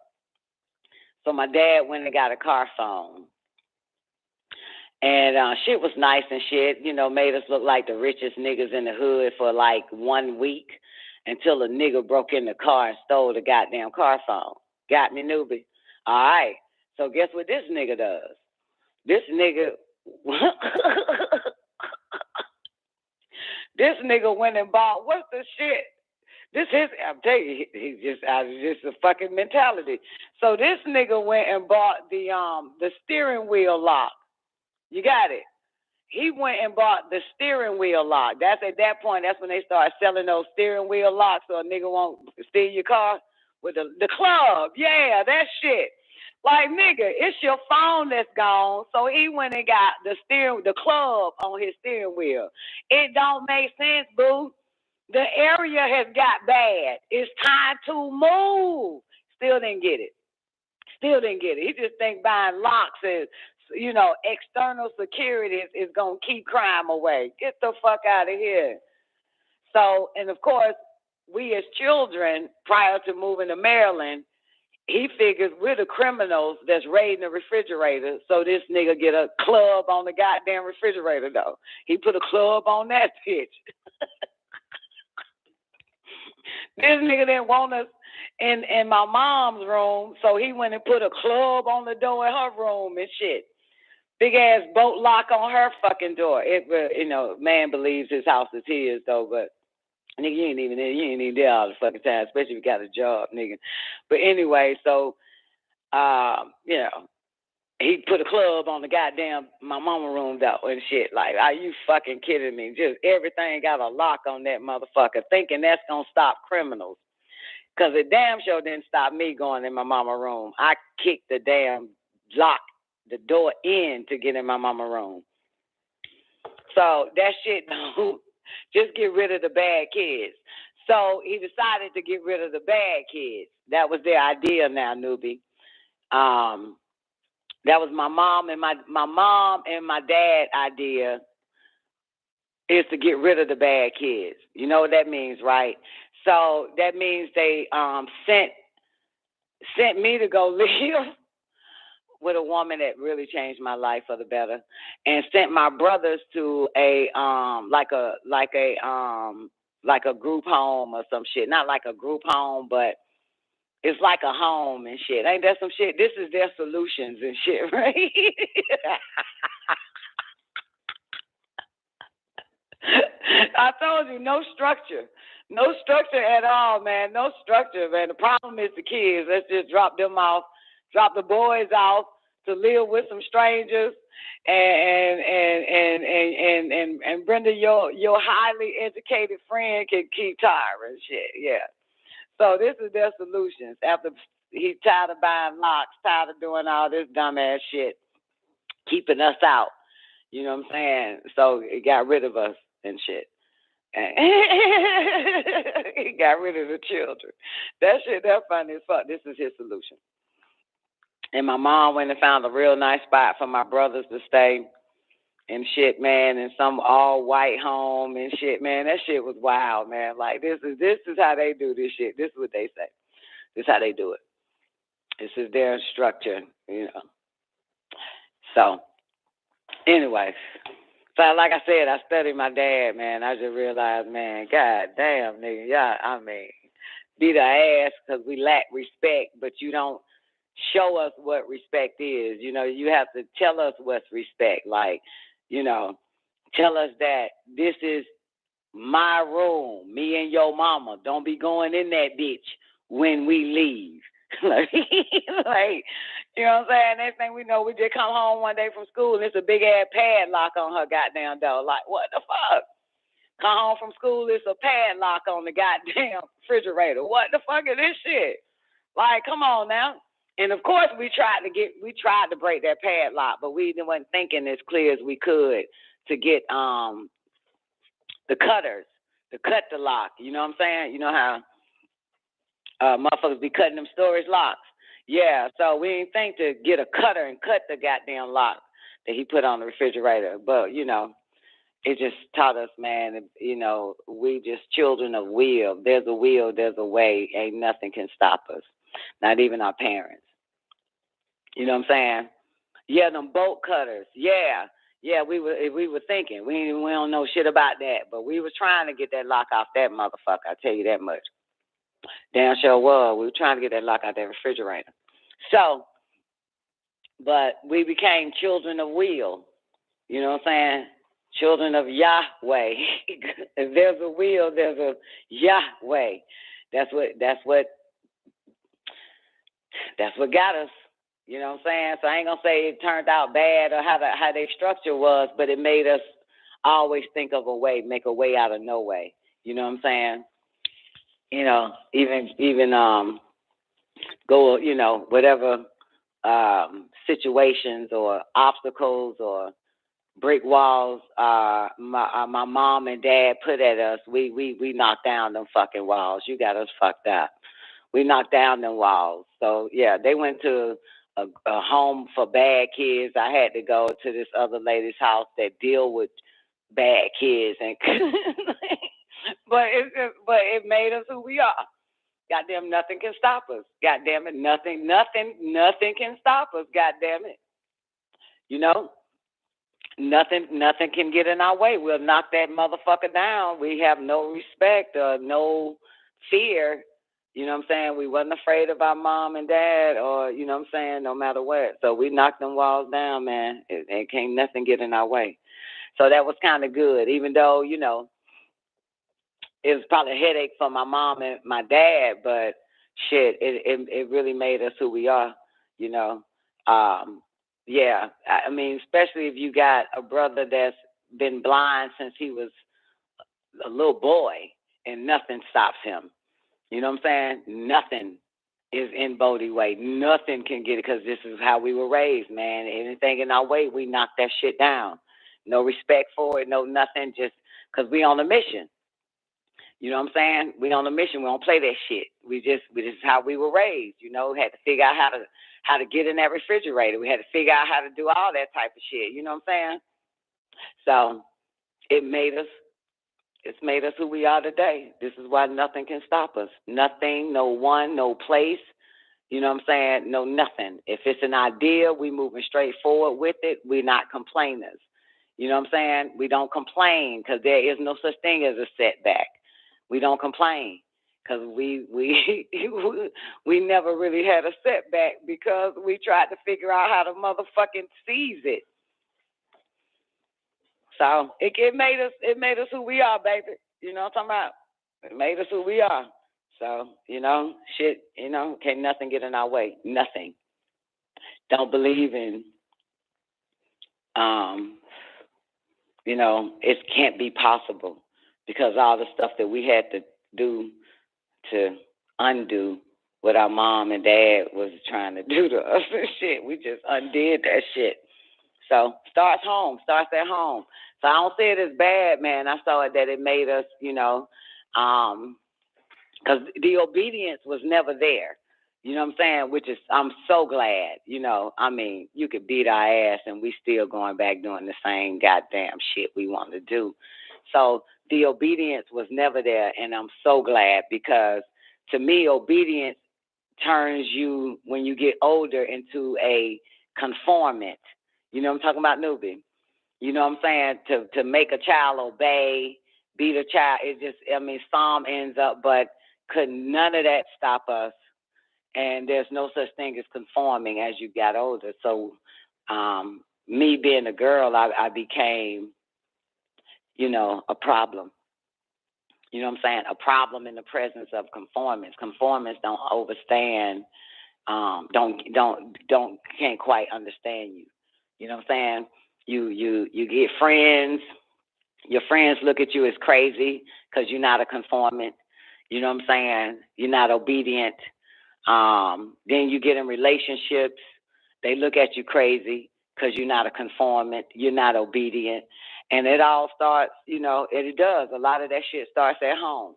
So my dad went and got a car phone. And shit was nice and shit, you know, made us look like the richest niggas in the hood for like 1 week until a nigga broke in the car and stole the goddamn car phone. Got me, newbie? All right. So guess what this nigga does? This nigga... This nigga went and bought, what's the shit? I'm telling you, he's just out of just a fucking mentality. So this nigga went and bought the steering wheel lock. You got it. He went and bought the steering wheel lock. That's at that point, that's when they start selling those steering wheel locks so a nigga won't steal your car with the club. Yeah, that shit. Like, nigga, it's your phone that's gone. So he went and got the club on his steering wheel. It don't make sense, boo. The area has got bad. It's time to move. Still didn't get it. He just think buying locks is, you know, external security is going to keep crime away. Get the fuck out of here. So, and of course, we as children, prior to moving to Maryland, he figures we're the criminals that's raiding the refrigerator, so this nigga get a club on the goddamn refrigerator, though. He put a club on that bitch. This nigga didn't want us in my mom's room, so he went and put a club on the door in her room and shit. big ass bolt lock on her fucking door. It, man believes his house is his though, but nigga, you ain't even there all the fucking time, especially if you got a job, nigga. But anyway, so he put a club on the goddamn my mama room though and shit. Like, are you fucking kidding me? Just everything got a lock on that motherfucker, thinking that's gonna stop criminals. Cause it damn sure didn't stop me going in my mama room. I kicked the damn lock, the door in to get in my mama room. So that shit don't just get rid of the bad kids. So he decided to get rid of the bad kids. That was their idea now, newbie. That was my mom and my dad idea, is to get rid of the bad kids. You know what that means, right? So that means they sent me to go live with a woman that really changed my life for the better, and sent my brothers to a group home or some shit. Not like a group home, but it's like a home and shit. Ain't that some shit? This is their solutions and shit, right? I told you, no structure. No structure at all, man. No structure, man. The problem is the kids. Let's just drop them off, drop the boys off to live with some strangers, and Brenda, your highly educated friend can keep tiring shit. Yeah. So this is their solutions. After he's tired of buying locks, tired of doing all this dumbass shit, keeping us out. You know what I'm saying? So he got rid of us and shit. He got rid of the children. That shit, that funny as fuck. This is his solution. And my mom went and found a real nice spot for my brothers to stay and shit, man, in some all white home and shit, man. That shit was wild, man. Like, this is how they do this shit. This is what they say. This is how they do it. This is their structure, you know. So, anyways. So, like I said, I studied my dad, man. I just realized, man, god damn, nigga, yeah, I mean, beat our ass because we lack respect, but you don't show us what respect is. You know, you have to tell us what's respect. Like, you know, tell us that this is my room, me and your mama. Don't be going in that bitch when we leave. like, you know what I'm saying? Next thing we know, we just come home one day from school and it's a big ass padlock on her goddamn door. Like, what the fuck? Come home from school, it's a padlock on the goddamn refrigerator. What the fuck is this shit? Like, come on now. And of course, we tried to break that padlock, but we wasn't thinking as clear as we could to get the cutters to cut the lock. You know what I'm saying? You know how motherfuckers be cutting them storage locks. Yeah, so we didn't think to get a cutter and cut the goddamn lock that he put on the refrigerator. But, you know, it just taught us, man, you know, we just children of will. There's a will, there's a way. Ain't nothing can stop us, not even our parents. You know what I'm saying? Yeah, them bolt cutters. Yeah, we were thinking. We don't know shit about that, but we was trying to get that lock off that motherfucker. I tell you that much. Damn sure was. We were trying to get that lock out that refrigerator. So, but we became children of will. You know what I'm saying? Children of Yahweh. If there's a will, there's a Yahweh. That's what got us. You know what I'm saying? So I ain't gonna say it turned out bad or how their structure was, but it made us always think of a way, make a way out of no way. You know what I'm saying? You know, even go, you know, whatever situations or obstacles or brick walls my mom and dad put at us, we knocked down them fucking walls. You got us fucked up. We knocked down them walls. So yeah, they went to a home for bad kids. I had to go to this other lady's house that deal with bad kids, and but it made us who we are. Goddamn, nothing can stop us. Goddamn it, nothing can stop us. Goddamn it, you know, nothing can get in our way. We'll knock that motherfucker down. We have no respect or no fear You know what I'm saying? We wasn't afraid of our mom and dad or, you know what I'm saying, no matter what. So we knocked them walls down, man. It can't nothing get in our way. So that was kind of good, even though, you know, it was probably a headache for my mom and my dad, but shit, it really made us who we are, you know. Yeah, I mean, especially if you got a brother that's been blind since he was a little boy and nothing stops him. You know what I'm saying? Nothing is in Bodie way. Nothing can get it because this is how we were raised, man. Anything in our way, we knock that shit down. No respect for it, no nothing, just because we on a mission. You know what I'm saying? We on a mission. We don't play that shit. This is how we were raised. You know, had to figure out how to get in that refrigerator. We had to figure out how to do all that type of shit. You know what I'm saying? So it's made us who we are today. This is why nothing can stop us. Nothing, no one, no place. You know what I'm saying? No nothing. If it's an idea, we moving straight forward with it. We're not complainers. You know what I'm saying? We don't complain because there is no such thing as a setback. We don't complain because we never really had a setback because we tried to figure out how to motherfucking seize it. So it made us who we are, baby. You know what I'm talking about? It made us who we are. So, you know, shit, you know, can't nothing get in our way. Nothing. Don't believe in you know, it can't be possible. Because all the stuff that we had to do to undo what our mom and dad was trying to do to us and shit, we just undid that shit. So starts at home. So I don't see it as bad, man. I saw it that it made us, you know, because the obedience was never there. You know what I'm saying? Which is, I'm so glad, you know. I mean, you could beat our ass and we still going back doing the same goddamn shit we want to do. So the obedience was never there, and I'm so glad because to me, obedience turns you, when you get older, into a conformant. You know what I'm talking about, newbie? You know what I'm saying? To make a child obey, beat a child, it just, I mean, Psalm ends up, but could none of that stop us? And there's no such thing as conforming as you got older. So me being a girl, I became, you know, a problem. You know what I'm saying? A problem in the presence of conformance. Conformance don't understand, can't quite understand you. You know what I'm saying? You get friends. Your friends look at you as crazy because you're not a conformant. You know what I'm saying? You're not obedient. Then you get in relationships. They look at you crazy because you're not a conformant. You're not obedient. And it all starts, you know, it does. A lot of that shit starts at home.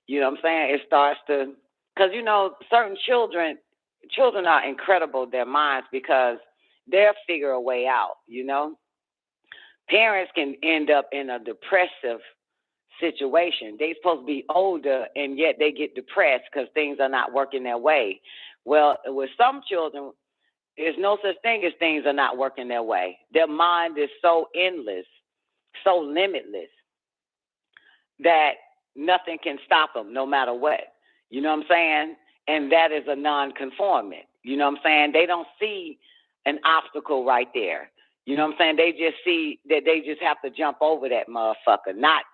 You know what I'm saying? It starts to, because, you know, certain children are incredible, their minds, because they'll figure a way out, you know. Parents can end up in a depressive situation. They're supposed to be older, and yet they get depressed because things are not working their way. Well, with some children, there's no such thing as things are not working their way. Their mind is so endless, so limitless, that nothing can stop them no matter what. You know what I'm saying? And that is a non-conformant. You know what I'm saying? They don't see an obstacle right there. You know what I'm saying? They just see that they just have to jump over that motherfucker, not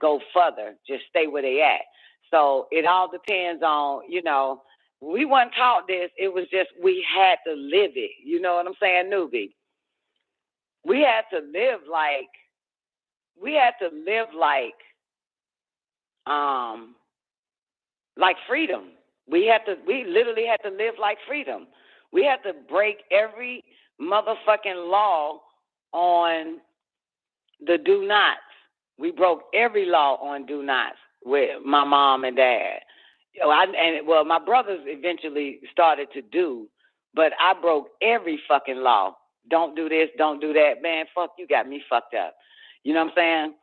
go further, just stay where they at. So it all depends on, you know, we weren't taught this. It was just we had to live it. You know what I'm saying, newbie? We had to live like freedom. We literally had to live like freedom. We had to break every motherfucking law on the do nots. We broke every law on do nots with my mom and dad. My brothers eventually started to do, but I broke every fucking law. Don't do this, don't do that. Man, fuck, you got me fucked up. You know what I'm saying?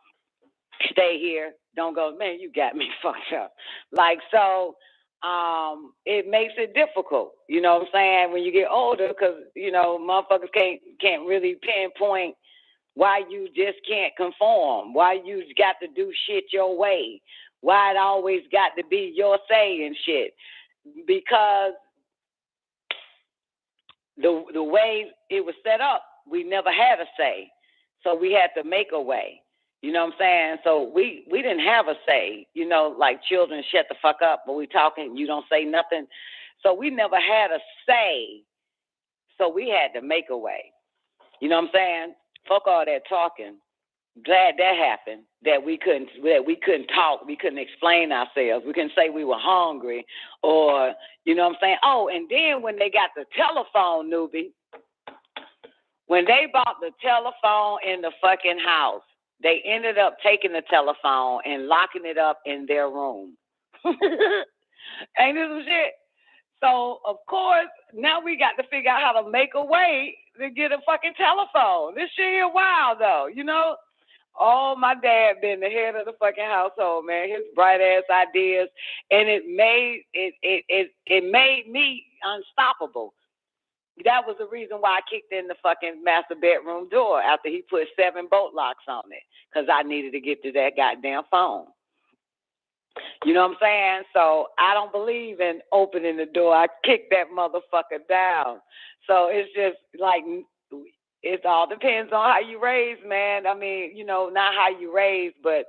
Stay here, don't go. Man, you got me fucked up. Like, so it makes it difficult, you know what I'm saying, when you get older, because, you know, motherfuckers can't really pinpoint why you just can't conform, why you got to do shit your way, Why it always got to be your say and shit? Because the way it was set up, we never had a say. So we had to make a way. You know what I'm saying? So we didn't have a say. You know, like children, shut the fuck up when we talking, you don't say nothing. So we never had a say. So we had to make a way. You know what I'm saying? Fuck all that talking. Glad that happened. That we couldn't talk. We couldn't explain ourselves. We couldn't say we were hungry, or you know what I'm saying. Oh, and then when they got the telephone, newbie, when they bought the telephone in the fucking house, they ended up taking the telephone and locking it up in their room. Ain't this some shit? So, of course, now we got to figure out how to make a way to get a fucking telephone. This shit here wild, though, you know? Oh, my dad been the head of the fucking household, man. His bright-ass ideas. And it made me unstoppable. That was the reason why I kicked in the fucking master bedroom door after he put 7 bolt locks on it, because I needed to get to that goddamn phone. You know what I'm saying? So I don't believe in opening the door. I kick that motherfucker down. So it's just like, it all depends on how you raise, man. I mean, you know, not how you raise, but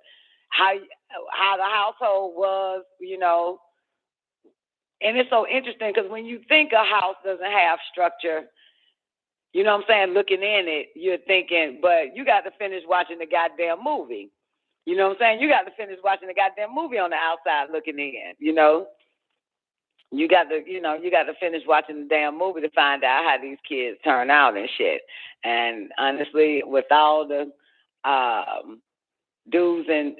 how the household was, you know. And it's so interesting because when you think a house doesn't have structure, you know what I'm saying, looking in it, you're thinking, but you got to finish watching the goddamn movie. You know what I'm saying? You got to finish watching the goddamn movie on the outside looking in, you know? You got to finish watching the damn movie to find out how these kids turn out and shit. And honestly, with all the do's and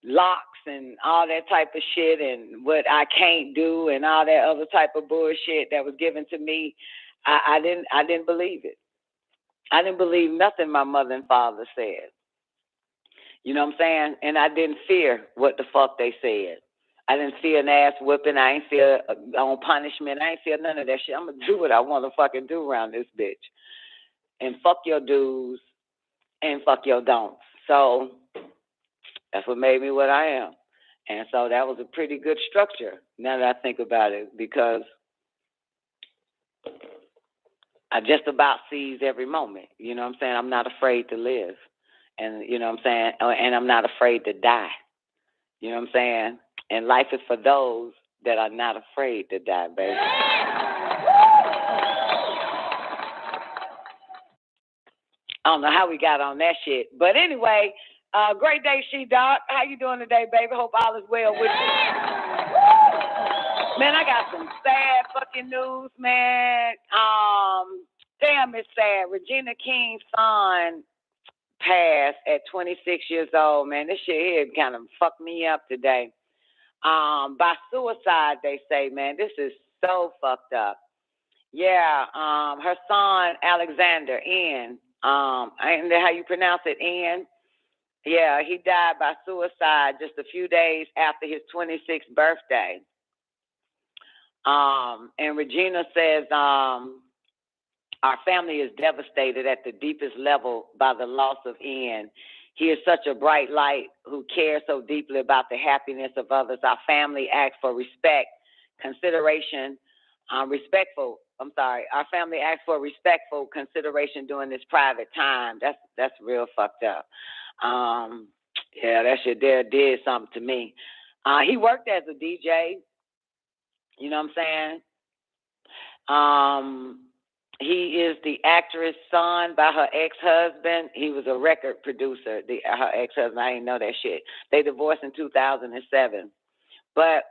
locks and all that type of shit and what I can't do and all that other type of bullshit that was given to me, I didn't believe it. I didn't believe nothing my mother and father said. You know what I'm saying? And I didn't fear what the fuck they said. I didn't fear an ass whipping. I ain't fear on punishment. I ain't fear none of that shit. I'm going to do what I want to fucking do around this bitch. And fuck your do's and fuck your don'ts. So that's what made me what I am. And so that was a pretty good structure now that I think about it, because I just about seize every moment. You know what I'm saying? I'm not afraid to live. And you know what I'm saying? And I'm not afraid to die. You know what I'm saying? And life is for those that are not afraid to die, baby. I don't know how we got on that shit. But anyway, great day, She-Dog. How you doing today, baby? Hope all is well with you. Man, I got some sad fucking news, man. Damn, it's sad. Regina King's son passed at 26 years old, man. This shit here kind of fucked me up today. By suicide, they say, man. This is so fucked up. Yeah, her son, Alexander, Ian, ain't that how you pronounce it, Ian? Yeah, he died by suicide just a few days after his 26th birthday. And Regina says, our family is devastated at the deepest level by the loss of Ian. He is such a bright light who cares so deeply about the happiness of others. Our family asks for consideration, Our family asks for respectful consideration during this private time. That's real fucked up. Yeah, that shit there did something to me. He worked as a DJ. You know what I'm saying? He is the actress' son by her ex-husband. He was a record producer, her ex-husband. I didn't know that shit. They divorced in 2007. But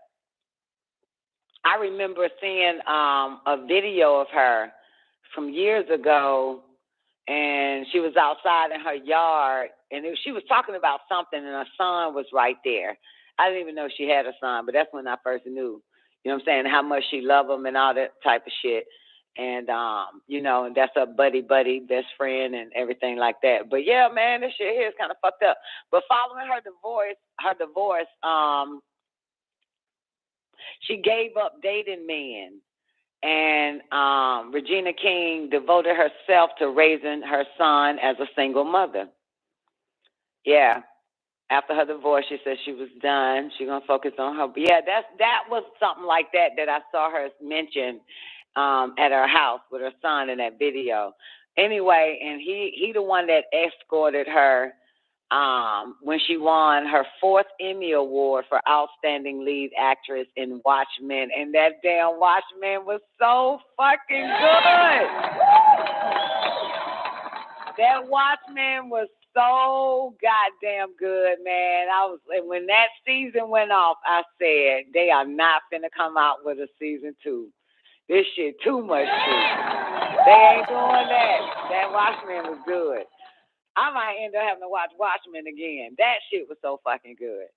I remember seeing a video of her from years ago, and she was outside in her yard, and she was talking about something, and her son was right there. I didn't even know she had a son, but that's when I first knew, you know what I'm saying, how much she loved him and all that type of shit. And, you know, and that's her buddy, best friend and everything like that. But, yeah, man, this shit here is kind of fucked up. But following her divorce, she gave up dating men. And Regina King devoted herself to raising her son as a single mother. Yeah. After her divorce, she said she was done. She's gonna focus on her. But yeah, that was something like that I saw her mention at her house with her son in that video. Anyway, and he the one that escorted her when she won her 4th Emmy Award for Outstanding Lead Actress in Watchmen, and that damn Watchmen was so fucking good. That Watchmen was so goddamn good, man. When that season went off, I said they are not finna come out with a season 2. This shit too much too. They ain't doing that. That Watchmen was good. I might end up having to watch Watchmen again. That shit was so fucking good.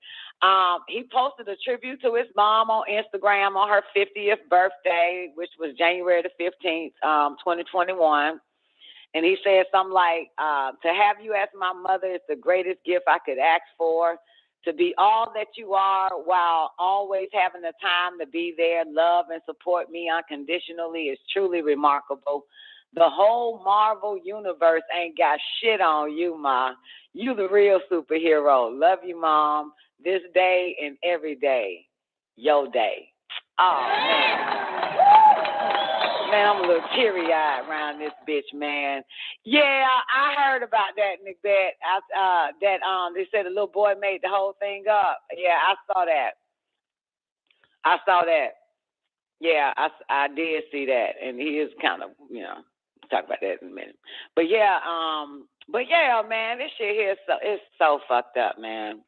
He posted a tribute to his mom on Instagram on her 50th birthday, which was January the 15th, 2021. And he said something like, to have you as my mother is the greatest gift I could ask for. To be all that you are while always having the time to be there, love and support me unconditionally is truly remarkable. The whole Marvel universe ain't got shit on you, Ma. You the real superhero. Love you, Mom. This day and every day. Your day. Oh, man. Man, I'm a little teary-eyed around this bitch, man. Yeah, I heard about that, Nick. They said the little boy made the whole thing up. Yeah, I saw that. Yeah, I did see that, and he is kind of, talk about that in a minute. But yeah, man, this shit here is so fucked up, man.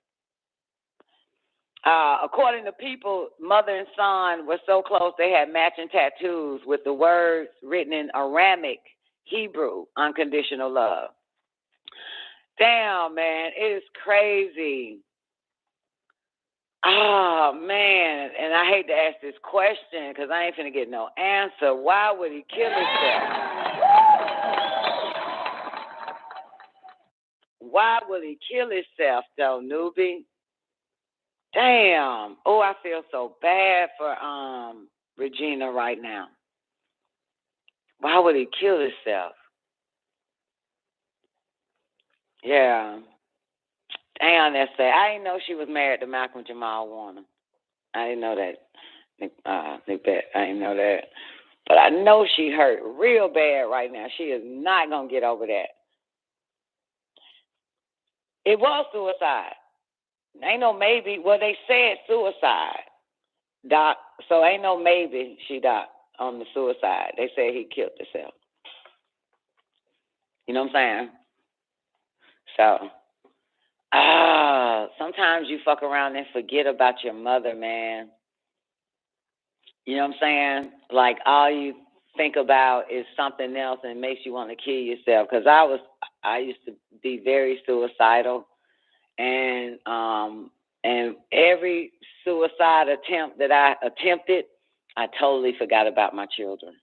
According to people, mother and son were so close they had matching tattoos with the words written in Aramic Hebrew, unconditional love. Damn, man, it is crazy. Oh, man, and I hate to ask this question because I ain't finna get no answer. Why would he kill himself? Why will he kill himself, though, newbie? Damn. Oh, I feel so bad for Regina right now. Why would he kill himself? Yeah. Damn, that's sad. I didn't know she was married to Malcolm Jamal Warner. I didn't know that. I didn't know that. But I know she hurt real bad right now. She is not going to get over that. It was suicide. Ain't no maybe. Well, they said suicide, Doc. So ain't no maybe, Doc, on the suicide. They said he killed himself. You know what I'm saying? So, sometimes you fuck around and forget about your mother, man. You know what I'm saying? Like, all you think about is something else and it makes you want to kill yourself. Because I used to be very suicidal. And every suicide attempt that I attempted, I totally forgot about my children.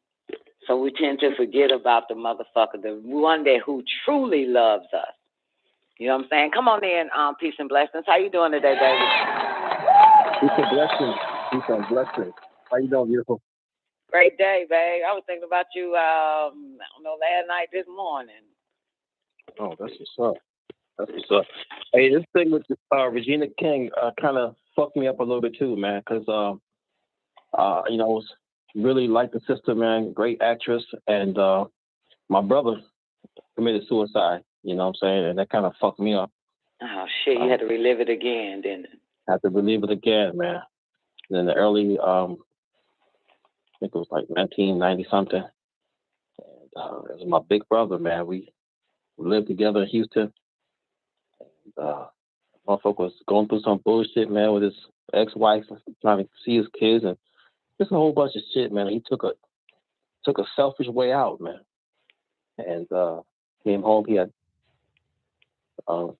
So we tend to forget about the motherfucker, the one that who truly loves us. You know what I'm saying? Come on in, peace and blessings. How you doing today, baby? Peace and blessings. Peace and blessings. How you doing, beautiful? Great day, babe. I was thinking about you, last night, this morning. Oh, that's what's up. That's what's up. Hey, this thing with Regina King kind of fucked me up a little bit too, man, because was really like the sister, man, great actress, and my brother committed suicide. You know what I'm saying, and that kind of fucked me up. Oh shit! You had to relive it again, didn't it? Had to relive it again, man. And in the early, I think it was like 1990 something. And it was my big brother, man. We lived together in Houston. Motherfucker was going through some bullshit, man, with his ex-wife, trying to see his kids, and just a whole bunch of shit, man. He took a selfish way out, man, and came home. He had put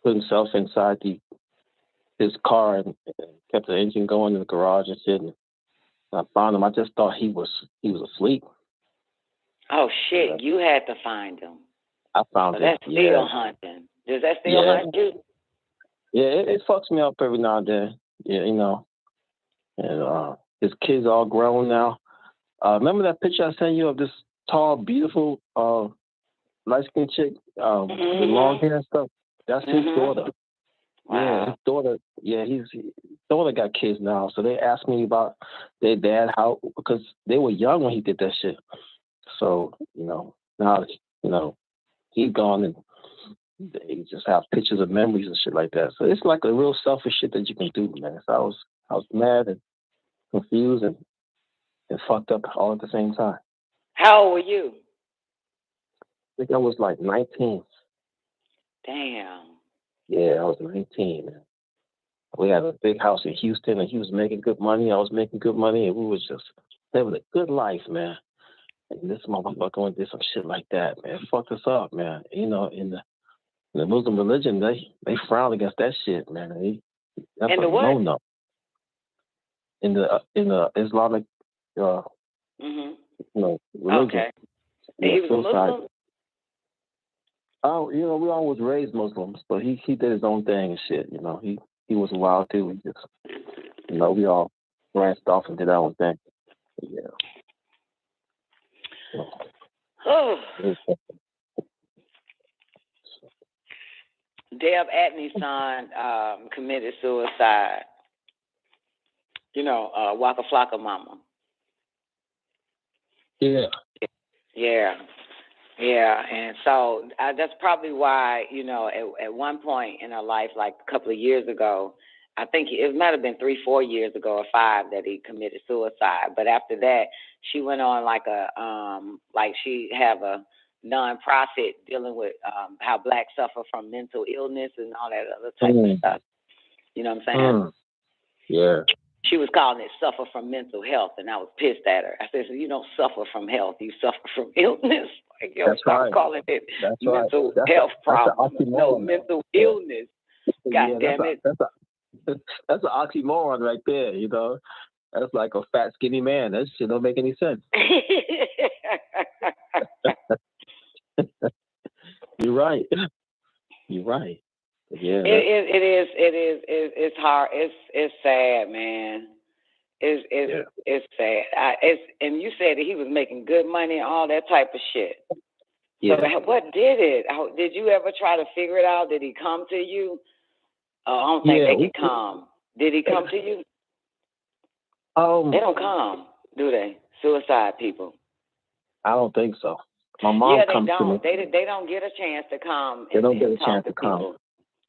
himself inside his car and kept the engine going in the garage and shit. And I found him. I just thought he was asleep. Oh shit! You had to find him. I found him. That's still hunting. Does that still hunt you? Yeah, it fucks me up every now and then. Yeah, you know. And his kids are all grown now. Remember that picture I sent you of this tall, beautiful, light-skinned chick, with long hair and stuff? That's his daughter. Wow. Yeah, his daughter. Yeah, his daughter got kids now. So they asked me about their dad, how, because they were young when he did that shit. So now he's gone and they just have pictures of memories and shit like that. So it's like a real selfish shit that you can do, man. So I was mad and confused and fucked up all at the same time. How old were you? I think I was like 19. Damn. Yeah, I was 19, man. We had a big house in Houston, and he was making good money. I was making good money, and we was just living a good life, man. And this motherfucker went did some shit like that, man. It fucked us up, man. In the Muslim religion, they frown against that shit, man. That's in the a what? no-no. In the Islamic, religion. Okay. And he was a Muslim? Oh, we always raised Muslims, but he did his own thing and shit. He was wild too. We just, we all branched off and did our own thing. Yeah. Oh. Deb Atney's son committed suicide. Waka Flocka mama. Yeah. Yeah, and so that's probably why, at one point in her life, like a couple of years ago, I think it might have been 3-4 years ago or 5 that he committed suicide. But after that, she went on like she have a nonprofit dealing with how blacks suffer from mental illness and all that other type of stuff. You know what I'm saying? Yeah. She was calling it suffer from mental health, and I was pissed at her. I said, so you don't suffer from health, you suffer from illness. Like, stop calling it mental health problem. No, mental illness. God damn it. That's an oxymoron right there, That's like a fat, skinny man. That shit don't make any sense. You're right. Yeah. It's hard. It's sad, man. It's sad. And you said that he was making good money and all that type of shit. Yeah. So what did it? Did you ever try to figure it out? Did he come to you? I don't think they can come. Did he come to you? They don't come, do they? Suicide people. I don't think so. My mom comes to me. They don't get a chance to come. They don't get a chance to come. People.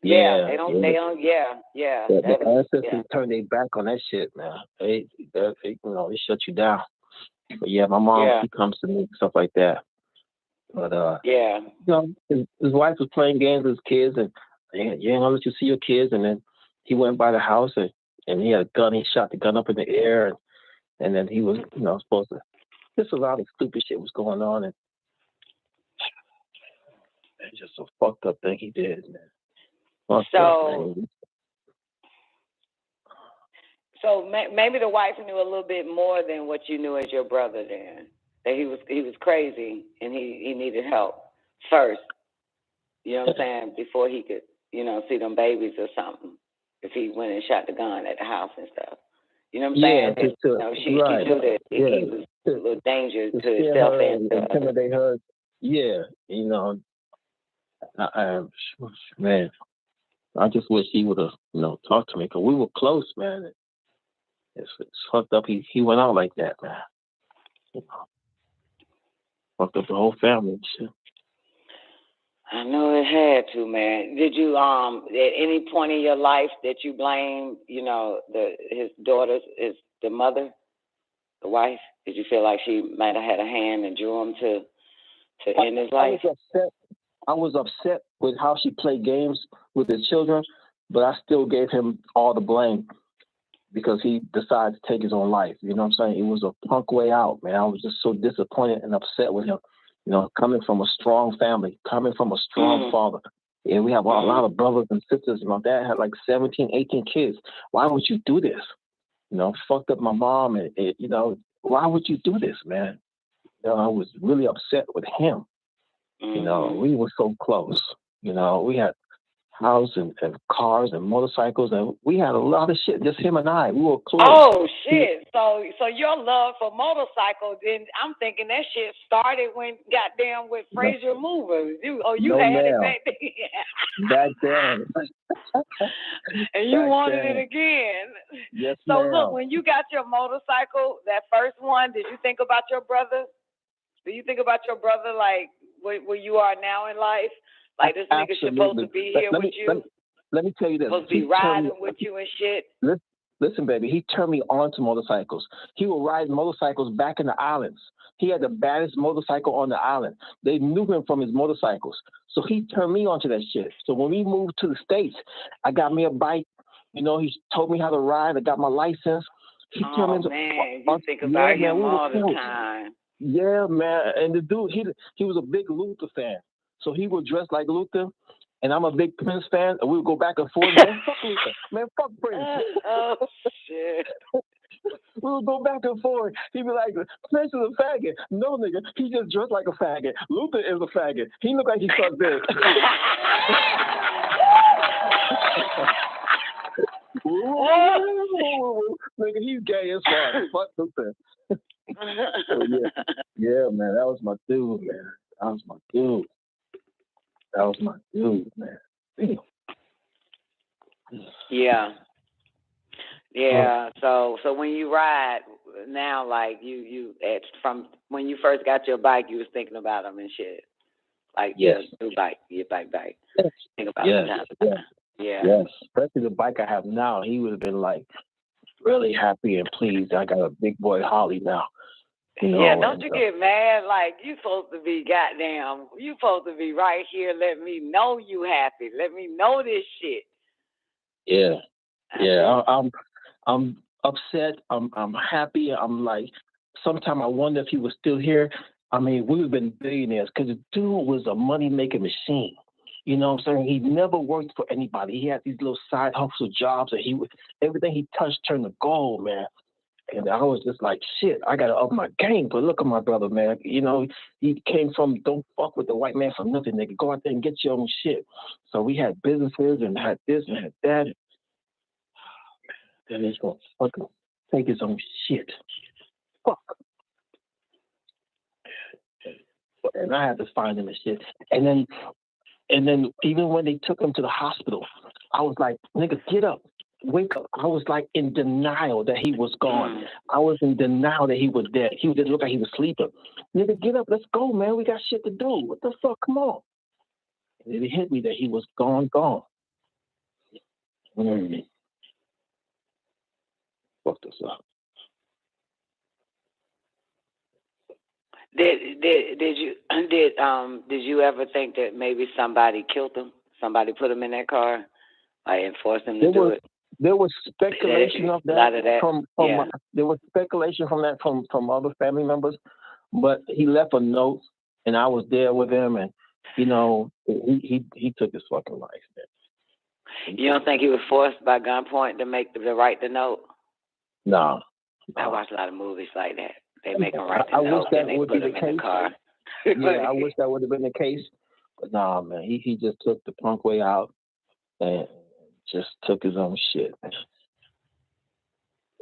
Yeah, they don't. Yeah. The ancestors turn their back on that shit, man. They shut you down. But yeah, my mom, she comes to me, stuff like that. But his wife was playing games with his kids, and you ain't gonna let you see your kids. And then he went by the house, and he had a gun. He shot the gun up in the air, and then he was, supposed to. Just a lot of stupid shit was going on, and it's just a fucked up thing he did, man. So maybe the wife knew a little bit more than what you knew as your brother then. That he was crazy and he needed help first. You know what I'm saying? Before he could, see them babies or something. If he went and shot the gun at the house and stuff. You know what I'm saying? She knew that he was a little danger to himself and intimidate her. Yeah, man, I just wish he would have, talked to me, because we were close, man. It's fucked up. He went out like that, man. Fucked up the whole family and shit. I know it had to, man. Did you at any point in your life that you blame, his daughter, the mother, the wife? Did you feel like she might have had a hand and drew him to end his life? I was upset with how she played games with the children, but I still gave him all the blame because he decided to take his own life. You know what I'm saying? It was a punk way out, man. I was just so disappointed and upset with him. Coming from a strong family, coming from a strong father. And we have a lot of brothers and sisters. My dad had like 17, 18 kids. Why would you do this? Fucked up my mom. And why would you do this, man? I was really upset with him. We were so close. We had house and cars and motorcycles, and we had a lot of shit. Just him and I. We were close. Oh shit! So your love for motorcycles, then I'm thinking that shit started when goddamn with Fraser Movers. You had it back then. Back then. And you wanted it again. Yes, so ma'am. Look, when you got your motorcycle, that first one, did you think about your brother? Do you think about your brother like where you are now in life? Like this nigga supposed to be here with you? Let me tell you this. Supposed to be riding with you and shit? Listen, baby, he turned me on to motorcycles. He would ride motorcycles back in the islands. He had the baddest motorcycle on the island. They knew him from his motorcycles. So he turned me on to that shit. So when we moved to the States, I got me a bike. You know, he told me how to ride. I got my license. He turned me man, you think about him all the time. Yeah, man. And the dude, he was a big Luther fan. So he would dress like Luther. And I'm a big Prince fan, and we would go back and forth. Man, fuck Luther. Man, fuck Prince. Oh, shit. We would go back and forth. He'd be like, Prince is a faggot. No, nigga, he just dressed like a faggot. Luther is a faggot. He looked like he sucked dick. Nigga, he's gay as fuck. Fuck Luther. Yeah, man, that was my dude, man. That was my dude, man. Yeah. So when you ride now, like you from when you first got your bike, you was thinking about him and shit. Like your new bike, your bike. Yes. Think about it. Yes, especially the bike I have now. He would have been like really happy and pleased. I got a big boy Holly now. Don't you get mad? Like, you supposed to be you supposed to be right here. Let me know you happy. Let me know this shit. Yeah. I'm upset. I'm happy. I'm like, sometimes I wonder if he was still here. I mean, we would have been billionaires because the dude was a money-making machine. You know what I'm saying? He never worked for anybody. He had these little side hustle jobs, and everything he touched turned to gold, man. And I was just like, shit, I got to up my game. But look at my brother, man. You know, he came from, don't fuck with the white man for nothing, nigga. Go out there and get your own shit. So we had businesses and had this and had that. Then he's going to fucking take his own shit. Fuck. And I had to find him and shit. And then even when they took him to the hospital, I was like, nigga, get up. Wake up. I was like in denial that he was gone. I was in denial that he was dead. He just looked like he was sleeping. Nigga, get up. Let's go, man. We got shit to do. What the fuck? Come on. And it hit me that he was gone. Fuck this up. Did you ever think that maybe somebody killed him? Somebody put him in that car? And forced him to do it? There was speculation of that. There was speculation from other family members, but he left a note, and I was there with him, and you know he took his fucking life, man. You don't think he was forced by gunpoint to write the note? No. I watch a lot of movies like that. They make him write the note and they put him in the car. I wish that would have been the case, but nah, man. He just took the punk way out and just took his own shit.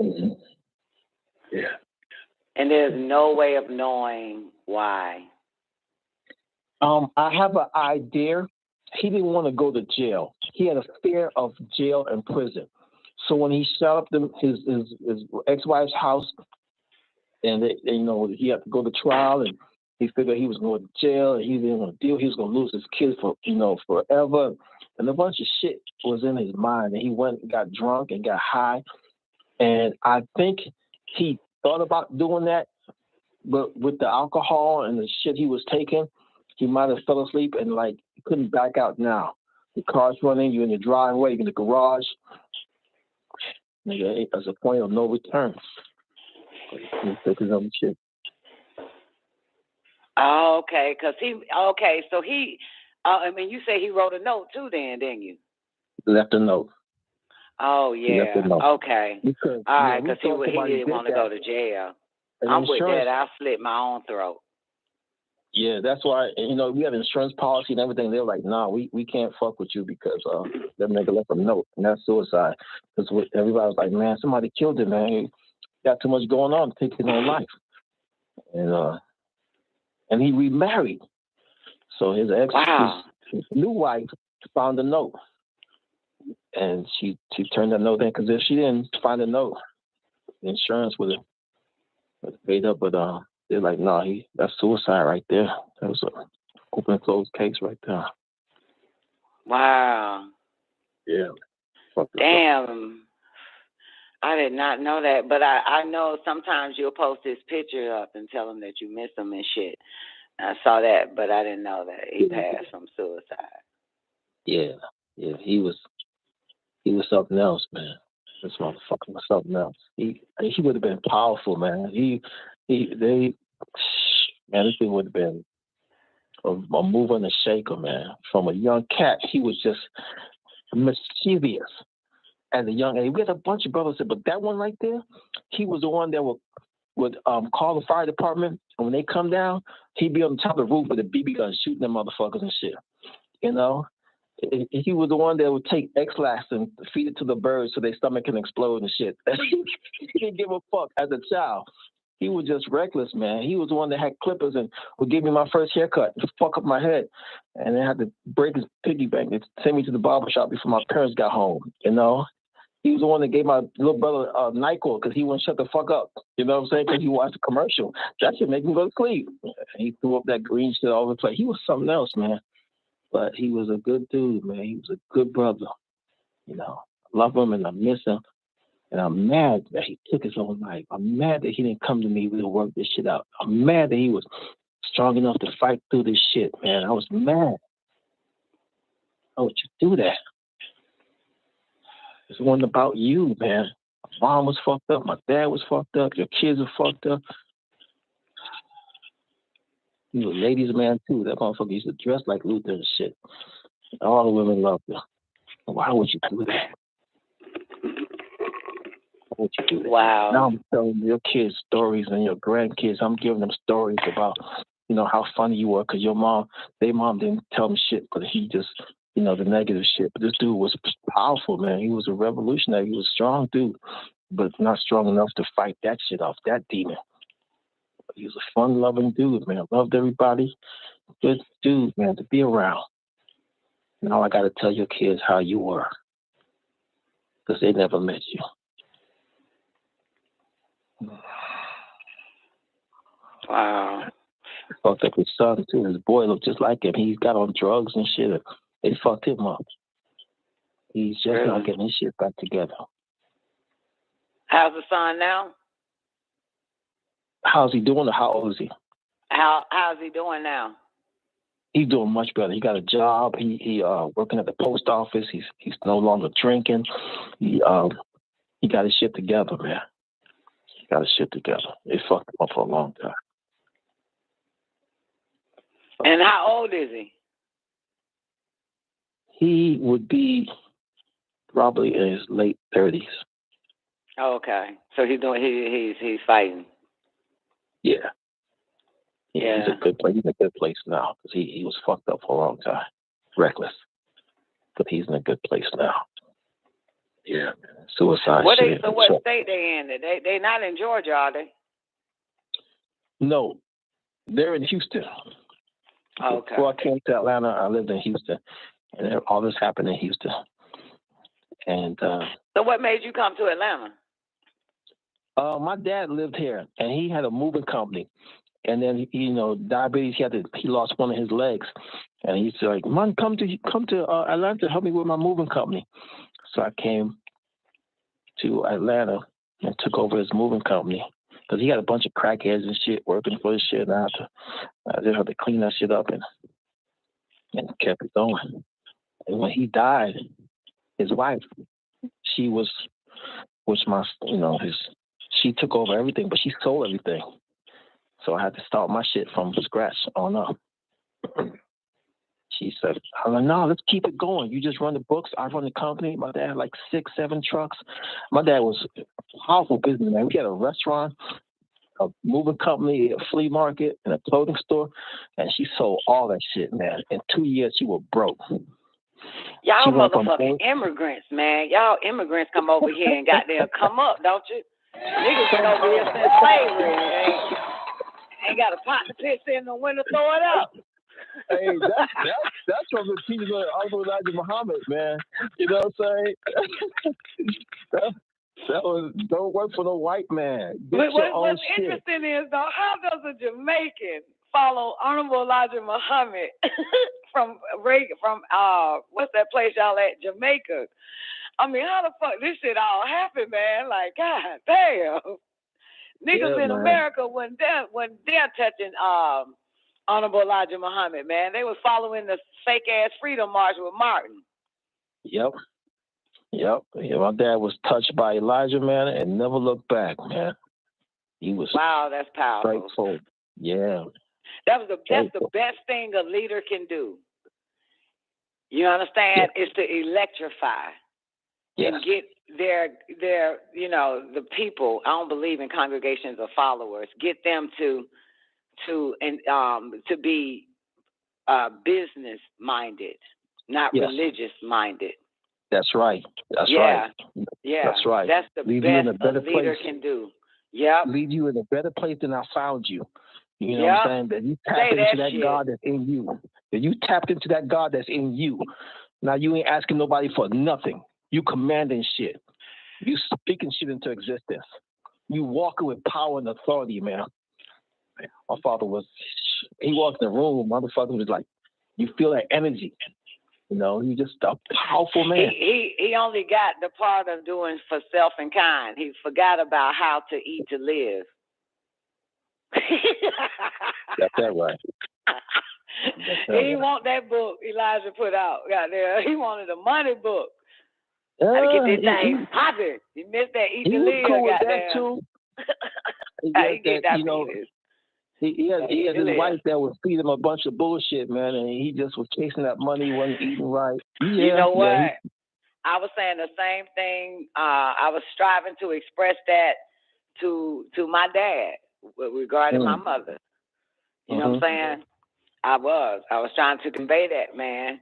Mm-hmm. Yeah. And there's no way of knowing why. I have an idea. He didn't want to go to jail. He had a fear of jail and prison. So when he shot up his ex-wife's house, and he had to go to trial, and he figured he was going to jail, and he didn't want to deal. He was going to lose his kids forever. And a bunch of shit was in his mind, and he went and got drunk and got high. And I think he thought about doing that, but with the alcohol and the shit he was taking, he might have fell asleep and he couldn't back out now. The car's running, you're in the driveway, you're in the garage. Nigga, there's a point of no return. He took his own shit. Oh, okay, so he, you say he wrote a note too then, didn't you? Left a note. Oh, yeah, okay. Because, all right, because he didn't want to go to jail. I'm with that. I'll slit my own throat. Yeah, that's why, we have insurance policy and everything. They're like, nah, we can't fuck with you because that nigga left a note, and that's suicide. Because everybody was like, man, somebody killed him, man. He got too much going on to take his own life. And he remarried. So his ex, his new wife, found a note. And she turned that note in, because if she didn't find a note, the insurance would have paid up. But they're like, no, that's suicide right there. That was an open and closed case right there. Wow. Yeah. Damn. I did not know that, but I know sometimes you'll post this picture up and tell them that you miss them and shit. I saw that, but I didn't know that he passed from suicide. Yeah. He was something else, man. This motherfucker was something else. He would have been powerful, man. This thing would have been a mover and a shaker, man. From a young cat, he was just mischievous. As a young age, we had a bunch of brothers, but that one right there, he was the one that would call the fire department, and when they come down, he'd be on the top of the roof with a BB gun shooting them motherfuckers and shit. He was the one that would take X-Lax and feed it to the birds so their stomach can explode and shit. He didn't give a fuck as a child. He was just reckless, man. He was the one that had clippers and would give me my first haircut and fuck up my head. And then had to break his piggy bank and send me to the barbershop before my parents got home, He was the one that gave my little brother Nicoleone because he wouldn't shut the fuck up. You know what I'm saying? Because he watched a commercial. That should make him go to sleep. He threw up that green shit all over the place. He was something else, man. But he was a good dude, man. He was a good brother. I love him and I miss him. And I'm mad that he took his own life. I'm mad that he didn't come to me to work this shit out. I'm mad that he was strong enough to fight through this shit, man. I was mad. How would you do that? It wasn't about you, man. My mom was fucked up. My dad was fucked up. Your kids are fucked up. He was a ladies' man, too. That motherfucker used to dress like Luther and shit. All the women loved him. Why would you do that? Why would you do that? Wow. Now I'm telling your kids stories and your grandkids. I'm giving them stories about, how funny you were because their mom didn't tell them shit, but he just, the negative shit. But this dude was powerful, man. He was a revolutionary. He was a strong dude, but not strong enough to fight that shit off, that demon. He was a fun-loving dude, man. Loved everybody. Good dude, man, to be around. Now I got to tell your kids how you were because they never met you. Wow. Fucked up his son, too. His boy looked just like him. He got on drugs and shit. They fucked him up. He's just not getting his shit back together. How's the son now? How's he doing or how old is he? How's he doing now? He's doing much better. He got a job. He working at the post office. He's no longer drinking. He got his shit together, man. He got his shit together. They fucked him up for a long time. And how old is he? He would be probably in his late 30s. Oh, okay. So he's fighting. Yeah. He's a good place. He's in a good place now because he was fucked up for a long time. Reckless. But he's in a good place now. Yeah, man. Suicide shit. So what state they in? They not in Georgia, are they? No. They're in Houston. Oh, okay. Before I came to Atlanta, I lived in Houston. And all this happened in Houston. And so what made you come to Atlanta? My dad lived here, and he had a moving company. And then, diabetes, he lost one of his legs. And he's like, "Man, come to Atlanta, help me with my moving company." So I came to Atlanta and took over his moving company. Because he had a bunch of crackheads and shit working for his shit. And I just had to clean that shit up and kept it going. And when he died, his wife, she took over everything, but she sold everything. So I had to start my shit from scratch on up. She said, "No, let's keep it going. You just run the books. I run the company." My dad had like 6, 7 trucks. My dad was a powerful businessman. We had a restaurant. a moving company, a flea market, and a clothing store, and she sold all that shit, man. In 2 years, she was broke. Y'all motherfucking immigrants, man. Y'all immigrants come over here and goddamn come up, don't you? Niggas been over here since slavery. Ain't got a pot to piss in the winter, throw it up. Hey, that's from the teachers of Uncle Elijah Muhammad, man. You know what I'm saying? that was, don't work for no white man. What's interesting is, though, how does a Jamaican follow Honorable Elijah Muhammad from what's that place y'all at, Jamaica? I mean, how the fuck this shit all happened, man? Like, god damn. Niggas in America when they're touching Honorable Elijah Muhammad, man. They was following the fake ass Freedom March with Martin. Yep. Yeah, my dad was touched by Elijah, man, and never looked back, man. He was that's powerful. Grateful. Yeah. That's the best thing a leader can do. You understand? Is to electrify and get their the people. I don't believe in congregations of followers. Get them to be business minded, not religious minded. That's right. Yeah. That's right. That's the leave best you in a better a leader place. can do. Yeah. Leave you in a better place than I found you. You know what I'm saying? That you tapped into that God that's in you. That you tapped into that God that's in you. Now you ain't asking nobody for nothing. You commanding shit. You speaking shit into existence. You walking with power and authority, man. My father he walked in the room, motherfucker was like, you feel that energy. You know, he's just a powerful man. He only got the part of doing for self and kind. He forgot about how to eat to live. Got that right. He didn't want that book Elijah put out. He wanted a money book. How to get this thing popping. He missed that eat to live. Cool with that too. He get that. He had his wife that would feed him a bunch of bullshit, man, and he just was chasing that money, wasn't eating right. You know what? I was saying the same thing. I was striving to express that to my dad regarding my mother. You know what I'm saying? I was trying to convey that, man.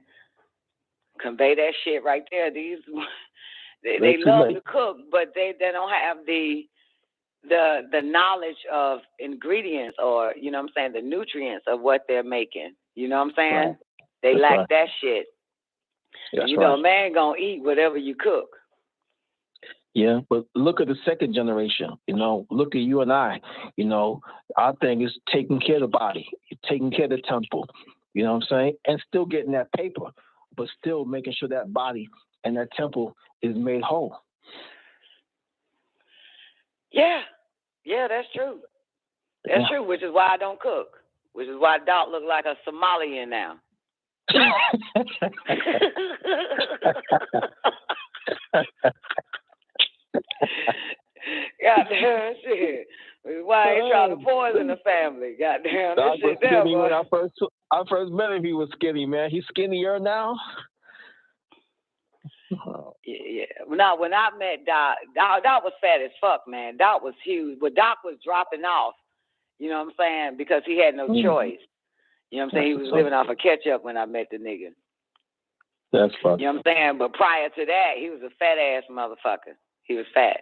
Convey that shit right there. These they love to cook, but they don't have the knowledge of ingredients or, you know what I'm saying, the nutrients of what they're making. You know what I'm saying? Right. They lack that shit. That's you know, a man gonna eat whatever you cook. Yeah, but look at the second generation. You know, look at you and I. You know, our thing is taking care of the body, taking care of the temple. You know what I'm saying? And still getting that paper, but still making sure that body and that temple is made whole. Yeah, that's true. That's true, which is why I don't cook. Which is why Doc look like a Somalian now. Goddamn shit. Why he trying to poison the family? Goddamn, this shit there, boy. When I first met him, he was skinny, man. He's skinnier now. Yeah. Now, when I met Doc was fat as fuck, man. Doc was huge, but Doc was dropping off. You know what I'm saying? Because he had no choice. You know what I'm saying? He was living off of ketchup when I met the nigga. That's funny. You know what I'm saying? But prior to that, he was a fat ass motherfucker. He was fat.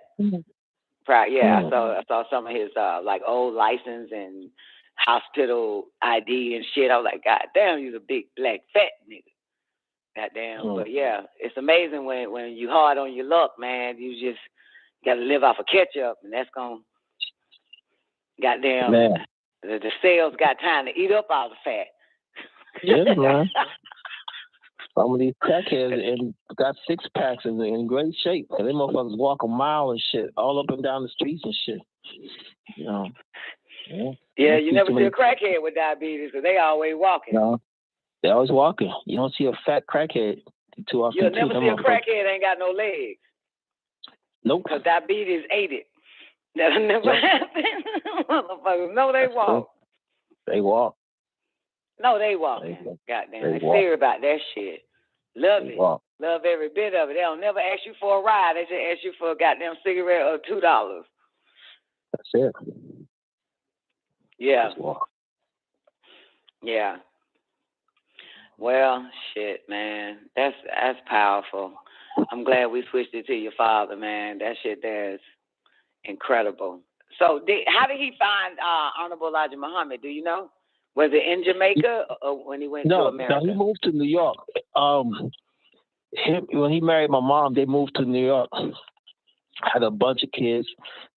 I saw some of his like old license and hospital ID and shit. I was like, God damn, he's a big black fat nigga. Goddamn. But yeah, it's amazing when you hard on your luck, man. You just gotta live off of ketchup, and that's gonna goddamn the cells got time to eat up all the fat. Yeah, man. Some of these crackheads and got 6-packs in great shape. And them motherfuckers walk a mile and shit, all up and down the streets and shit. You know. Yeah, you never see a crackhead with diabetes because they always walking. No, they always walking. You don't see a fat crackhead too often. You'll never see a crackhead ain't got no legs. Nope. Because diabetes ate it. That'll never happen. Motherfuckers, no, they walk. They walk. No, they walking. Goddamn, they serious about that shit. Love it. Walk. Love every bit of it. They don't never ask you for a ride. They just ask you for a goddamn cigarette or $2. That's it. Yeah. Yeah. Well, shit, man. That's powerful. I'm glad we switched it to your father, man. That shit there is incredible. So, how did he find Honorable Elijah Muhammad? Do you know? Was it in Jamaica or when he went to America? No, he moved to New York. When he married my mom, they moved to New York. Had a bunch of kids.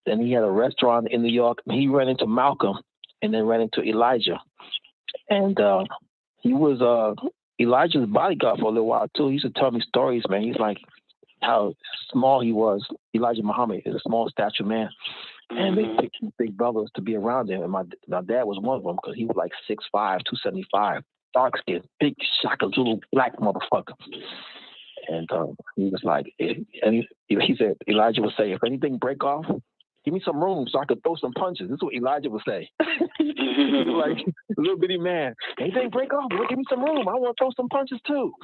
Then he had a restaurant in New York. He ran into Malcolm and then ran into Elijah. And he was Elijah's bodyguard for a little while, too. He used to tell me stories, man. He's like how small he was. Elijah Muhammad is a small stature man. And they picked big brothers to be around him. And my dad was one of them because he was like 6'5", 275, dark skin, big Shaka Zulu black motherfucker. And he was like, he said, Elijah would say, if anything break off, give me some room so I could throw some punches. This is what Elijah would say. He was like a little bitty man. Anything break off, give me some room. I want to throw some punches too.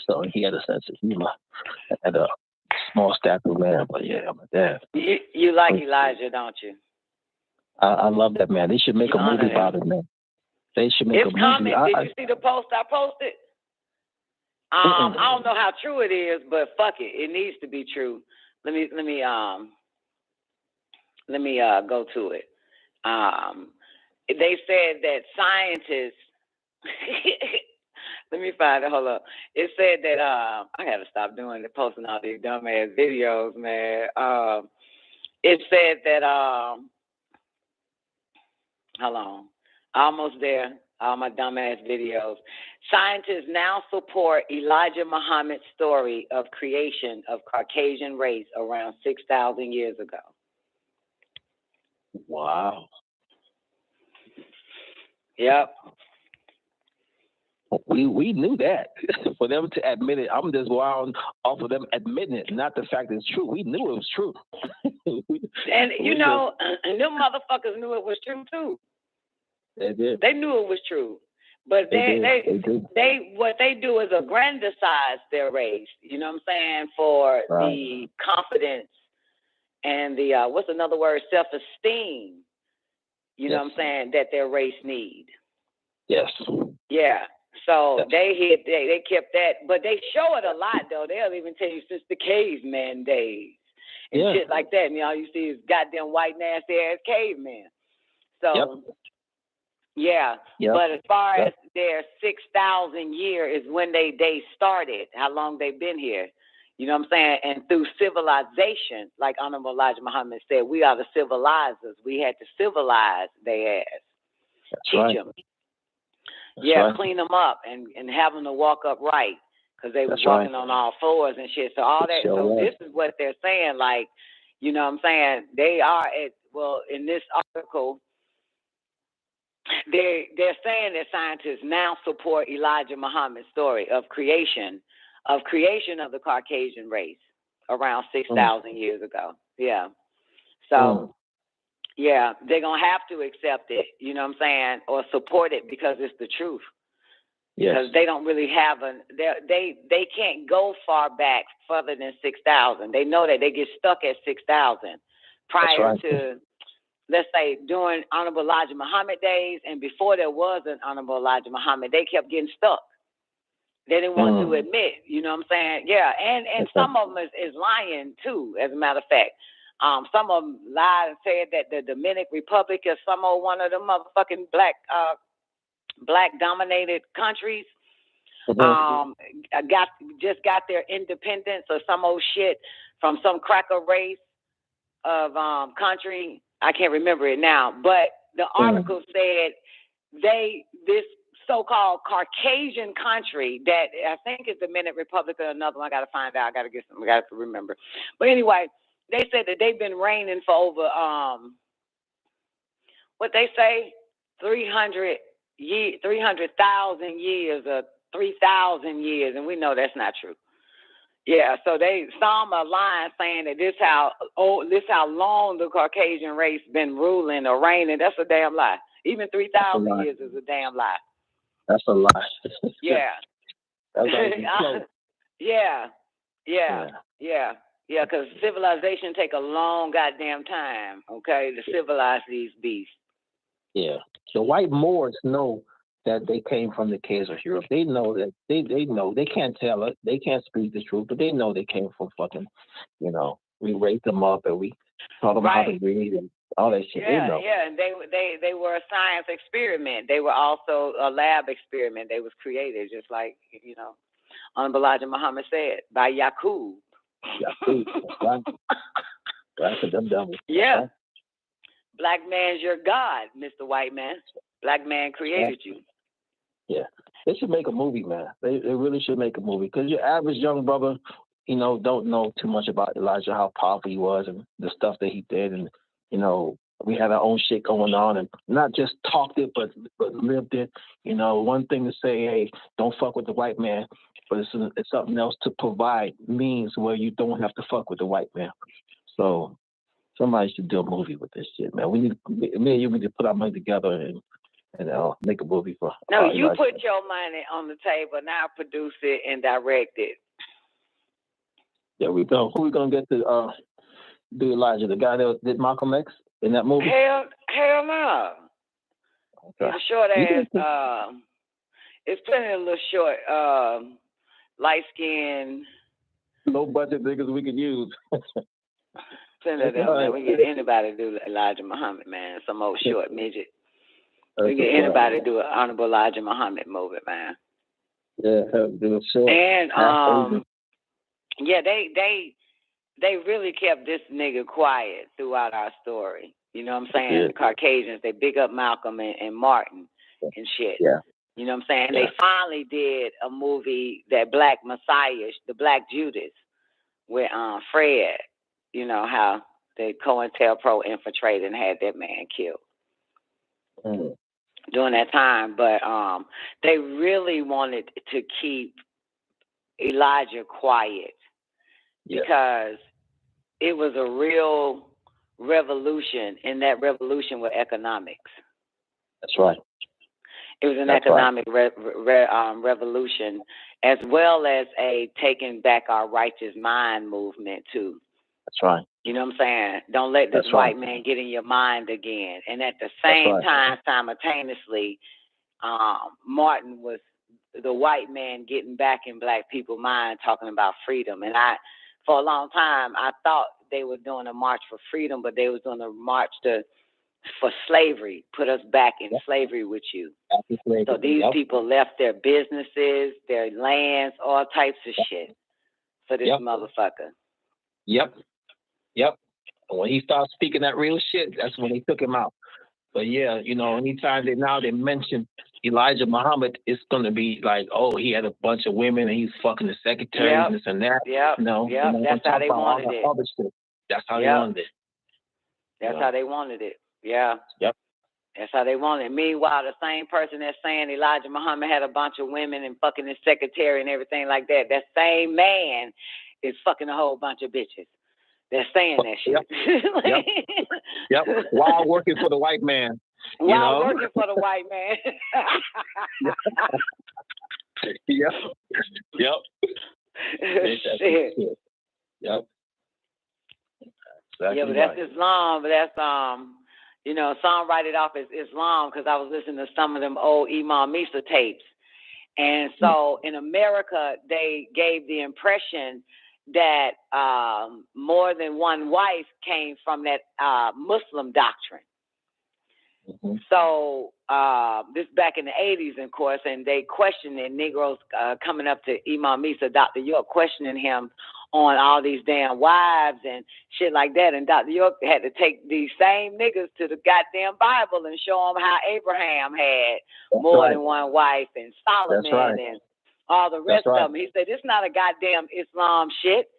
So he had a sense of humor and a small stature man. But yeah, my dad. You like Elijah, don't you? I love that man. They should make a movie about it, man. They should make a movie. It's coming. Did you see the post I posted? I don't know how true it is, but fuck it. It needs to be true. Let me go to it. They said that scientists let me find it. Hold up. It said that I gotta stop posting all these dumbass videos, man. It said that hold on. Almost there. All my dumbass videos. Scientists now support Elijah Muhammad's story of creation of Caucasian race around 6,000 years ago. Wow. Yep. We knew that. For them to admit it, I'm just wild off of them admitting it, not the fact that it's true. We knew it was true. And them motherfuckers knew it was true too. They did. They knew it was true. But they what they do is aggrandize their race, you know what I'm saying, for the confidence and the what's another word, self-esteem, you know what I'm saying, that their race need. Yes. Yeah. So they kept that, but they show it a lot though. They'll even tell you since the caveman days and shit like that. And all you see is goddamn white nasty ass cavemen. So but as far as their 6,000 years is when they started, how long they've been here. You know what I'm saying? And through civilization, like Honorable Elijah Muhammad said, we are the civilizers. We had to civilize their ass. Teach them. Clean them up and have them to walk upright because they was walking on all fours and shit. So all that. So this is what they're saying. Like, you know what I'm saying? They are in this article, they're saying that scientists now support Elijah Muhammad's story of creation of the Caucasian race around 6,000 years ago. Yeah. So. Yeah, they're going to have to accept it, you know what I'm saying, or support it because it's the truth. Because they don't really have they can't go far back further than 6,000. They know that they get stuck at 6,000 prior to, let's say, during Honorable Elijah Muhammad days and before there was an Honorable Elijah Muhammad, they kept getting stuck. They didn't want to admit, you know what I'm saying? Yeah, and some of them is lying too, as a matter of fact. Some of them lied and said that the Dominican Republic is some old one of them motherfucking black dominated countries. Got their independence or some old shit from some cracker race of country. I can't remember it now, but the article said this so-called Caucasian country that I think is the Dominican Republic or another one. I got to find out. I got to remember. But anyway. They said that they've been reigning for over, what they say, 300,000 years or 3,000 years, and we know that's not true. Yeah, so some are lying saying that this how long the Caucasian race been ruling or reigning. That's a damn lie. Even 3,000 years is a damn lie. That's a lie. Yeah. That's Yeah, because civilization take a long goddamn time, okay, to civilize these beasts. Yeah. The white Moors know that they came from the caves of Europe. They know that they know they can't tell it. They can't speak the truth, but they know they came from fucking, we raped them up and we taught them how to read and all that shit. Yeah, they know. yeah, and they were a science experiment. They were also a lab experiment. They was created just like, Honorable Elijah Muhammad said, by Yaqub. Yaqub, right. Right, for them dummies. Yeah. Right. Black man's your God, Mr. White Man. Black man created you. Yeah. They should make a movie, man. They really should make a movie. Because your average young brother, don't know too much about Elijah, how powerful he was and the stuff that he did. And, we had our own shit going on and not just talked it, but lived it. One thing to say, hey, don't fuck with the white man. But it's something else to provide means where you don't have to fuck with the white man. So somebody should do a movie with this shit, man. Me and you need to put our money together and make a movie for. No, you put your money on the table. Now produce it and direct it. There we go. Who we gonna get to do Elijah? The guy that did Malcolm X in that movie? Hell no. Okay. The short ass. It's plenty of little short, light skinned. Low budget niggas we can use. Plenty of them, man. We can get anybody to do Elijah Muhammad, man. Some old short midget. We can get anybody to do an Honorable Elijah Muhammad movie, man. Yeah, do a short. And yeah, they really kept this nigga quiet throughout our story. You know what I'm saying? Yeah. The Caucasians, they big up Malcolm and Martin and shit. Yeah. You know what I'm saying? Yeah. They finally did a movie, that Black Messiah, the Black Judas, with Fred. You know how the COINTELPRO infiltrated and had that man killed during that time. But they really wanted to keep Elijah quiet because it was a real revolution, and that revolution was economics. That's right. It was an economic revolution, as well as a taking back our righteous mind movement too. That's right. You know what I'm saying? Don't let this white man get in your mind again. And at the same time, simultaneously, Martin was the white man getting back in black people's mind, talking about freedom. And for a long time, I thought they were doing a march for freedom, but they was doing a march for slavery, put us back in slavery with you. So these people left their businesses, their lands, all types of shit for this motherfucker. Yep. And when he started speaking that real shit, that's when they took him out. But yeah, anytime they mention Elijah Muhammad, it's gonna be like, oh, he had a bunch of women and he's fucking the secretary and this and that. That's how they wanted it. That's how they wanted it. That's how they wanted it. Yeah. Yep. That's how they wanted it. Meanwhile, the same person that's saying Elijah Muhammad had a bunch of women and fucking his secretary and everything like that, that same man is fucking a whole bunch of bitches. They're saying that shit. Yep. While working for the white man. While working for the white man. Yep. Shit. Yep. Exactly but that's Islam. But that's some write it off as Islam because I was listening to some of them old Imam Isa tapes, and so in America they gave the impression that more than one wife came from that Muslim doctrine. Mm-hmm. So this back in the 80s, of course, and they questioned it. Negroes coming up to Imam Isa, Dr. York, questioning him on all these damn wives and shit like that. And Dr. York had to take these same niggas to the goddamn Bible and show them how Abraham had more than one wife and Solomon and all the rest of them. He said, "This is not a goddamn Islam shit.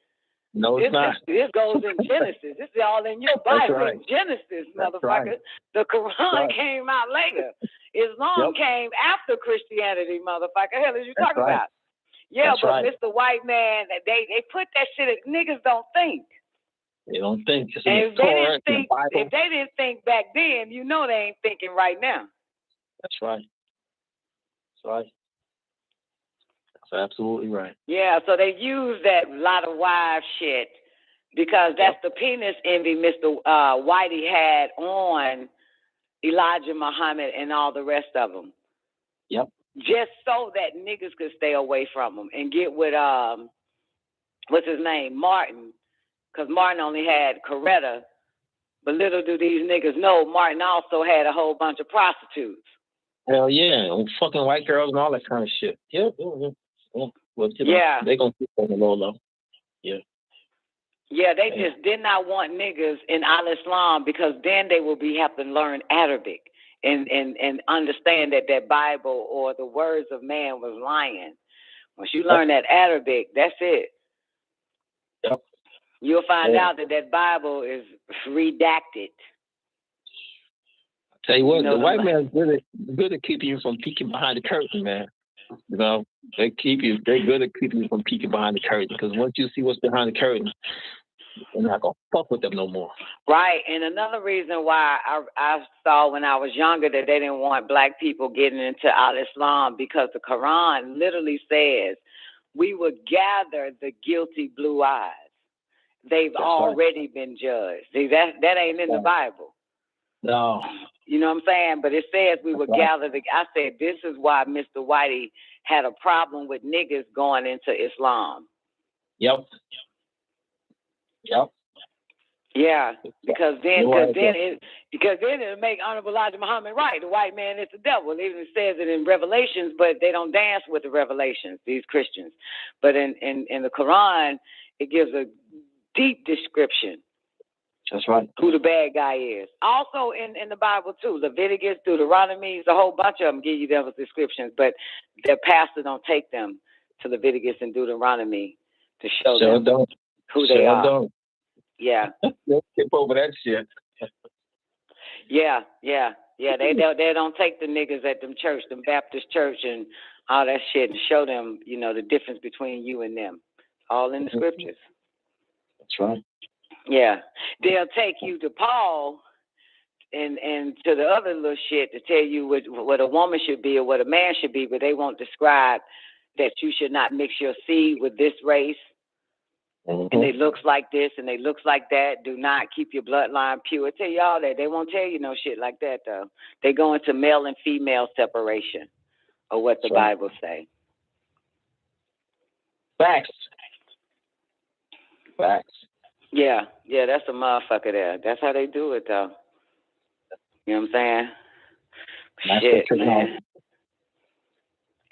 No, it's not. This goes in Genesis. This is all in your Bible. Genesis, motherfucker. The Quran came out later. Islam came after Christianity, motherfucker. Hell is you talking about? Yeah, but Mr. White Man, they put that shit. Niggas don't think. They don't think. And if they didn't think back then, they ain't thinking right now. That's right. That's absolutely right. Yeah, so they use that lot of wife shit because that's the penis envy Mr. Whitey had on Elijah Muhammad, and all the rest of them. Yep. Just so that niggas could stay away from them and get with, what's his name, Martin. Because Martin only had Coretta. But little do these niggas know, Martin also had a whole bunch of prostitutes. Hell yeah, and fucking white girls and all that kind of shit. Yeah. Well, yeah. They're going to keep on the low. Yeah. Yeah, they just did not want niggas in Al-Islam because then they will have to learn Arabic and understand that Bible or the words of man was lying. Once you learn that Arabic, that's it. Yep. You'll find out that Bible is redacted. I tell you what, the white man's good at keeping you from peeking behind the curtain, man. You know, they're good at keeping you from peeking behind the curtain because once you see what's behind the curtain, you're not going to fuck with them no more. Right, and another reason why I saw when I was younger that they didn't want black people getting into Al-Islam because the Quran literally says, we would gather the guilty blue eyes. They've already been judged. See, that ain't in the Bible. No. You know what I'm saying? But it says we would gather I said, this is why Mr. Whitey had a problem with niggas going into Islam. Yep. Yeah, because then it'll make Honorable Elijah Muhammad right. The white man is the devil. It even says it in Revelations, but they don't dance with the Revelations, these Christians. But in the Quran, it gives a deep description. That's right. Who the bad guy is. Also in the Bible too, Leviticus, Deuteronomy, a whole bunch of them give you those descriptions, but their pastor don't take them to Leviticus and Deuteronomy to show them who they are. Don't. Yeah. They'll skip over that shit. Yeah. They don't take the niggas at them church, them Baptist church and all that shit and show them, the difference between you and them. All in the scriptures. That's right. Yeah. They'll take you to Paul and to the other little shit to tell you what a woman should be or what a man should be, but they won't describe that you should not mix your seed with this race. And it looks like this and they looks like that. Do not keep your bloodline pure. I tell you all that. They won't tell you no shit like that, though. They go into male and female separation or what the Bible say. Facts. Yeah, that's a motherfucker there. That's how they do it, though. You know what I'm saying? Shit, man.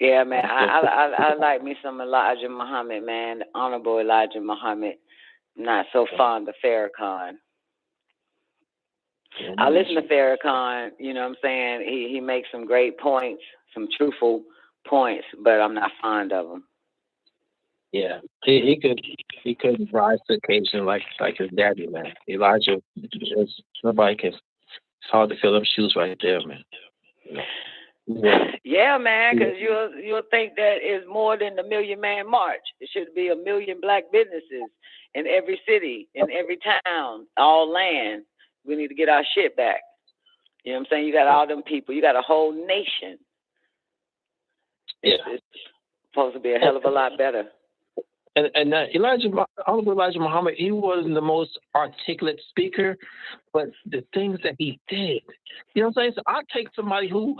Yeah, man. I like me some Elijah Muhammad, man. The Honorable Elijah Muhammad. Not so fond of Farrakhan. I listen to Farrakhan, you know what I'm saying? He makes some great points, some truthful points, but I'm not fond of him. Yeah, he could rise to the occasion like his daddy, man. Elijah, nobody can. It's hard to fill them shoes right there, man. Yeah, man, because you'll think that is more than the Million Man March. It should be 1 million black businesses in every city, in every town, all land. We need to get our shit back. You know what I'm saying? You got all them people. You got a whole nation. Yeah. It's supposed to be a hell of a lot better. And Honorable Elijah Muhammad, he wasn't the most articulate speaker, but the things that he did, you know what I'm saying? So I take somebody who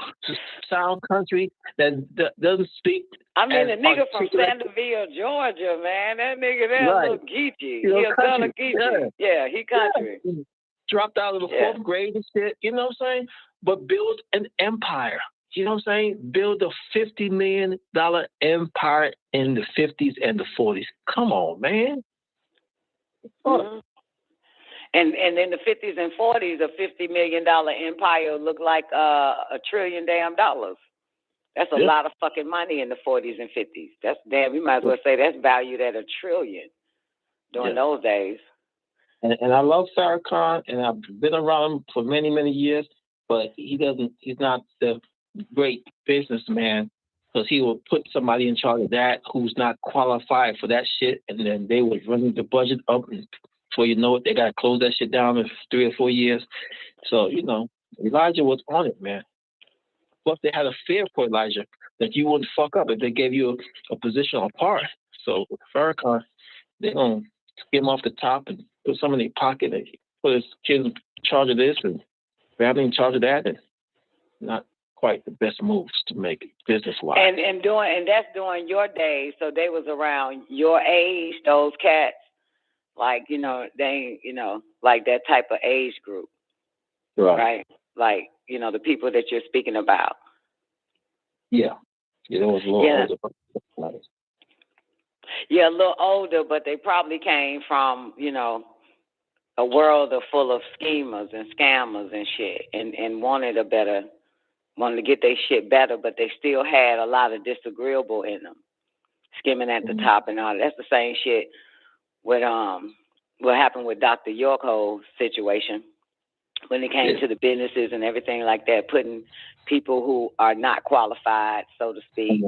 sound country that doesn't speak. I mean, the nigga from Sanderville, Georgia, man, that nigga there a little geeky. He a ton of geeky. Yeah, he country. Yeah. He dropped out of the 4th grade and shit. You know what I'm saying? But build an empire. You know what I'm saying? Build a $50 million empire in the 50s and the 40s. Come on, man. Mm-hmm. And in the 50s and 40s, a $50 million empire looked like $1 trillion damn dollars. That's a lot of fucking money in the 40s and 50s. That's damn. You might as well say that's valued at $1 trillion during those days. And I love Farrakhan, and I've been around him for many, many years, but he's not the great businessman, because he will put somebody in charge of that who's not qualified for that shit, and then they would run the budget up, and before you know it, they got to close that shit down in 3 or 4 years. So, Elijah was on it, man. Plus, they had a fear for Elijah that you wouldn't fuck up if they gave you a position apart. So, Farrakhan, they're going to get him off the top and put some in their pocket and put his kids in charge of this and family in charge of that, and not quite the best moves to make business-wise. And that's during your days, so they was around your age, those cats, like, they, like that type of age group. Right? Like, the people that you're speaking about. Yeah. It was a little older. Yeah, a little older, but they probably came from, a world full of schemers and scammers and shit, and wanted to get their shit better, but they still had a lot of disagreeable in them, skimming at the top and all that. That's the same shit with what happened with Dr. Yorko's situation when it came to the businesses and everything like that, putting people who are not qualified, so to speak,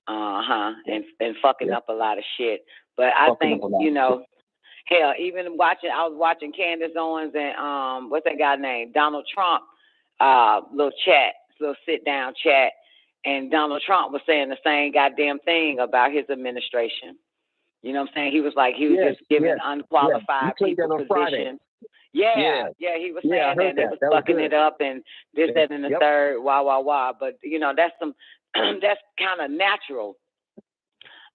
and fucking up a lot of shit. But I think, hell, even I was watching Candace Owens and what's that guy named? Donald Trump, little sit down chat, and Donald Trump was saying the same goddamn thing about his administration. You know what I'm saying? He was like, he was just giving unqualified people positions. Yeah, he was saying that they was fucking it up and this, that, and the third, wah. But that's that's kind of natural.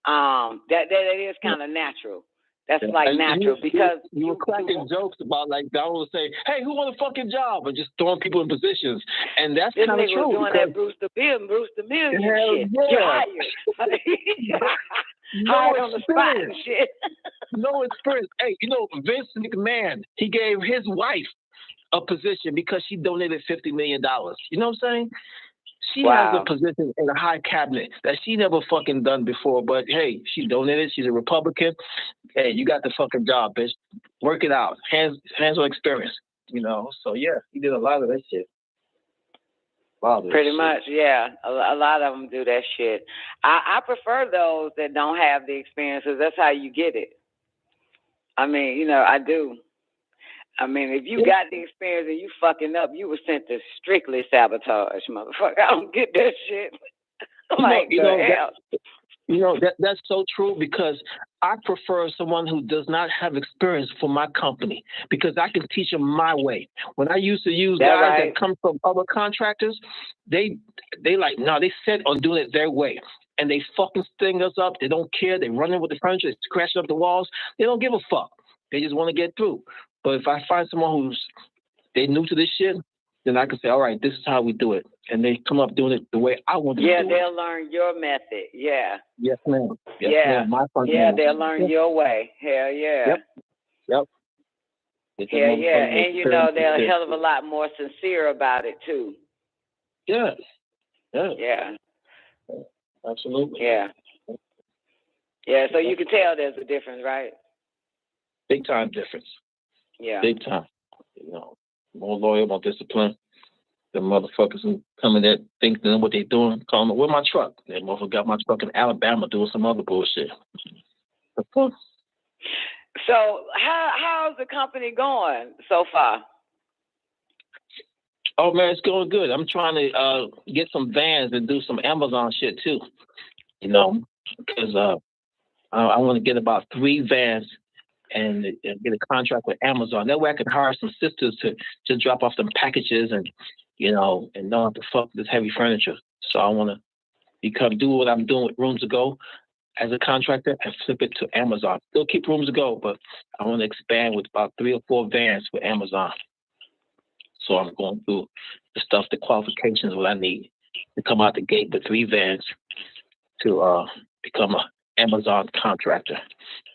That is kind of natural. That's like natural because you were cracking jokes about like Donald was saying, "Hey, who want a fucking job?" and just throwing people in positions, and that's kind of true. Was doing that Bruce the Million shit. Yeah. Hired on the spot and shit. No experience. Hey, Vince McMahon, he gave his wife a position because she donated $50 million. You know what I'm saying? She has a position in a high cabinet that she never fucking done before. But hey, she donated. She's a Republican. Hey, you got the fucking job, bitch. Work it out. Hands-on experience. So yeah, he did a lot of that shit. Pretty much, yeah. A lot of them do that shit. I prefer those that don't have the experience, because that's how you get it. I mean, I do. I mean, if you got the experience and you fucking up, you were sent to strictly sabotage, motherfucker. I don't get that shit. That's so true, because I prefer someone who does not have experience for my company, because I can teach them my way. When I used to use guys that come from other contractors, they set on doing it their way. And they fucking sting us up. They don't care. They run in with the furniture. They scratch up the walls. They don't give a fuck. They just want to get through. But if I find someone they new to this shit, then I can say, all right, this is how we do it. And they come up doing it the way I want to do it. Yeah, they'll learn your method. Yeah. Yes, ma'am. Yes, ma'am. They'll learn your way. Hell yeah. Yep. Yeah. And they're a hell of a lot more sincere about it too. Yeah. Absolutely. Yeah. So you can tell there's a difference, right? Big time difference. Yeah. Big time. More loyal, more disciplined. The motherfuckers who come in there think they know what they're doing, call them, where's my truck? They motherfucker got my truck in Alabama doing some other bullshit. So how's the company going so far? Oh man, it's going good. I'm trying to get some vans and do some Amazon shit too. Because I want to get about 3 vans and get a contract with Amazon. That way I can hire some sisters to just drop off some packages and not have to fuck this heavy furniture. So I want to do what I'm doing with Rooms to Go as a contractor and flip it to Amazon. Still keep Rooms to Go, but I want to expand with about 3 or 4 vans with Amazon. So I'm going through the qualifications, what I need to come out the gate with 3 vans to become an Amazon contractor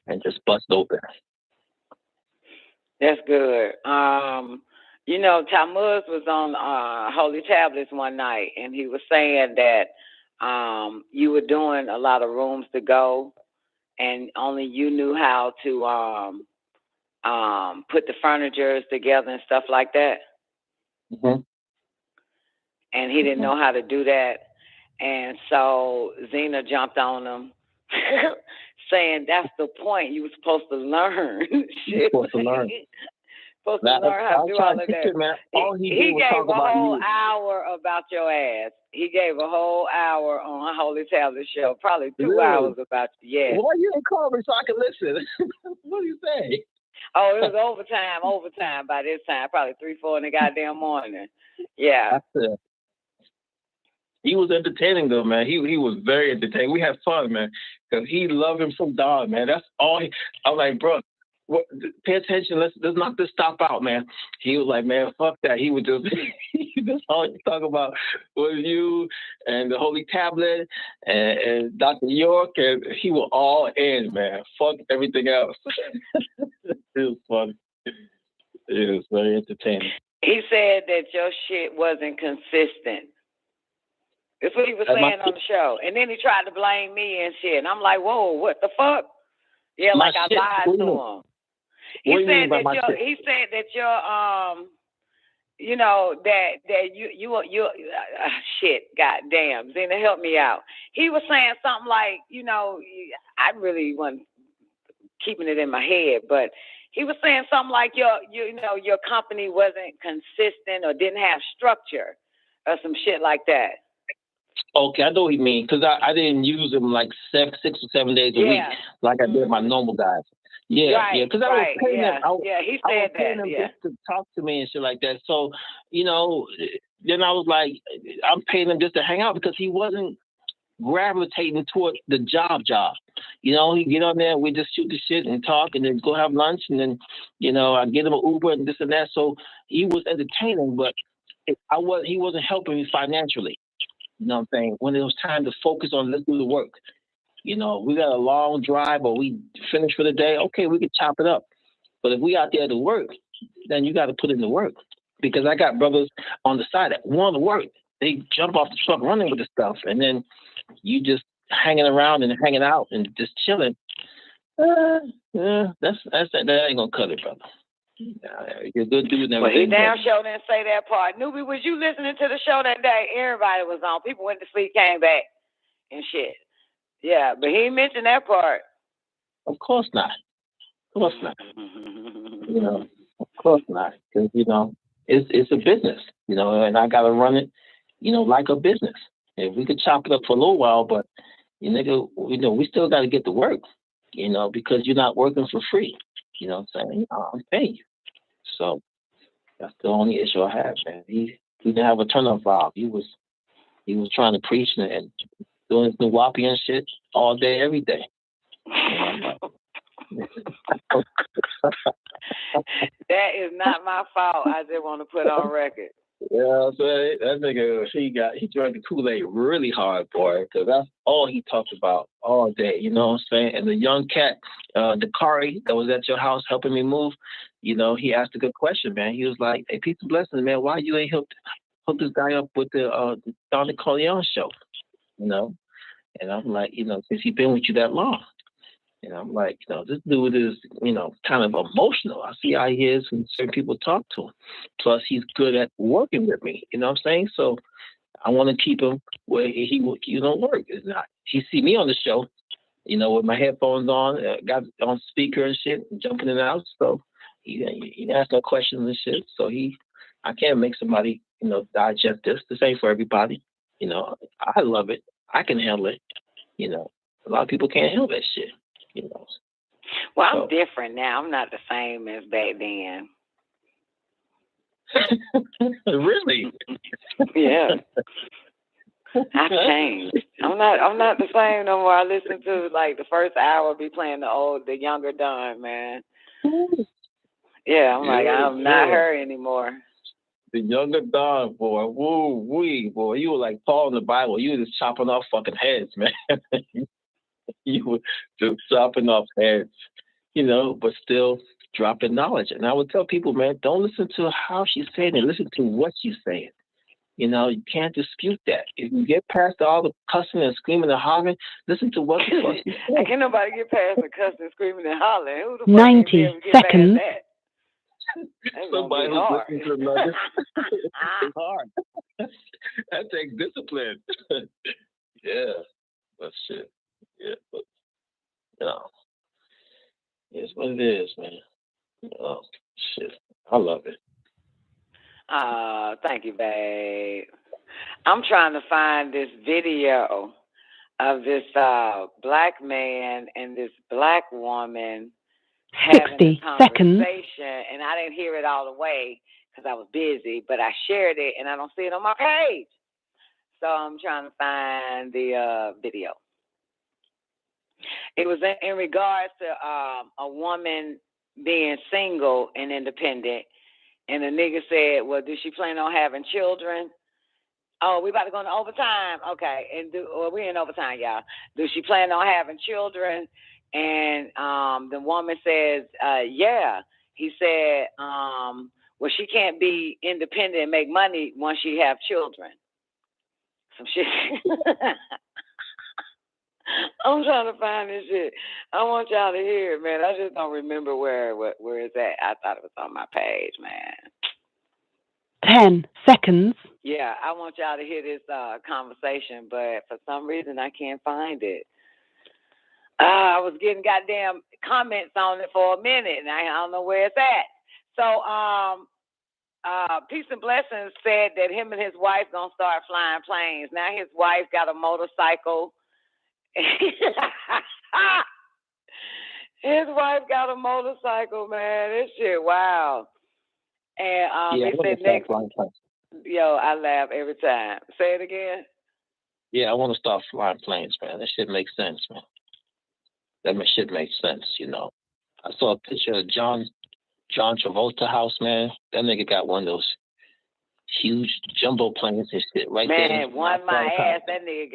and just bust open. That's good. Talmuz was on Holy Tablets one night, and he was saying that you were doing a lot of Rooms to Go, and only you knew how to put the furnitures together and stuff like that. Mm-hmm. And he didn't know how to do that. And so Zena jumped on him saying that's the point. You were supposed to learn. You're supposed to learn. Supposed to learn how to do all of that. He gave a whole hour about your ass. He gave a whole hour on a Holy Tablet show. Probably 2 hours about you. Yeah. Why you didn't call me so I can listen? What do you say? Oh, it was overtime by this time, probably 3, 4 in the goddamn morning. Yeah. He was entertaining though, man. He was very entertaining. We had fun, man, because he loved him some dog, man. That's all. I'm like, bro, pay attention. Let's knock this stop out, man. He was like, man, fuck that. He would just that's all he talk about was you and the Holy Tablet and Dr. York, and he was all in, man. Fuck everything else. It was funny. It was very entertaining. He said that your shit wasn't consistent. That's what he was saying on the show. And then he tried to blame me and shit. And I'm like, whoa, what the fuck? Yeah, like I lied to him. He said that your you know, that you shit, goddamn, Zena, help me out. He was saying something like, you know, I really wasn't keeping it in my head, but he was saying something like your company wasn't consistent or didn't have structure or some shit like that. Okay, I know what you mean, because I didn't use them like 6 or 7 days a week like I did my normal guys. Yeah, because I was paying them. He said that. Just to talk to me and shit like that. So, you know, then I was like, I'm paying him just to hang out because he wasn't gravitating toward the job. You know, he get on there, we just shoot the shit and talk and then go have lunch and then, you know, I get him an Uber and this and that. So he was entertaining, but he wasn't helping me financially. You know what I'm saying? When it was time to focus on let's do the work. You know, we got a long drive or we finish for the day, okay, we can chop it up. But if we out there to work, then you got to put in the work. Because I got brothers on the side that want to work. They jump off the truck running with the stuff. And then you just hanging around and hanging out and just chilling. That ain't going to cut it, brother. You're a good dude and everything. Well, he damn sure didn't say that part. Newbie, was you listening to the show that day? Everybody was on. People went to sleep, came back, and shit. Yeah, but he mentioned that part. Of course not. You know, of course not. Because, you know, it's a business, you know, and I got to run it, you know, like a business. If we could chop it up for a little while, but, you know, we still got to get to work, you know, because you're not working for free. You know what I'm saying? I'm paying you. So that's the only issue I have, man. He didn't have a turn-off valve. He was trying to preach and doing the whoppy and shit all day, every day. That is not my fault. I just want to put on record. Yeah, so that nigga, he drank the Kool-Aid really hard, boy, because that's all he talked about all day, you know what I'm saying? And the young cat, Dakari, that was at your house helping me move, you know, he asked a good question, man. He was like, hey, peace and blessings, man, why you ain't hook this guy up with the Don Nicoleone show, you know? And I'm like, you know, since he's been with you that long. And I'm like, you know, this dude is, you know, kind of emotional. I see how he is when certain people talk to him. Plus, he's good at working with me. You know what I'm saying? So I want to keep him where he don't work. It's not. He see me on the show, you know, with my headphones on, got on speaker and shit, jumping in and out. So he asked no questions and shit. So I can't make somebody, you know, digest this. This ain't for everybody. You know, I love it. I can handle it. You know, a lot of people can't handle that shit. You know. Well, I'm different now. I'm not the same as back then. Really? Yeah. I've changed. I'm not the same no more. I listen to like the first hour be playing the younger Don, man. Yeah, I'm not her anymore. The younger Don, boy. Woo-wee, boy. You were like Paul in the Bible. You were just chopping off fucking heads, man. You were just chopping off heads, you know, but still dropping knowledge. And I would tell people, man, don't listen to how she's saying it. Listen to what she's saying. You know, you can't dispute that. If you get past all the cussing and screaming and hollering, listen to what the fuck she's saying. Can't nobody get past the cussing, screaming, and hollering. Who the fuck 90 seconds. Somebody who's listening to the nuggets. It's hard. That takes discipline. Yeah, but shit. Yeah, but you know, it's what it is, man. Oh shit, I love it. Thank you, babe. I'm trying to find this video of this black man and this black woman having 60 a seconds. conversation, and I didn't hear it all the way because I was busy, but I shared it, and I don't see it on my page. So I'm trying to find the video. It was in regards to a woman being single and independent, and the nigga said, well, does she plan on having children? Oh, we about to go into overtime. Okay. And we're in overtime, y'all. Does she plan on having children? And the woman says, yeah. He said, well, she can't be independent and make money once she have children. Some shit. I'm trying to find this shit. I want y'all to hear it, man. I just don't remember where it's at. I thought it was on my page, man. 10 seconds. Yeah, I want y'all to hear this conversation, but for some reason I can't find it. I was getting goddamn comments on it for a minute, and I don't know where it's at. So, Peace and Blessings said that him and his wife gonna start flying planes. Now his wife got a motorcycle. His wife got a motorcycle, man. This shit, wow. And they said next. Yo, I laugh every time. Say it again. Yeah, I want to start flying planes, man. That shit makes sense, man. That shit makes sense, you know. I saw a picture of John Travolta house, man. That nigga got one of those huge jumbo planes and shit right there. Man, one my ass. That nigga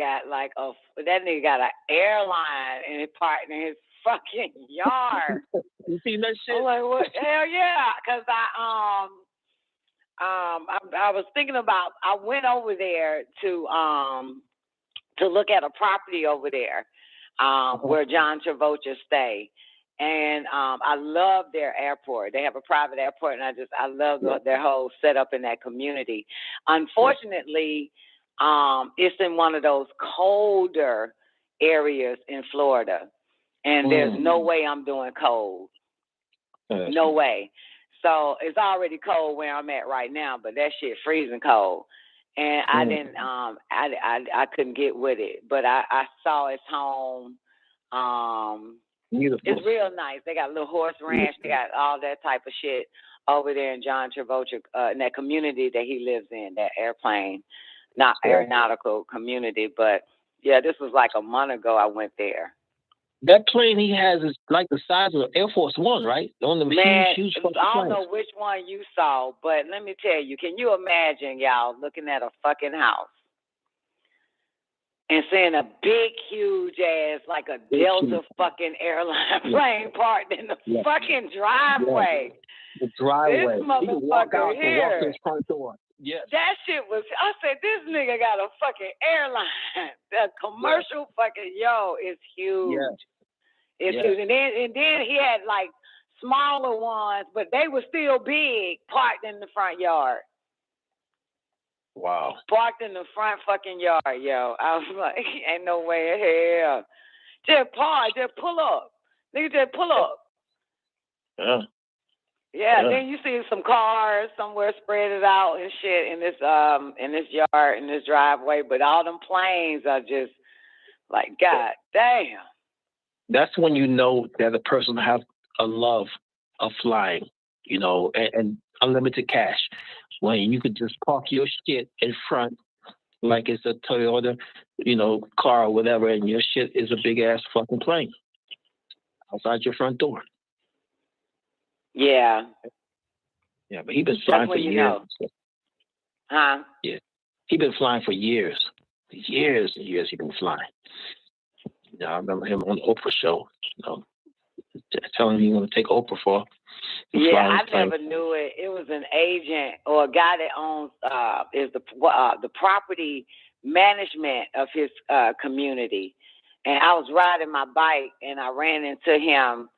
got an airline in his his fucking yard. You seen that shit? I'm like, what? Hell yeah! Because I was thinking about. I went over there to look at a property over there where John Travolta stay. And I love their airport. They have a private airport, and I love their whole setup in that community. Unfortunately, it's in one of those colder areas in Florida, and there's no way I'm doing cold. No way. So it's already cold where I'm at right now, but that shit freezing cold. And I didn't, I couldn't get with it, but I saw his home. Beautiful. It's real nice. They got a little horse ranch. They got all that type of shit over there in John Travolta, in that community that he lives in, that aeronautical community. But yeah, this was like a month ago I went there. That plane he has is like the size of Air Force One, right? On the huge I don't know which one you saw, but let me tell you, can you imagine, y'all, looking at a fucking house and seeing a big, huge ass, like a Delta fucking airline plane parked in the fucking driveway? The driveway. This motherfucker here. Walk to his front door. Yes. That shit was, I said, this nigga got a fucking airline. The commercial fucking, is huge. Yes. It's huge. And then he had like smaller ones, but they were still big, parked in the front yard. Wow. Parked in the front fucking yard, yo. I was like, ain't no way in hell. Just park, just pull up. Nigga, just pull up. Yeah, then you see some cars somewhere spread it out and shit in this yard, in this driveway, but all them planes are just like, God damn. That's when you know that a person has a love of flying, you know, and unlimited cash. When you could just park your shit in front like it's a Toyota, you know, car or whatever, and your shit is a big ass fucking plane outside your front door. Yeah. Yeah, but he's been flying for years. Huh? Yeah. He's been flying for years. Years and years he's been flying. I remember him on the Oprah show, you know, telling me he want to take Oprah for. Yeah, I never knew it. It was an agent or a guy that owns is the property management of his community. And I was riding my bike and I ran into him.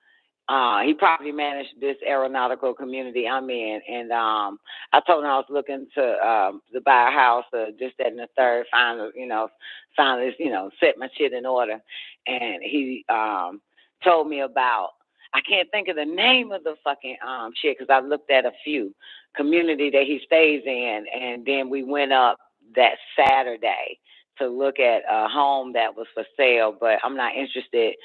He property managed this aeronautical community I'm in, and I told him I was looking to buy a house, just that and the third, finally, set my shit in order. And he told me about, I can't think of the name of the fucking shit because I looked at a few community that he stays in, and then we went up that Saturday to look at a home that was for sale, but I'm not interested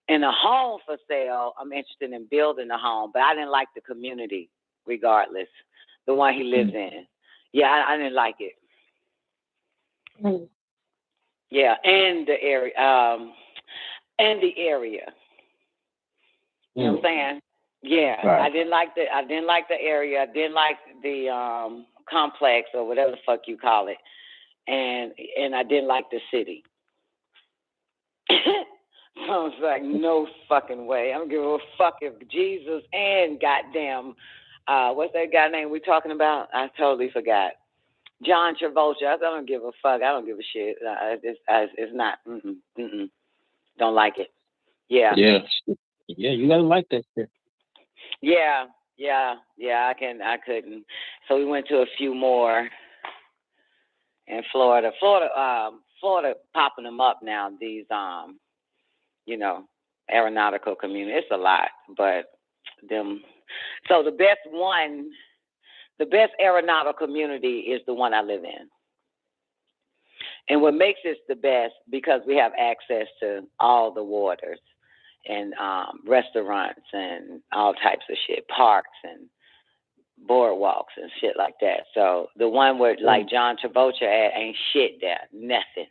And a home for sale, I'm interested in building a home, but I didn't like the community regardless, the one he lives in. Yeah, I didn't like it. Yeah, and the area. You know what I'm saying? Yeah, right. I didn't like the area. I didn't like the complex or whatever the fuck you call it, and I didn't like the city. So I was like, no fucking way. I don't give a fuck if Jesus and goddamn, what's that guy name we talking about? I totally forgot. John Travolta. I don't give a fuck. I don't give a shit. It's not. Don't like it. Yeah. Yeah. Yeah, you gotta like that shit. Yeah. I couldn't. So we went to a few more in Florida. Florida popping them up now. These aeronautical community. It's a lot, but them. So the best aeronautical community is the one I live in. And what makes it the best, because we have access to all the waters and restaurants and all types of shit, parks and boardwalks and shit like that. So the one where like John Travolta at ain't shit there, nothing.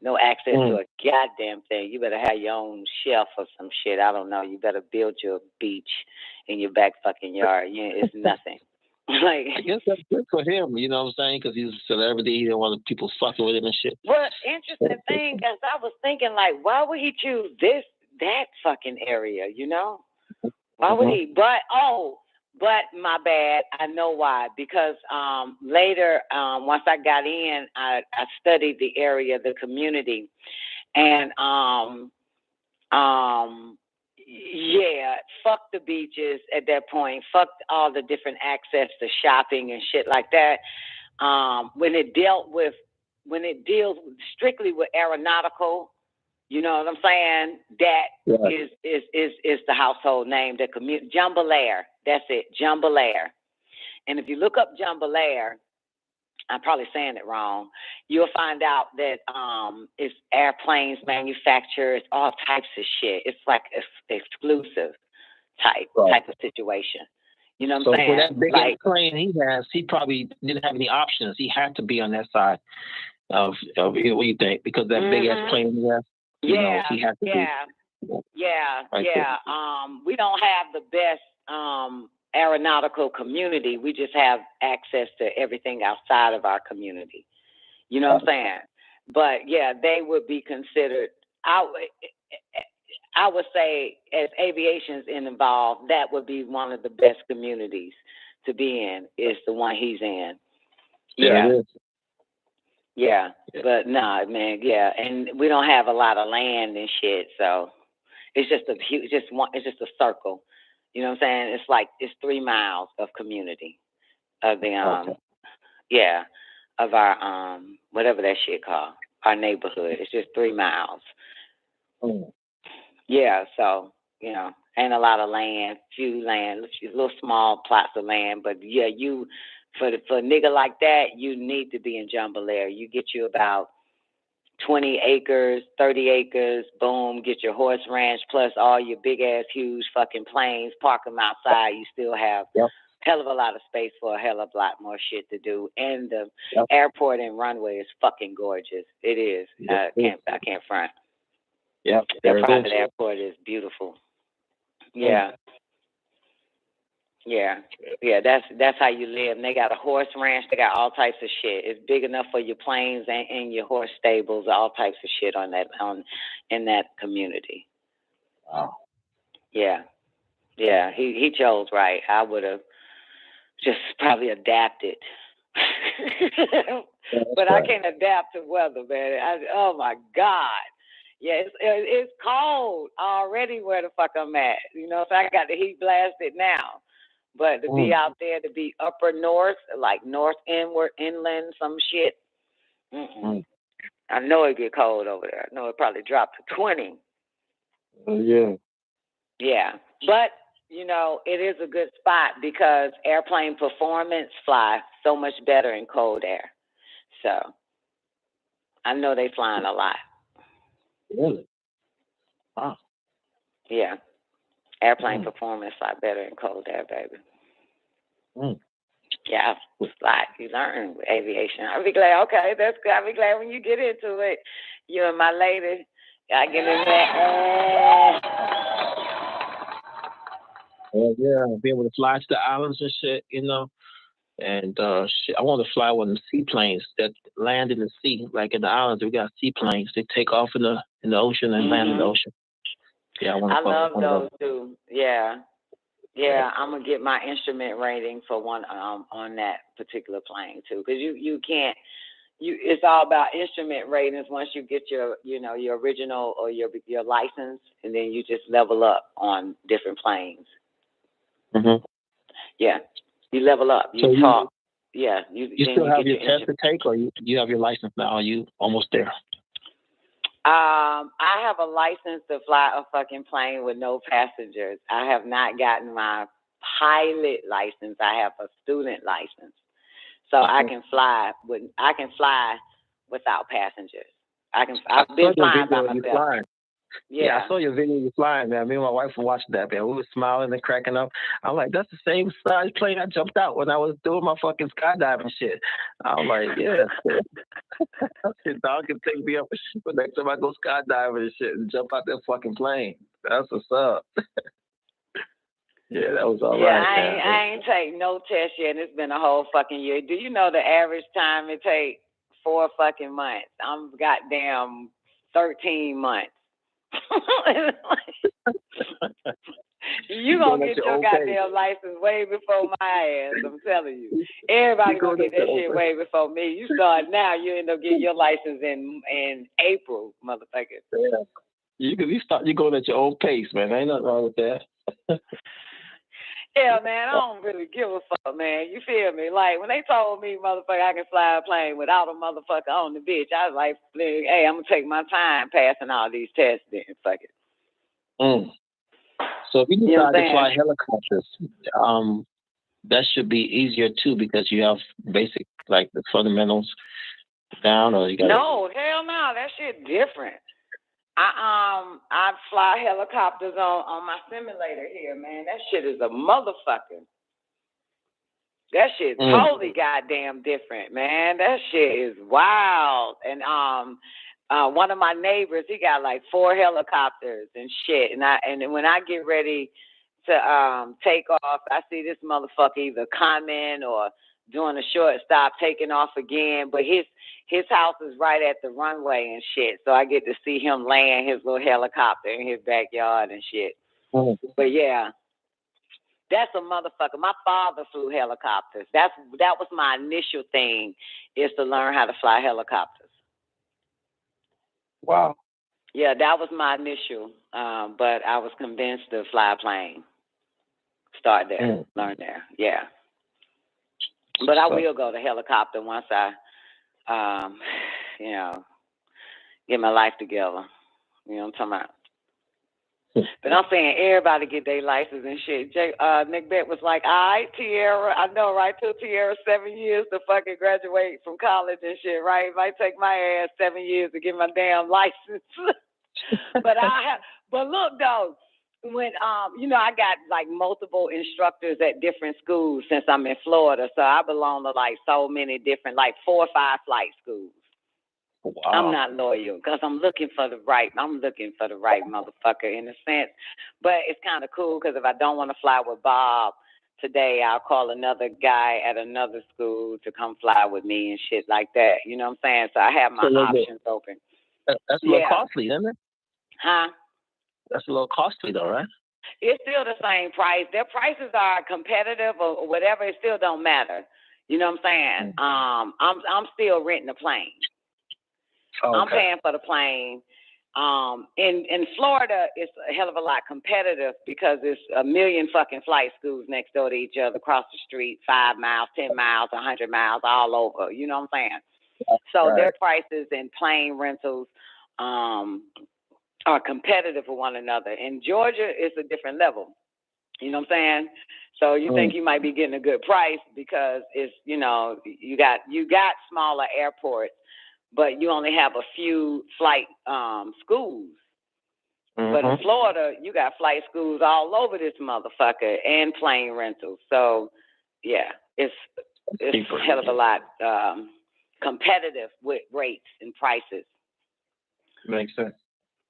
No access to a goddamn thing. You better have your own shelf or some shit. I don't know. You better build your beach in your back fucking yard. Yeah, it's nothing. Like, I guess that's good for him, you know what I'm saying? Because he's a celebrity. He don't want people fucking with him and shit. Well, interesting thing, because I was thinking, like, why would he choose that fucking area, you know? Why would he? But my bad. I know why. Because later, once I got in, I studied the area, the community. And, yeah, fuck the beaches at that point. Fuck all the different access to shopping and shit like that. When it deals strictly with aeronautical, you know what I'm saying? That is the household name. The community Jambalaya. That's it, Jambalaya. And if you look up Jambalaya, I'm probably saying it wrong, you'll find out that it's airplanes manufacturers, all types of shit. It's like exclusive type of situation. You know what I'm saying? So for that big airplane he has, he probably didn't have any options. He had to be on that side of what do you think? Because that big ass plane he has, he had to be. We don't have the best aeronautical community. We just have access to everything outside of our community. You know what I'm saying? But yeah, they would be considered. I would say, as aviation's involved, that would be one of the best communities to be in. Is the one he's in. Yeah. But nah, man. Yeah, and we don't have a lot of land and shit, so it's just it's just a circle. You know what I'm saying? It's 3 miles of community of the of our whatever that shit called, our neighborhood. It's just 3 miles. Yeah, so ain't a lot of land, few little small plots of land, but yeah, for a nigga like that, you need to be in Jambalaya. You get you about 20 acres, 30 acres, boom, get your horse ranch plus all your big ass huge fucking planes, park them outside. You still have hell of a lot of space for a hell of a lot more shit to do. And the airport and runway is fucking gorgeous. It is. I can't front. Yeah. The private airport is beautiful. Yeah. That's how you live. And they got a horse ranch. They got all types of shit. It's big enough for your planes and your horse stables. All types of shit in that community. Wow. Yeah. He chose right. I would have just probably adapted, but I can't adapt to weather, man. Oh my God. Yeah, it's cold already where the fuck I'm at. So I got the heat blasted now. But to be out there, to be upper north, like north inland, some shit, I know it get cold over there. I know it probably dropped to 20. Yeah, but, it is a good spot because airplane performance fly so much better in cold air. So I know they flying a lot. Really? Wow. Yeah. Airplane performance a lot better in cold air, baby. Yeah, like you learn with aviation. I'll be glad. Okay, that's good. I'll be glad when you get into it. You and my lady, I get in there. Well, yeah, be able to fly to the islands and shit, you know. And shit, I want to fly one of the seaplanes that land in the sea, like in the islands. We got seaplanes. They take off in the ocean and land in the ocean. Yeah, I love those too. Yeah. Yeah, I'm gonna get my instrument rating for one on that particular plane too, because you can't. It's all about instrument ratings once you get your your original or your license, and then you just level up on different planes. Yeah, you level up. You talk. You still have your test to take, or you have your license now? Are you almost there? I have a license to fly a fucking plane with no passengers. I have not gotten my pilot license. I have a student license, so I can fly without passengers. I've been flying by myself. Yeah, I saw your video you flying, man. Me and my wife were watching that, man. We were smiling and cracking up. I'm like, that's the same size plane I jumped out when I was doing my fucking skydiving shit. I'm like, yeah. Dog can take me up but next time I go skydiving and shit and jump out that fucking plane. That's what's up. Yeah, that was all right. I ain't take no test yet, and it's been a whole fucking year. Do you know the average time it takes 4 fucking months? I'm goddamn 13 months. You gonna get your goddamn license way before my ass. I'm telling you, everybody gonna get that shit way before me. You start now, you end up getting your license in April, motherfucker. Yeah, you going at your own pace, man. Ain't nothing wrong with that. Yeah, man, I don't really give a fuck, man. You feel me? Like, when they told me, motherfucker, I can fly a plane without a motherfucker on the bitch, I was like, hey, I'm going to take my time passing all these tests then. Fuck it. So if you decide to fly helicopters, that should be easier, too, because you have basic, like, the fundamentals down, or you got No, hell no. That shit different. I fly helicopters on my simulator here, man. That shit is a motherfucker. That shit totally goddamn different, man. That shit is wild. And one of my neighbors, he got like 4 helicopters and shit. And when I get ready to take off, I see this motherfucker either coming or doing a short stop, taking off again. But his house is right at the runway and shit, so I get to see him land his little helicopter in his backyard and shit. But yeah, that's a motherfucker. My father flew helicopters. That was my initial thing, is to learn how to fly helicopters. Wow. Yeah, that was my initial, but I was convinced to fly a plane. Start there, learn there, yeah. But I will go to helicopter once I, get my life together. You know what I'm talking about? But I'm saying everybody get their license and shit. Nick Beck was like, all right, Tierra, I know, right? Took Tierra 7 years to fucking graduate from college and shit, right? It might take my ass 7 years to get my damn license. But look though, when I got like multiple instructors at different schools since I'm in Florida, so I belong to like so many different, like 4 or 5 flight schools. Wow. I'm not loyal because I'm looking for the right motherfucker in a sense. But it's kind of cool because if I don't want to fly with Bob today, I'll call another guy at another school to come fly with me and shit like that. You know what I'm saying? So I have my options open. That's a little costly, isn't it? Huh? That's a little costly though, right? It's still the same price. Their prices are competitive or whatever. It still don't matter. You know what I'm saying? I'm still renting a plane. Okay. I'm paying for the plane. In Florida, it's a hell of a lot competitive because there's a million fucking flight schools next door to each other, across the street, 5 miles, 10 miles, 100 miles, all over. You know what I'm saying? So their prices and plane rentals are competitive with one another. In Georgia, it's a different level. You know what I'm saying? So you think you might be getting a good price because it's, you got smaller airports, but you only have a few flight schools. Mm-hmm. But in Florida, you got flight schools all over this motherfucker and plane rentals. So, yeah, it's a hell of a lot competitive with rates and prices. Makes sense.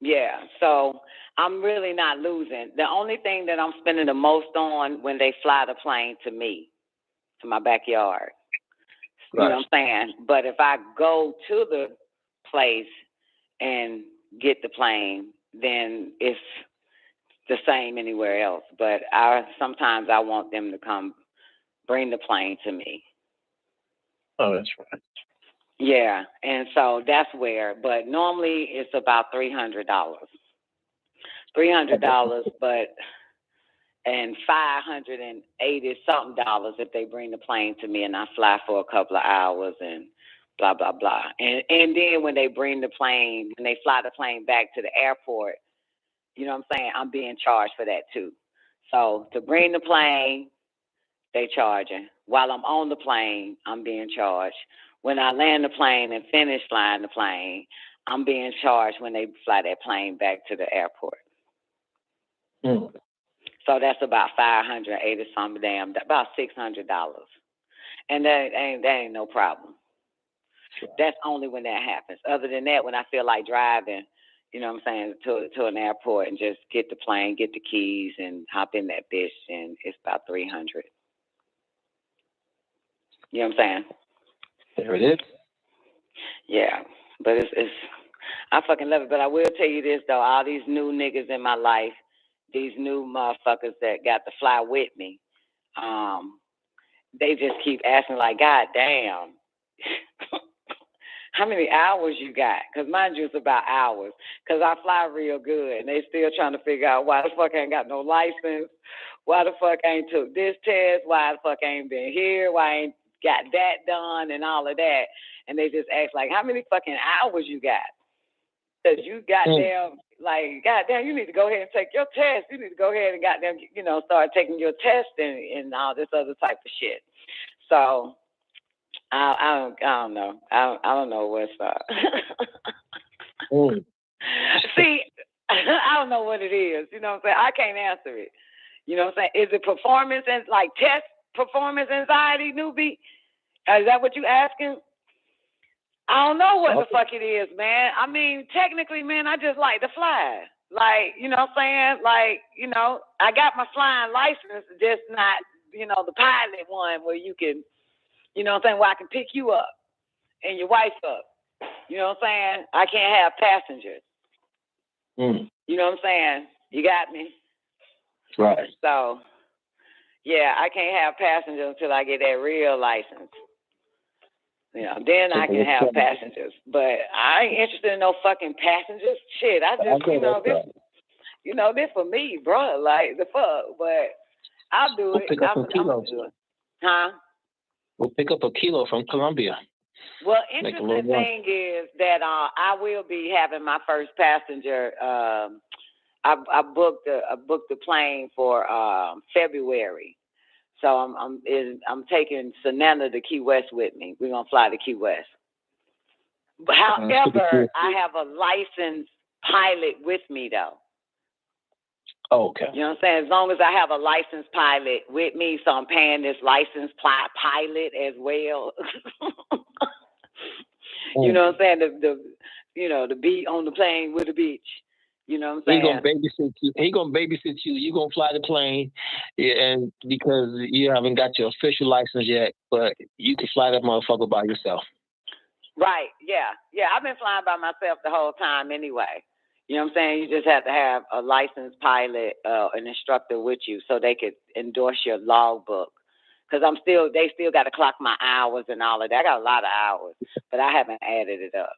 Yeah, so I'm really not losing. The only thing that I'm spending the most on when they fly the plane to me, to my backyard. Right. You know what I'm saying? But if I go to the place and get the plane, then it's the same anywhere else. But sometimes I want them to come bring the plane to me. Oh, that's right. Yeah, and so that's where. But normally it's about $300. $300, and $580 something if they bring the plane to me and I fly for a couple of hours and blah blah blah. And then when they bring the plane, when they fly the plane back to the airport, you know what I'm saying, I'm being charged for that too. So to bring the plane, they charging. While I'm on the plane, I'm being charged. When I land the plane and finish flying the plane, I'm being charged when they fly that plane back to the airport. Mm. So that's about $580 something, about $600. And that ain't no problem. Sure. That's only when that happens. Other than that, when I feel like driving, you know what I'm saying, to an airport and just get the plane, get the keys, and hop in that bitch, and it's about $300. You know what I'm saying? There it is. Yeah, but it's I fucking love it. But I will tell you this though, all these new niggas in my life, these new motherfuckers that got to fly with me, they just keep asking like, God damn, how many hours you got? Because mind you, it's about hours. Because I fly real good, and they still trying to figure out why the fuck I ain't got no license, why the fuck I ain't took this test, why the fuck I ain't been here, why I ain't got that done, and all of that. And they just ask like, how many fucking hours you got? Because you goddamn, like, goddamn, you need to go ahead and take your test. You need to go ahead and goddamn, start taking your test and all this other type of shit. So I don't know. I don't know what's up. See, I don't know what it is. You know what I'm saying? I can't answer it. You know what I'm saying? Is it performance and like test performance anxiety, newbie? Is that what you asking? I don't know what the fuck it is, man. I mean, technically, man, I just like to fly. Like, you know what I'm saying? Like, I got my flying license, just not, the pilot one where you can, you know what I'm saying, where I can pick you up and your wife up. You know what I'm saying? I can't have passengers. You know what I'm saying? You got me? Right. So, yeah, I can't have passengers until I get that real license. Then I can have passengers. But I ain't interested in no fucking passengers. Shit, I just, this for me, bro. Like, the fuck. But I'll do it. I'll do it. Huh? We'll pick up a kilo from Colombia. Well, interesting thing is that I will be having my first passenger. I booked the plane for February. So I'm taking Sonana to Key West with me. We're gonna fly to Key West. But however, I have a licensed pilot with me though. Oh, okay. You know what I'm saying? As long as I have a licensed pilot with me, so I'm paying this licensed pilot as well. You know what I'm saying? The beat on the plane with the beach. You know what I'm saying? He gonna babysit you. You gonna fly the plane, and because you haven't got your official license yet, but you can fly that motherfucker by yourself. Right. Yeah. I've been flying by myself the whole time anyway. You know what I'm saying? You just have to have a licensed pilot, an instructor with you, so they could endorse your logbook. Because they still got to clock my hours and all of that. I got a lot of hours, but I haven't added it up.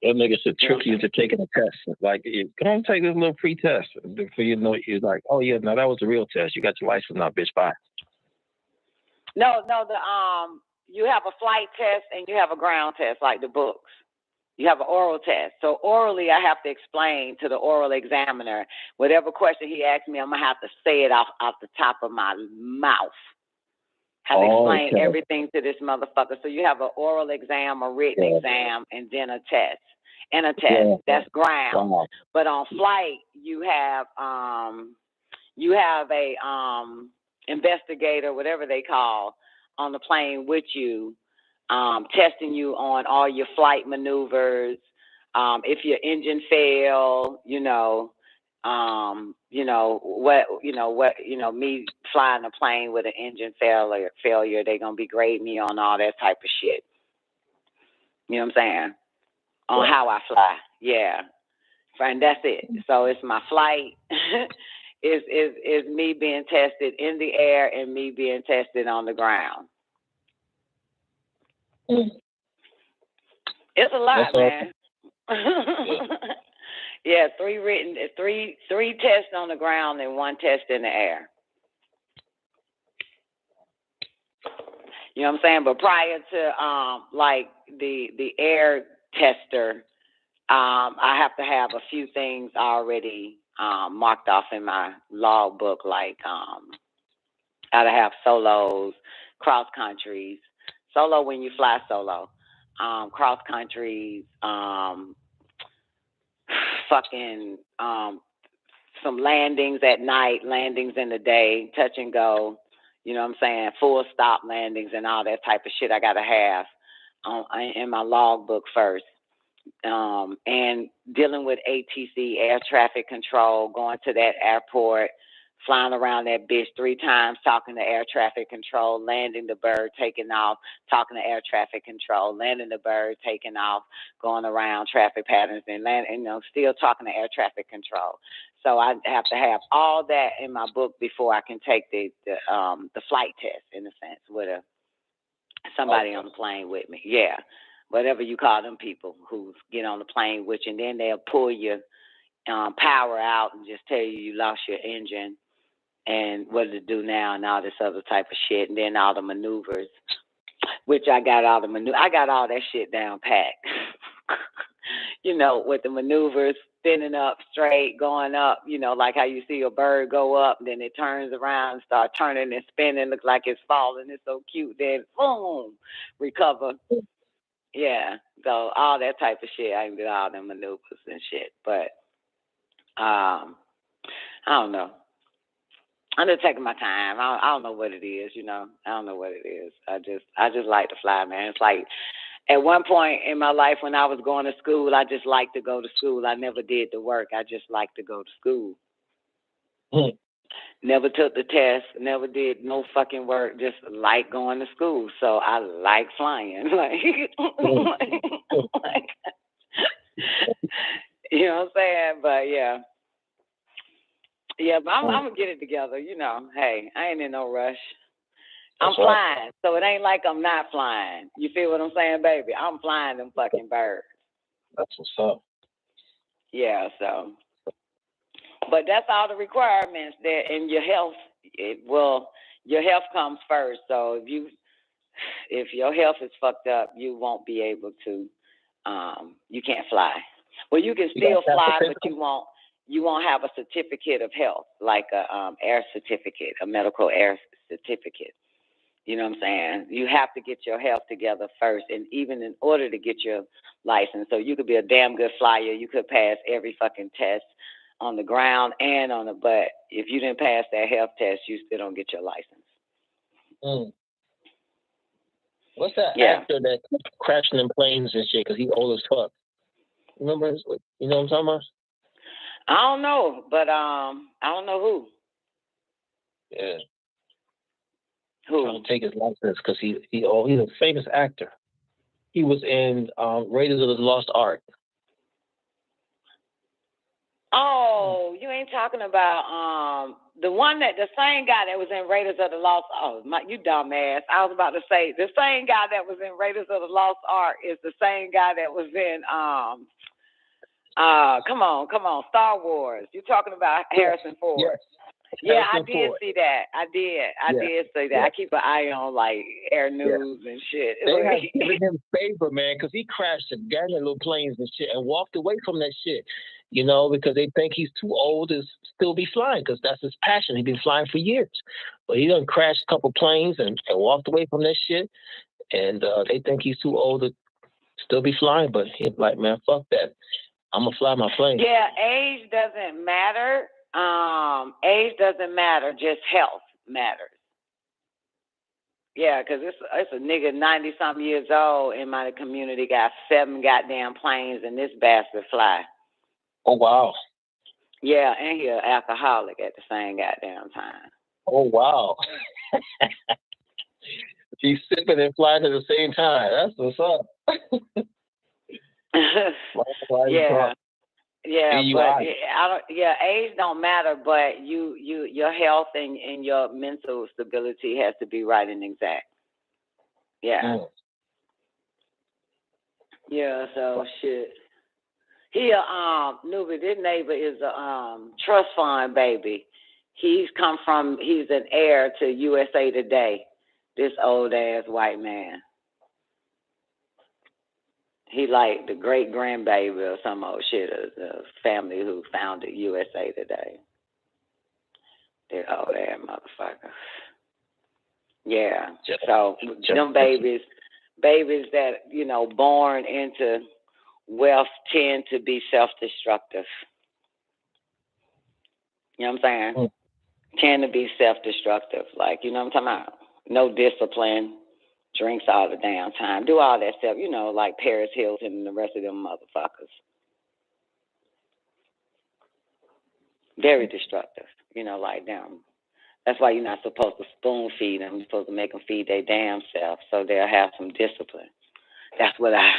That nigga should trick you into taking a test. Like, come on, take this little pre-test. For you're like, oh yeah, no, that was the real test. You got your license now, bitch. Bye. No, you have a flight test and you have a ground test, like the books. You have an oral test. So orally, I have to explain to the oral examiner whatever question he asks me. I'm gonna have to say it off the top of my mouth. Have to explain everything to this motherfucker. So you have an oral exam, a written exam, and then a test. in a test. That's ground. But on flight, you have a investigator, whatever they call, on the plane with you, testing you on all your flight maneuvers. If your engine fail, me flying a plane with an engine failure, they're gonna be grading me on all that type of shit. You know what I'm saying? On how I fly. Yeah. And that's it. So it's my flight. is me being tested in the air and me being tested on the ground. It's a lot, man. Yeah, 3 tests on the ground and 1 test in the air. You know what I'm saying? But prior to like the air tester, I have to have a few things already marked off in my log book, like I gotta have solos, cross countries, solo when you fly solo, cross countries, some landings at night, landings in the day, touch and go, you know what I'm saying, full stop landings and all that type of shit I gotta have in my log book first. And dealing with ATC, air traffic control, going to that airport, flying around that bitch 3 times, talking to air traffic control, landing the bird, taking off, talking to air traffic control, landing the bird, taking off, going around traffic patterns and still talking to air traffic control. So I have to have all that in my book before I can take the flight test, in a sense, with somebody on the plane with me. Yeah. Whatever you call them people who get on the plane with you, and then they'll pull your power out and just tell you lost your engine and what to do now and all this other type of shit, and then all the maneuvers, which I got all that shit down packed. With the maneuvers, spinning up straight, going up, like how you see a bird go up, then it turns around and start turning and spinning, look like it's falling. It's so cute. Then boom, recover. Yeah, so all that type of shit, I can do all them maneuvers and shit. But I don't know. I'm just taking my time. I don't know what it is, I don't know what it is. I just like to fly, man. It's like at one point in my life when I was going to school, I just liked to go to school. I never did the work. I just liked to go to school. Never took the test, never did no fucking work, just like going to school. So I like flying. You know what I'm saying? But yeah. Yeah, but I'm going to get it together, Hey, I ain't in no rush. I'm flying, so it ain't like I'm not flying. You feel what I'm saying, baby? I'm flying them fucking birds. That's what's up. Yeah, so. But that's all the requirements there. And your health, your health comes first. So if your health is fucked up, you won't be able to, you can't fly. Well, you can still fly, but you won't have a certificate of health, like a air certificate, a medical air certificate. You know what I'm saying? You have to get your health together first, and even in order to get your license. So you could be a damn good flyer. You could pass every fucking test on the ground and on the butt. If you didn't pass that health test, you still don't get your license. What's that actor that crashing in planes and shit? Because he's old as fuck. Remember? You know what I'm talking about? I don't know, but I don't know who. Yeah. Who? Trying to take his license because he's a famous actor. He was in Raiders of the Lost Ark. Oh, you ain't talking about the same guy that was in Raiders of the Lost Ark. You dumbass. I was about to say the same guy that was in Raiders of the Lost Ark is the same guy that was in come on, Star Wars. You're talking about Harrison Ford. Yes. Yeah, I did see that. I did see that. I keep an eye on like air news and shit. They have given him favor, man, because he crashed a gang of little planes and shit and walked away from that shit. Because they think he's too old to still be flying, because that's his passion. He's been flying for years. But he done crashed a couple planes and walked away from that shit. And they think he's too old to still be flying, but he's like, man, fuck that. I'm gonna fly my plane. Yeah, age doesn't matter. Age doesn't matter. Just health matters. Yeah, because it's a nigga 90-something years old in my community got 7 goddamn planes and this bastard fly. Oh, wow. Yeah, and he an alcoholic at the same goddamn time. Oh, wow. He's sipping and flying at the same time. That's what's up. Yeah. Yeah, but age don't matter, but your health and your mental stability has to be right and exact. Yeah. Yeah, so shit. He Newbie, this neighbor is a trust fund baby. He's an heir to USA Today, this old ass white man. He like the great grandbaby or some old shit of the family who founded USA Today. They're old ass motherfuckers. Yeah. So them babies that, born into wealth tend to be self-destructive. You know what I'm saying? Tend to be self-destructive. Like, you know what I'm talking about? No discipline. Drinks all the damn time. Do all that stuff, like Paris Hilton and the rest of them motherfuckers. Very destructive, like them. That's why you're not supposed to spoon feed them. You're supposed to make them feed their damn self so they'll have some discipline. That's what I,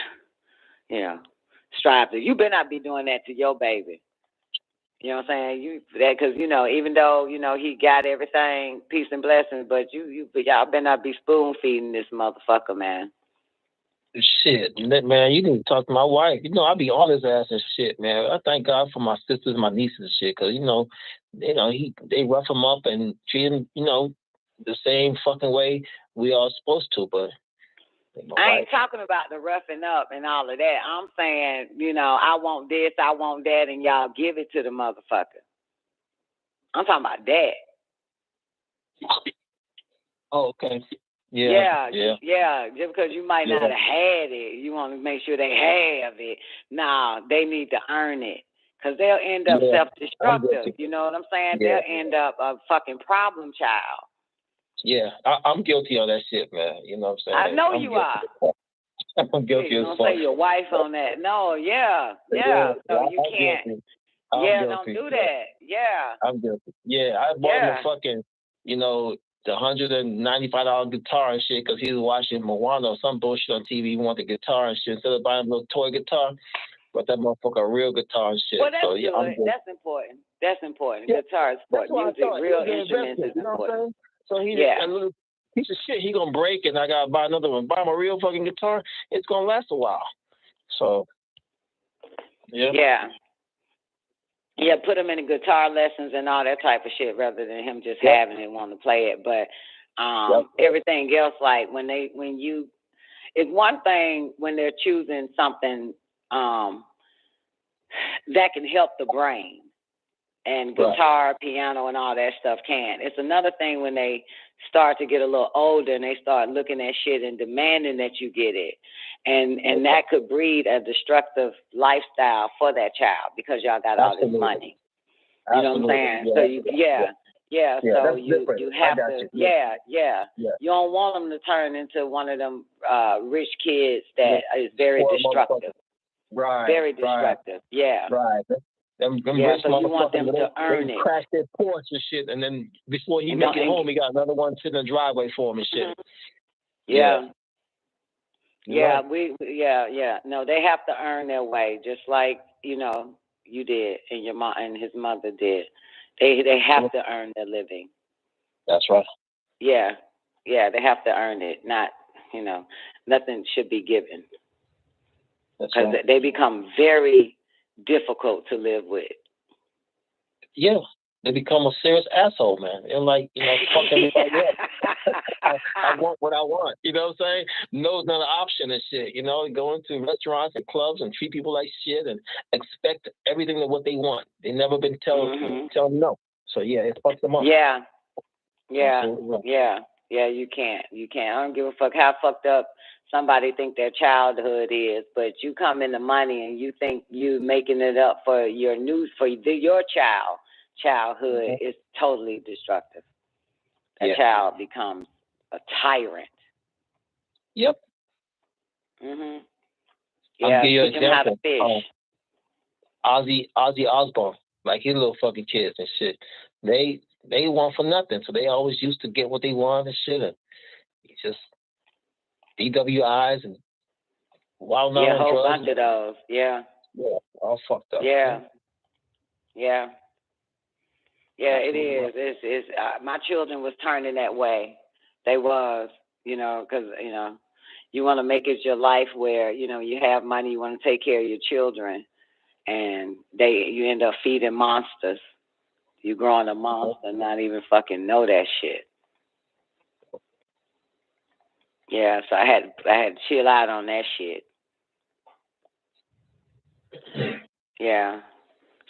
strive to. You better not be doing that to your baby. You know what I'm saying? Because even though he got everything, peace and blessings, but y'all better not be spoon feeding this motherfucker, man. Shit, man, you need to talk to my wife. I be on his ass and shit, man. I thank God for my sisters, my nieces and shit, because they rough him up and treat him, the same fucking way we are supposed to, but. I ain't talking about the roughing up and all of that. I'm saying, I want this, I want that, and y'all give it to the motherfucker. I'm talking about that. Oh, okay. Yeah. Just because you might not have had it, you want to make sure they have it. Nah, they need to earn it. Because they'll end up self-destructive. You know what I'm saying? Yeah. They'll end up a fucking problem child. Yeah, I'm guilty of that shit, man. You know what I'm saying? I know you are. I'm guilty of don't say your wife on that. No, yeah. So you can't. Don't do that. Yeah. I'm guilty. Yeah, I bought him a fucking, the $195 guitar and shit because he was watching Moana or some bullshit on TV. He wanted the guitar and shit. Instead of buying a little toy guitar, but that motherfucker a real guitar and shit. Well, that's so, good. That's important. Yeah. Guitar is important. Music, real instruments is important. So a little piece of shit, he gonna break and I gotta buy another one. Buy him a real fucking guitar, it's gonna last a while. So Yeah, put him in the guitar lessons and all that type of shit rather than him just having it, want to play it. But everything else, like it's one thing when they're choosing something that can help the brain. And guitar, piano, and all that stuff can. It's another thing when they start to get a little older and they start looking at shit and demanding that you get it. And that could breed a destructive lifestyle for that child because y'all got all this money. You know what I'm saying? So so you have to, you don't want them to turn into one of them rich kids that is very destructive. Right. Very destructive. Right. Them so you want them to earn it. Crash their porch and shit, and then before he make it home, he got another one sitting in the driveway for him and shit. No, they have to earn their way, just like you did, and your mom and his mother did. They have to earn their living. That's right. Yeah, they have to earn it. Not nothing should be given because they become very difficult to live with. Yeah, they become a serious asshole, man. They're like, fuck everybody else. I want what I want. You know what I'm saying? No, it's not an option and shit. Going to restaurants and clubs and treat people like shit and expect everything that what they want. They never been tell them no. So it fucks them up. Yeah. Yeah, you can't. You can't. I don't give a fuck how fucked up somebody think their childhood is, but you come into money and you think you making it up for your childhood is totally destructive. A child becomes a tyrant. Yep. Mhm. I'll Yeah, give you an teach them how to example. fish. Ozzy Osbourne, like his little fucking kids and shit. They want for nothing, so they always used to get what they want and shit. And it's just DWIs and wild Yeah, a whole drugs. bunch of those. Yeah. Yeah, all fucked up. Yeah. Yeah. Yeah, it is. It's my children was turning that way. They was, because, you want to make it your life where, you have money, you want to take care of your children, and you end up feeding monsters. You growing a monster and not even fucking know that shit. Yeah, so I had to chill out on that shit. Yeah.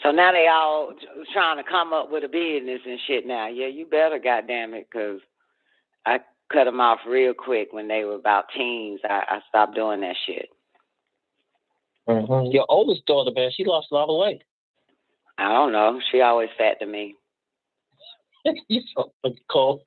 So now they all trying to come up with a business and shit now. Yeah, you better, goddamn it, because I cut them off real quick when they were about teens. I stopped doing that shit. Mm-hmm. Your oldest daughter, man, she lost a lot of weight. I don't know. She always fat to me. You so fucking cold.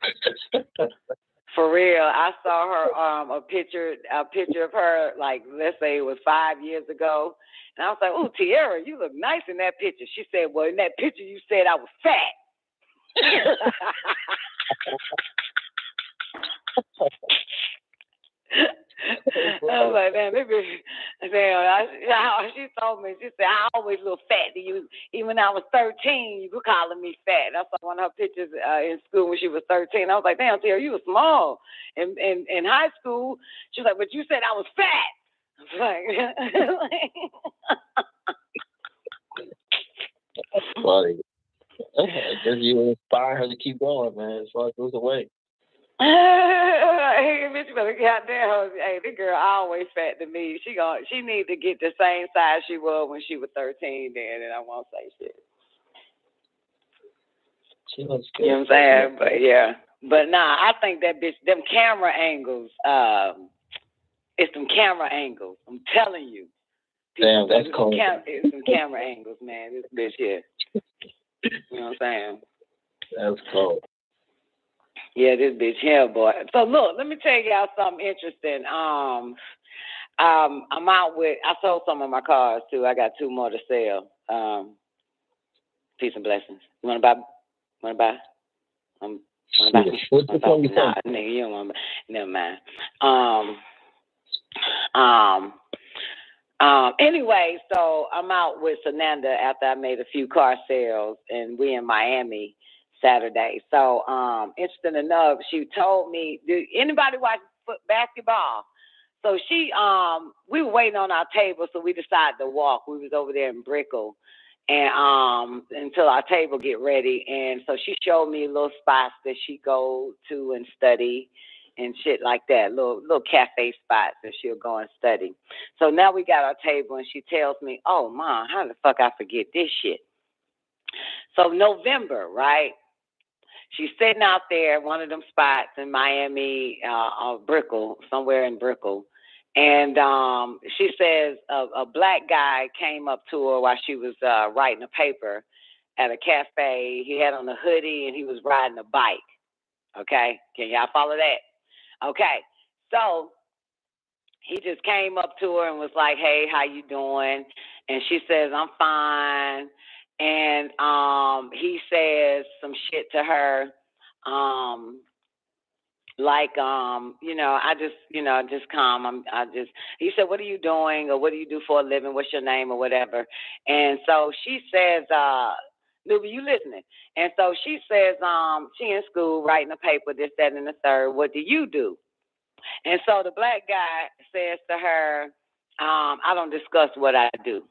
For real, I saw her a picture of her, like, let's say it was 5 years ago, and I was like, "Oh, Tiara, you look nice in that picture." She said, "Well, in that picture you said I was fat." I was like, "Damn, she told me, she said, I always look fat to you. Even when I was 13, you were calling me fat." I saw one of her pictures in school when she was 13. I was like, "Damn, Tiara, you were small." In high school, she was like, "But you said I was fat." I was like, That's funny. I guess you inspire her to keep going, man, as far as losing weight. Hey, bitch, better goddamn. Hey, this girl always fat to me. She need to get the same size she was when she was 13. Then, and I won't say shit. She looks good. You know what I'm saying? But yeah, but nah, I think that bitch. Them camera angles. It's them camera angles. I'm telling you. Damn, that's cold. It's some camera angles, man. This bitch here. You know what I'm saying? That's cold. Yeah, this bitch here, boy. So look, let me tell y'all something interesting. I'm out with. I sold some of my cars too. I got 2 more to sell. Peace and blessings. You want to buy? Want to buy? Nah, nigga, you don't want to buy. Never mind. Anyway, so I'm out with Sananda after I made a few car sales, and we in Miami Saturday. So, interesting enough, she told me, "Do anybody watch basketball?" So we were waiting on our table, so we decided to walk. We was over there in Brickell, and until our table get ready. And so she showed me little spots that she go to and study and shit like that, little cafe spots that she'll go and study. So now we got our table, and she tells me, "Oh, Mom, how the fuck I forget this shit?" So November, right? She's sitting out there, one of them spots in Miami, Brickell, somewhere in Brickell. And she says a black guy came up to her while she was writing a paper at a cafe. He had on a hoodie and he was riding a bike. Okay? Can y'all follow that? Okay. So he just came up to her and was like, "Hey, how you doing?" And she says, "I'm fine." And he says some shit to her, just calm. He said, "What are you doing, or what do you do for a living? What's your name, or whatever?" And so she says, "Nubi, you listening?" And so she says, she in school writing a paper, this, that, and the third. "What do you do?" And so the black guy says to her, "I don't discuss what I do.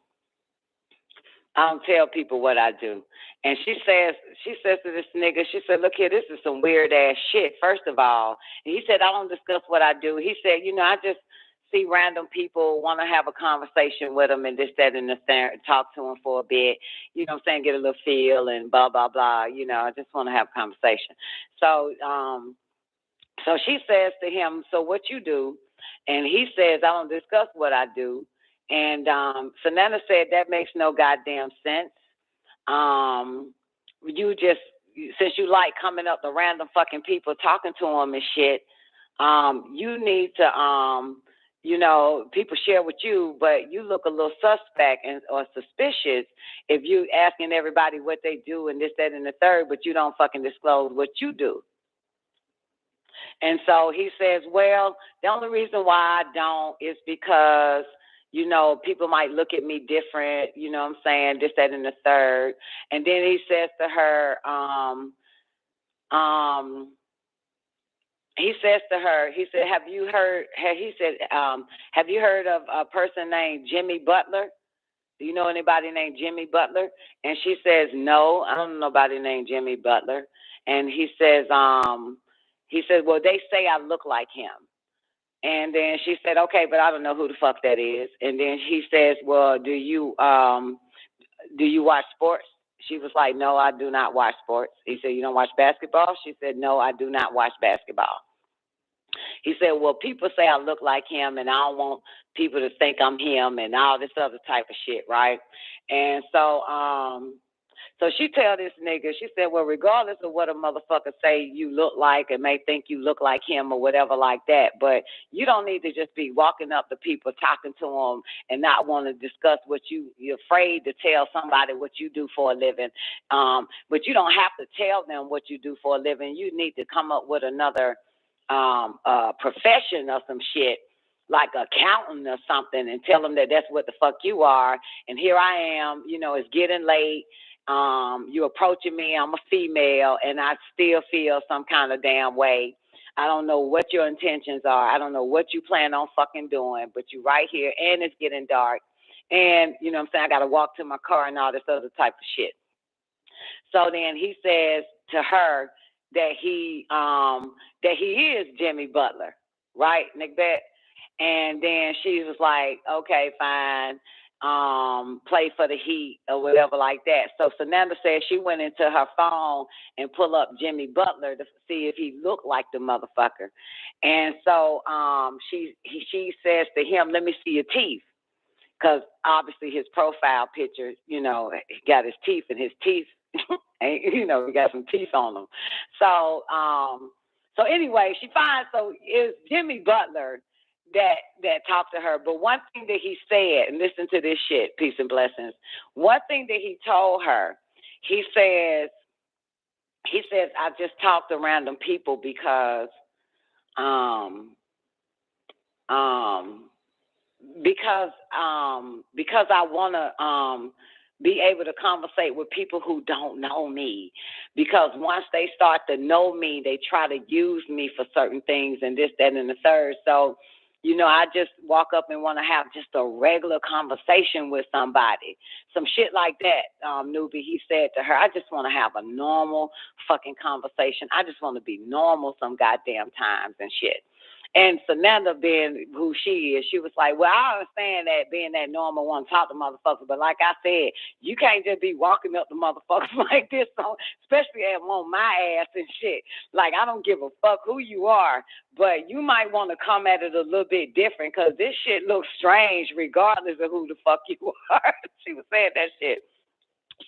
I don't tell people what I do." And she says to this nigga, she said, "Look here, this is some weird ass shit, first of all." And he said, "I don't discuss what I do." He said, "I just see random people, want to have a conversation with them and this, that, and the third, talk to them for a bit, you know what I'm saying, get a little feel and blah, blah, blah. I just want to have a conversation." So So she says to him, so what you do? And he says, I don't discuss what I do. And so Nana said, that makes no goddamn sense. You just, since you like coming up to random fucking people talking to them and shit, you need to, you know, people share with you, but you look a little suspect or suspicious if you asking everybody what they do and this, that, and the third, but you don't fucking disclose what you do. And so he says, well, the only reason why I don't is because, you know, people might look at me different, you know what I'm saying, this, that, and the third. And then he says to her, he said, have you heard of a person named Jimmy Butler? Do you know anybody named Jimmy Butler? And she says, no, I don't know nobody named Jimmy Butler. And he says, well, they say I look like him. And then she said, okay, but I don't know who the fuck that is. And then he says, well, do you watch sports? She was like, no, I do not watch sports. He said, you don't watch basketball? She said, no, I do not watch basketball. He said, well, people say I look like him, and I don't want people to think I'm him and all this other type of shit, right? And so she tell this nigga, she said, well, regardless of what a motherfucker say you look like and may think you look like him or whatever like that, but you don't need to just be walking up to people, talking to them, and not want to discuss what you're afraid to tell somebody what you do for a living. But you don't have to tell them what you do for a living. You need to come up with another profession or some shit, like accountant or something, and tell them that that's what the fuck you are. And here I am, you know, it's getting late. You're approaching me, I'm a female, and I still feel some kind of damn way. I don't know what your intentions are. I don't know what you plan on fucking doing, but you right here, and it's getting dark. And, you know what I'm saying, I got to walk to my car and all this other type of shit. So then he says to her that he is Jimmy Butler, right, Nickbet? And then she was like, okay, fine. Play for the Heat or whatever like that. So Sananda said she went into her phone and pulled up Jimmy Butler to see if he looked like the motherfucker. And so she says to him, let me see your teeth. Because obviously his profile picture, you know, he got his teeth, and his teeth, you know, he got some teeth on them. So anyway, she finds, so it's Jimmy Butler that talked to her. But one thing that he said, and listen to this shit, peace and blessings. One thing that he told her, he says, I just talk to random people because I want to be able to conversate with people who don't know me, because once they start to know me, they try to use me for certain things and this, that, and the third. So, you know, I just walk up and want to have just a regular conversation with somebody. Some shit like that, Newbie, he said to her, I just want to have a normal fucking conversation. I just want to be normal some goddamn times and shit. And Sananda, being who she is, she was like, well, I understand that being that normal one, talk to motherfuckers. But like I said, you can't just be walking up to motherfuckers like this, especially on my ass and shit. Like, I don't give a fuck who you are, but you might want to come at it a little bit different, because this shit looks strange regardless of who the fuck you are. She was saying that shit.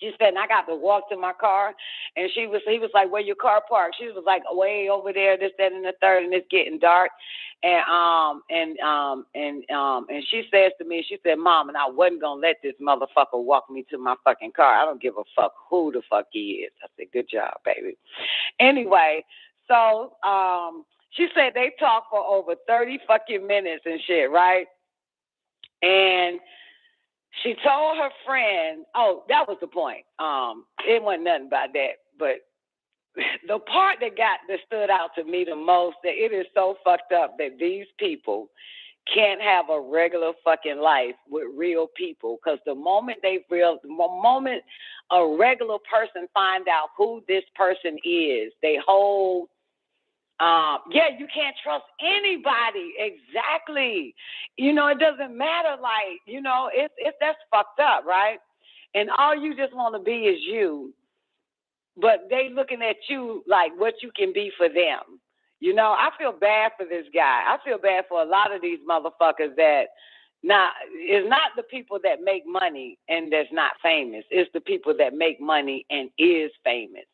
She said, and I got to walk to my car, and he was like, where your car parked? She was like, way over there, this, that, and the third, and it's getting dark. And she says to me, she said, Mom, and I wasn't gonna let this motherfucker walk me to my fucking car. I don't give a fuck who the fuck he is. I said, good job, baby. Anyway, so she said they talked for over 30 fucking minutes and shit, right? And she told her friend, oh, that was the point. It wasn't nothing about that. But the part that stood out to me the most, that it is so fucked up that these people can't have a regular fucking life with real people. Because the moment a regular person find out who this person is, they hold, you can't trust anybody. Exactly. You know, it doesn't matter. Like, you know, that's fucked up, right? And all you just want to be is you, but they looking at you like what you can be for them. You know, I feel bad for this guy. I feel bad for a lot of these motherfuckers that it's not the people that make money and that's not famous. It's the people that make money and is famous.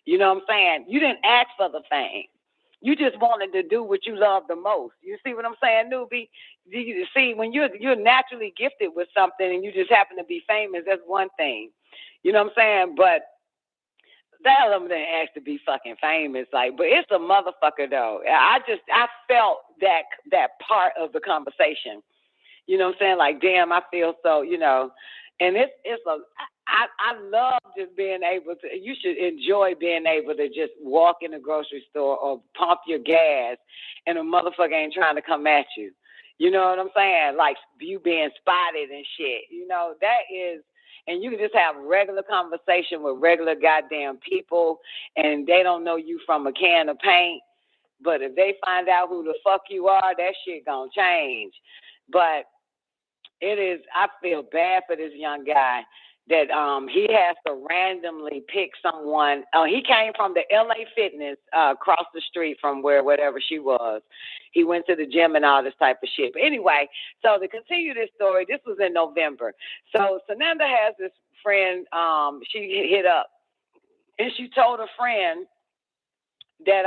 You know what I'm saying? You didn't ask for the fame. You just wanted to do what you love the most. You see what I'm saying, newbie? You see, when you're naturally gifted with something and you just happen to be famous, that's one thing. You know what I'm saying? But that of them didn't ask to be fucking famous, like. But it's a motherfucker though. I felt that part of the conversation. You know what I'm saying? Like, damn, I feel so. You know, and I love just being able to. You should enjoy being able to just walk in the grocery store or pump your gas, and a motherfucker ain't trying to come at you. You know what I'm saying? Like you being spotted and shit. You know, that is. And you can just have regular conversation with regular goddamn people, and they don't know you from a can of paint. But if they find out who the fuck you are, that shit gonna change. But it is, I feel bad for this young guy that he has to randomly pick someone. He came from the LA Fitness across the street from whatever she was. He went to the gym and all this type of shit. But anyway, so to continue this story, this was in November. So Sananda has this friend she hit up, and she told a friend that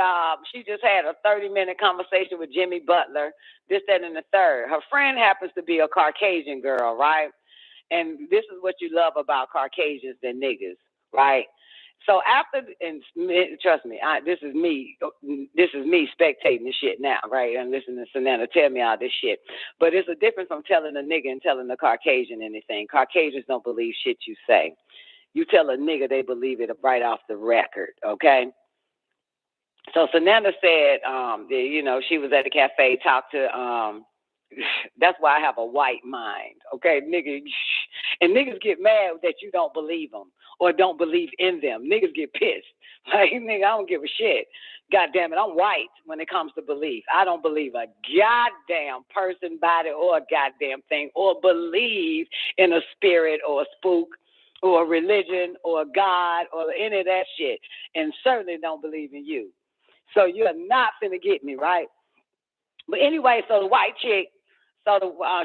she just had a 30-minute conversation with Jimmy Butler, this, that, and the third. Her friend happens to be a Caucasian girl, right? And this is what you love about Caucasians than niggas, right? So after, and trust me, this is me spectating this shit now, right? And listening to Sananda tell me all this shit. But it's a difference from telling a nigga and telling a Caucasian anything. Caucasians don't believe shit you say. You tell a nigga, they believe it right off the record, okay? So Sananda said, you know, she was at the cafe, talked to, that's why I have a white mind, okay, nigga. And niggas get mad that you don't believe them or don't believe in them. Niggas get pissed. Like, nigga, I don't give a shit. God damn it, I'm white when it comes to belief. I don't believe a goddamn person, body, or a goddamn thing, or believe in a spirit or a spook or a religion or a God or any of that shit. And certainly don't believe in you. So you're not finna get me, right? But anyway, so the white chick,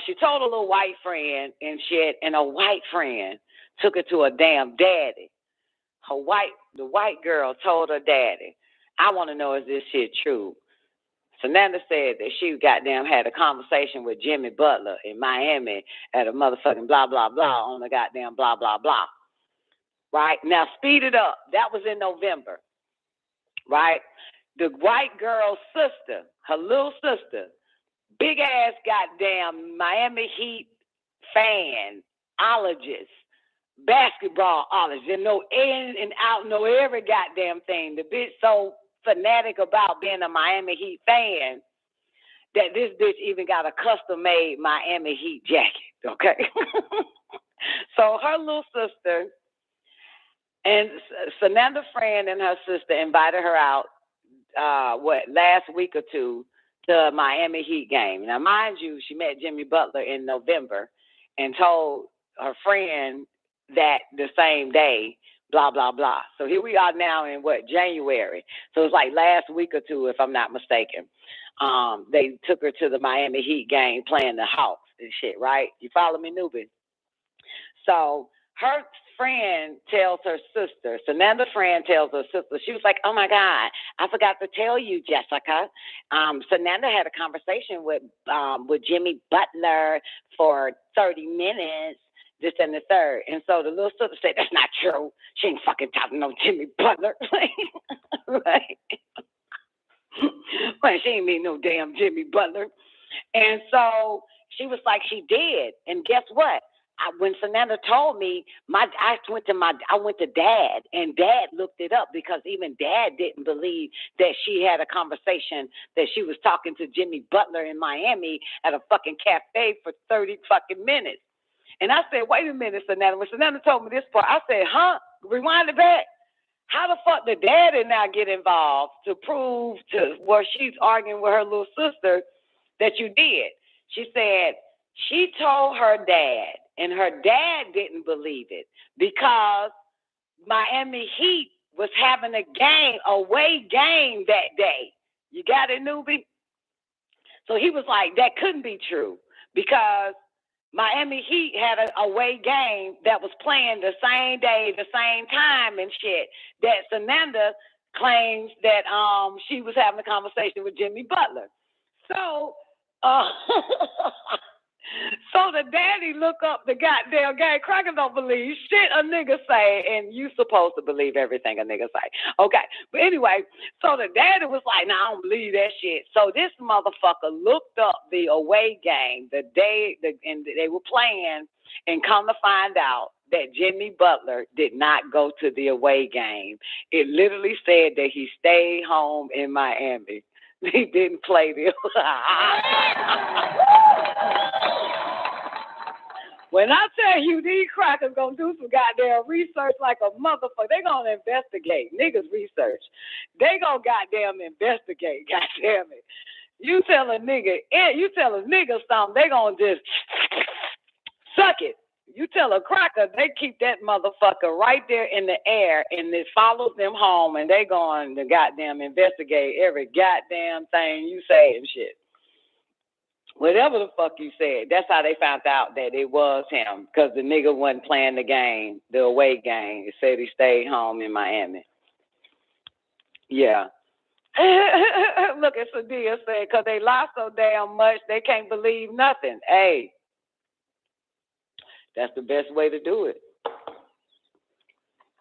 she told a little white friend and shit, and a white friend took her to a damn daddy. The white girl told her daddy, I want to know, is this shit true? Sananda said that she goddamn had a conversation with Jimmy Butler in Miami at a motherfucking blah, blah, blah on the goddamn blah, blah, blah. Right? Now, speed it up. That was in November. Right? The white girl's sister, her little sister, big ass goddamn Miami Heat fanologist, basketballologist, and know in and out, know every goddamn thing. The bitch so fanatic about being a Miami Heat fan that this bitch even got a custom-made Miami Heat jacket, okay? So her little sister and Sananda's friend and her sister invited her out, last week or two, to a Miami Heat game. Now, mind you, she met Jimmy Butler in November and told her friend that the same day, blah, blah, blah. So here we are now in January. So it's like last week or two, if I'm not mistaken. They took her to the Miami Heat game playing the Hawks and shit, right? You follow me, newbie? So her friend tells her sister, Sananda's friend tells her sister, she was like, oh my God, I forgot to tell you, Jessica. Sananda had a conversation with Jimmy Butler for 30 minutes, this and the third. And so the little sister said, that's not true. She ain't fucking talking no Jimmy Butler. Right? Well, she ain't mean no damn Jimmy Butler. And so she was like, she did. And guess what? When Sananda told me, I went to Dad, and Dad looked it up because even Dad didn't believe that she had a conversation that she was talking to Jimmy Butler in Miami at a fucking cafe for 30 fucking minutes. And I said, wait a minute, Sananda. When Sananda told me this part, I said, rewind it back. How the fuck did Daddy now get involved to prove to where she's arguing with her little sister that you did? She said she told her dad, and her dad didn't believe it because Miami Heat was having a away game that day. You got it, newbie? So he was like, that couldn't be true because Miami Heat had an away game that was playing the same day, the same time and shit, that Sananda claims that she was having a conversation with Jimmy Butler. So so the daddy look up the goddamn game. Cracker don't believe shit a nigga say, and you supposed to believe everything a nigga say. Okay, but anyway, so the daddy was like, "Nah, I don't believe that shit." So this motherfucker looked up the away game the day and they were playing, and come to find out that Jimmy Butler did not go to the away game. It literally said that he stayed home in Miami. He didn't play the. When I tell you these crackers gonna do some goddamn research like a motherfucker, they gonna investigate. Niggas research. They gonna goddamn investigate. Goddamn it. You tell a nigga something, they gonna just suck it. You tell a cracker, they keep that motherfucker right there in the air, and it follows them home, and they going to goddamn investigate every goddamn thing you say and shit. Whatever the fuck you said, that's how they found out that it was him, because the nigga wasn't playing the game, the away game. It said he stayed home in Miami. Yeah. Look at Sadia said, because they lie so damn much, they can't believe nothing. Hey. That's the best way to do it.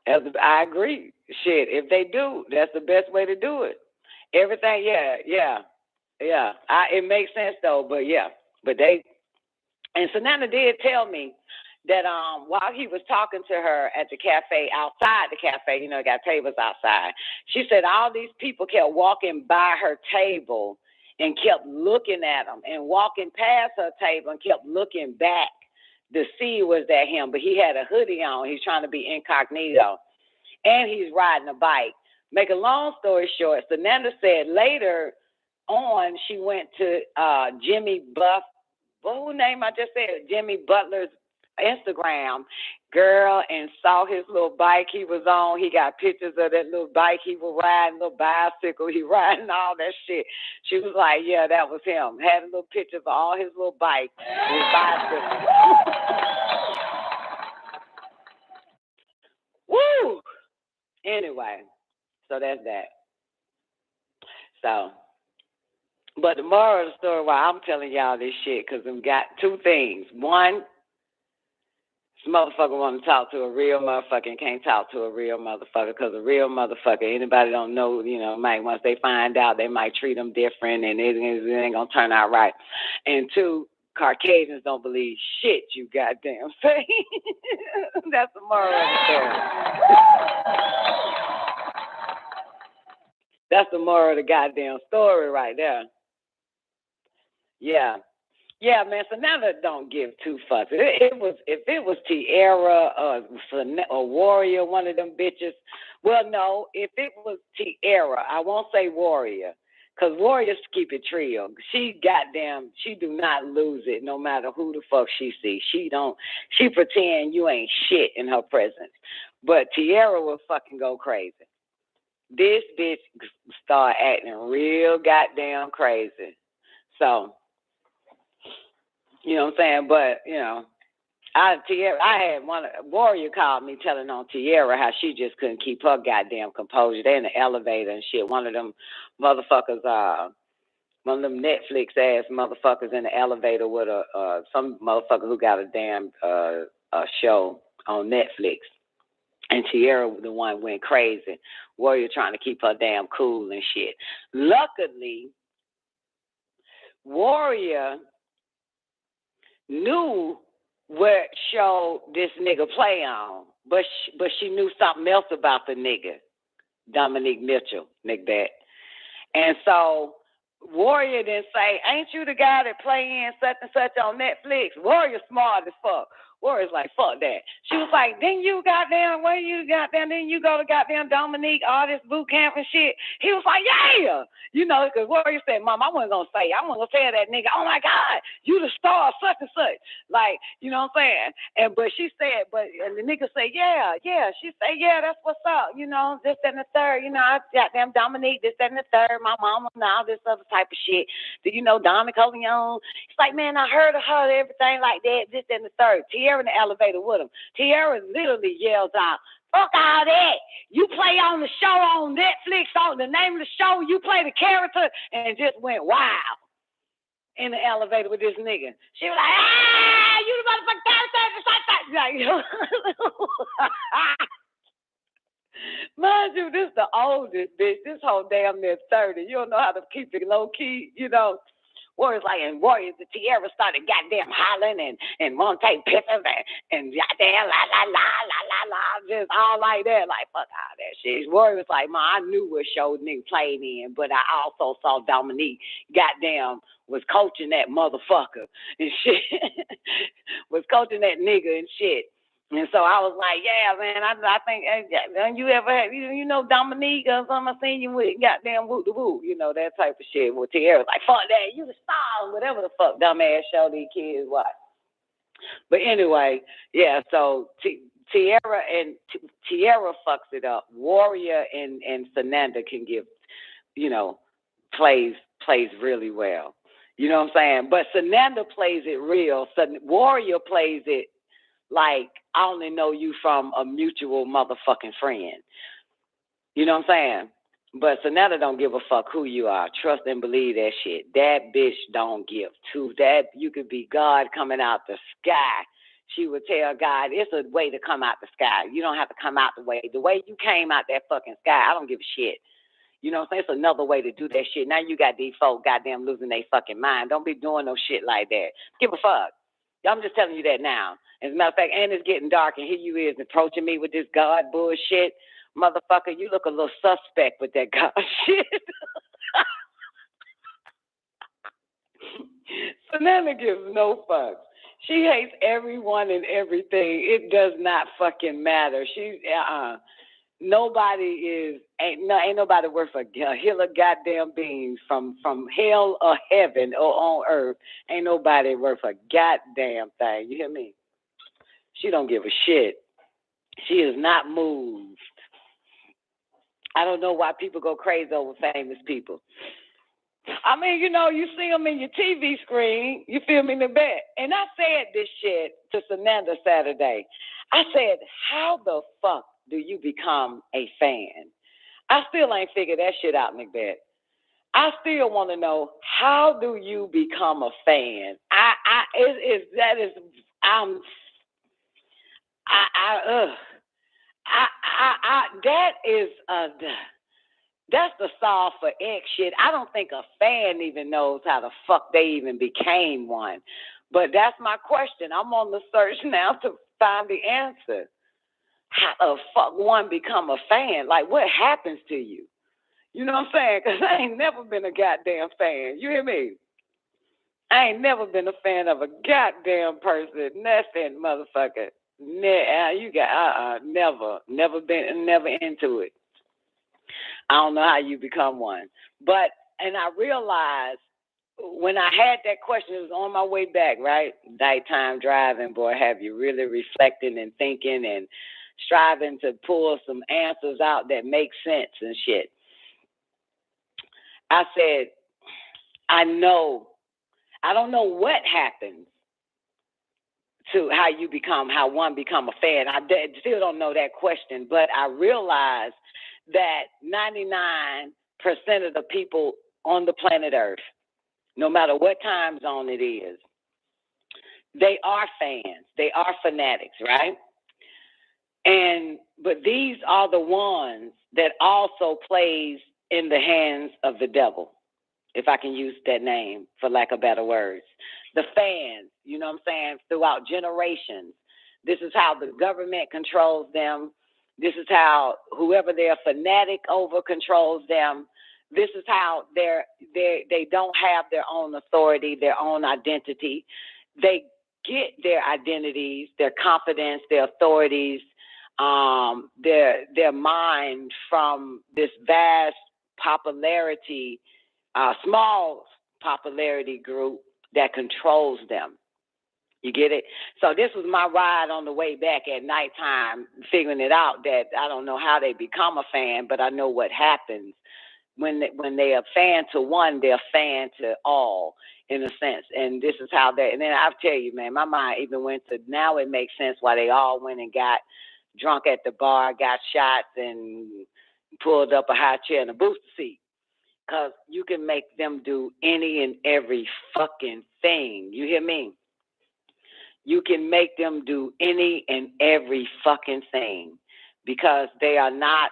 I agree. Shit, if they do, that's the best way to do it. Everything, yeah. It makes sense though, but yeah. But and Sananda did tell me that while he was talking to her at the cafe, outside the cafe, they got tables outside. She said all these people kept walking by her table and kept looking at them, and walking past her table and kept looking back to see was that him, but he had a hoodie on. He's trying to be incognito, and he's riding a bike. Make a long story short, Sananda said later on she went to Jimmy Butler's Instagram, girl, and saw his little bike he was on. He got pictures of that little bike he was riding, little bicycle he riding, all that shit. She was like, yeah, that was him. Had a little picture of all his little bike, his bicycle. Woo! Anyway, so that's that. So, but the moral of the story, why I'm telling y'all this shit, because we've got two things. One, this motherfucker want to talk to a real motherfucker and can't talk to a real motherfucker, because a real motherfucker, anybody don't know, might, once they find out, they might treat them different, and it ain't going to turn out right. And two, Caucasians don't believe shit you goddamn say. That's the moral of the story. That's the moral of the goddamn story right there. Yeah. Yeah, man, Sananda don't give two fucks. If it was Tierra or Warrior, one of them bitches, well, no, if it was Tierra, I won't say Warrior, because Warriors keep it trio. She do not lose it no matter who the fuck she sees. She pretend you ain't shit in her presence. But Tierra will fucking go crazy. This bitch start acting real goddamn crazy. So, you know what I'm saying? But, I had one Warrior called me telling on Tierra how she just couldn't keep her goddamn composure. They're in the elevator and shit. One of them motherfuckers, one of them Netflix ass motherfuckers in the elevator with some motherfucker who got a damn show on Netflix. And Tierra, the one, went crazy. Warrior trying to keep her damn cool and shit. Luckily, Warrior knew what show this nigga play on, but she knew something else about the nigga, Dominique Mitchell, nigga that. And so Warrior didn't say, ain't you the guy that play in such and such on Netflix? Warrior smart as fuck. Warrior's like, fuck that. She was like, then you go to goddamn Dominique, all this boot camp and shit. He was like, yeah. You know, because Warrior said, Mom, I wasn't going to tell that nigga, oh my God, you the star of such and such. Like, you know what I'm saying? But she said, and the nigga said, yeah. She said, yeah, that's what's up. You know, this, that, and the third. You know, I goddamn Dominique, this, that, and the third. My mama and all this other type of shit. Do you know Don Nicoleone? It's like, man, I heard of her, everything like that, this, that, and the third. Tierra in the elevator with him. Tierra literally yells out, fuck all that. You play on the show on Netflix, on the name of the show, you play the character, and just went wild in the elevator with this nigga. She was like, you the motherfucking character. Mind you, this is the oldest bitch. This whole damn near 30. You don't know how to keep it low key, you know. Warriors the Tierra started goddamn hollering and won't take pictures and goddamn la, just all like that. Like, fuck all that shit. Warriors like, man, I knew what show nigga played in, but I also saw Dominique goddamn was coaching that motherfucker and shit. Was coaching that nigga and shit. And so I was like, yeah, man, I think, you ever had, you know, Dominique or something, I seen you with goddamn whoop-de-whoop, you know, that type of shit. Well, Tierra's like, fuck that, you the star, whatever the fuck dumbass show these kids watch. But anyway, yeah, so Tierra fucks it up. Warrior and Sananda can give, you know, plays really well. You know what I'm saying? But Sananda plays it real. Warrior plays it like, I only know you from a mutual motherfucking friend. You know what I'm saying? But Sananda don't give a fuck who you are. Trust and believe that shit. That bitch don't give two. That you could be God coming out the sky. She would tell God, it's a way to come out the sky. You don't have to come out the way. The way you came out that fucking sky, I don't give a shit. You know what I'm saying? It's another way to do that shit. Now you got these folk goddamn losing their fucking mind. Don't be doing no shit like that. Give a fuck. I'm just telling you that now. As a matter of fact, and it's getting dark, and here you is approaching me with this God bullshit. Motherfucker, you look a little suspect with that God shit. Sananda gives no fucks. She hates everyone and everything. It does not fucking matter. Ain't nobody worth a hill of goddamn beans from hell or heaven or on earth. Ain't nobody worth a goddamn thing. You hear me? She don't give a shit. She is not moved. I don't know why people go crazy over famous people. I mean, you know, you see them in your TV screen, you feel me, in the bed. And I said this shit to Sananda Saturday. I said, how the fuck do you become a fan? I still ain't figured that shit out, Macbeth. I still want to know, how do you become a fan? That's the solve for X shit. I don't think a fan even knows how the fuck they even became one. But that's my question. I'm on the search now to find the answer. How the fuck one become a fan? Like, what happens to you? You know what I'm saying? Because I ain't never been a goddamn fan. You hear me? I ain't never been a fan of a goddamn person. Nothing, motherfucker. Never into it. I don't know how you become one. And I realized when I had that question, it was on my way back, right? Nighttime driving, boy, have you really reflecting and thinking and striving to pull some answers out that make sense and shit. I said, I don't know what happens to how one become a fan. I still don't know that question, but I realized that 99% of the people on the planet Earth, no matter what time zone it is, they are fans. They are fanatics, right? But these are the ones that also plays in the hands of the devil, if I can use that name for lack of better words. The fans, you know what I'm saying, throughout generations. This is how the government controls them. This is how whoever they're fanatic over controls them. This is how they don't have their own authority, their own identity. They get their identities, their confidence, their authorities, their mind from this vast popularity, small popularity group that controls them. You get it? So this was my ride on the way back at nighttime, figuring it out that I don't know how they become a fan, but I know what happens. When they are fan to one, they're fan to all, in a sense. And this is how they, and then I'll tell you, man, my mind even went to, now it makes sense why they all went and got drunk at the bar, got shots, and pulled up a high chair and a booster seat. Because you can make them do any and every fucking thing. You hear me? You can make them do any and every fucking thing because they are not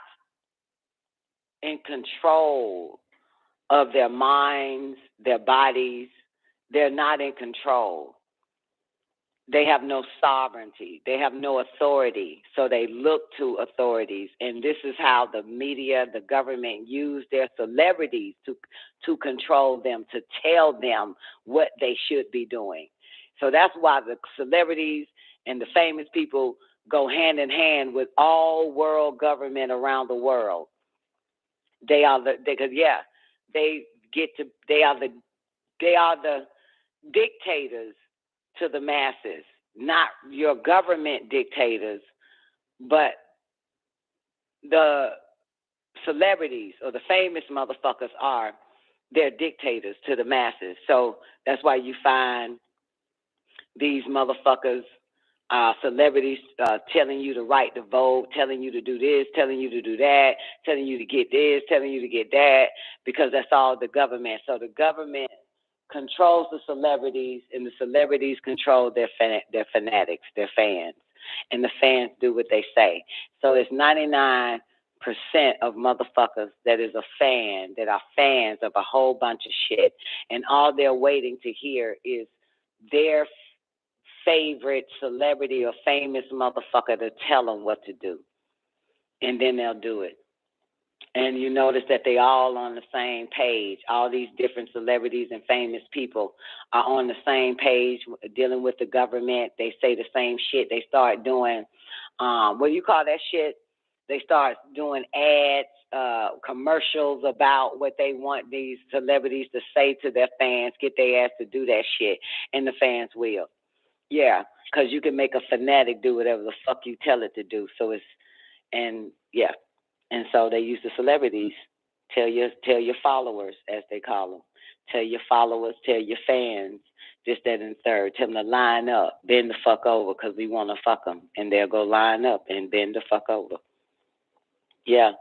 in control of their minds, their bodies. They're not in control. They have no sovereignty. They have no authority. So they look to authorities. And this is how the media, the government use their celebrities to control them, to tell them what they should be doing. So that's why the celebrities and the famous people go hand in hand with all world government around the world. They are the dictators to the masses, not your government dictators, but the celebrities or the famous motherfuckers are their dictators to the masses. So that's why you find these motherfuckers, celebrities, telling you the right to vote, telling you to do this, telling you to do that, telling you to get this, telling you to get that, because that's all the government. So the government controls the celebrities, and the celebrities control their fanatics, their fans, and the fans do what they say. So it's 99% of motherfuckers that is a fan, that are fans of a whole bunch of shit, and all they're waiting to hear is their favorite celebrity or famous motherfucker to tell them what to do, and then they'll do it. And you notice that they all on the same page. All these different celebrities and famous people are on the same page dealing with the government. They say the same shit. They start doing, what do you call that shit? They start doing ads, commercials about what they want these celebrities to say to their fans, get their ass to do that shit, and the fans will. Yeah, because you can make a fanatic do whatever the fuck you tell it to do. So it's, and yeah. And so they use the celebrities, tell your followers, as they call them. Tell your followers, tell your fans, this, that, and third. Tell them to line up, bend the fuck over, because we want to fuck them. And they'll go line up and bend the fuck over. Yeah,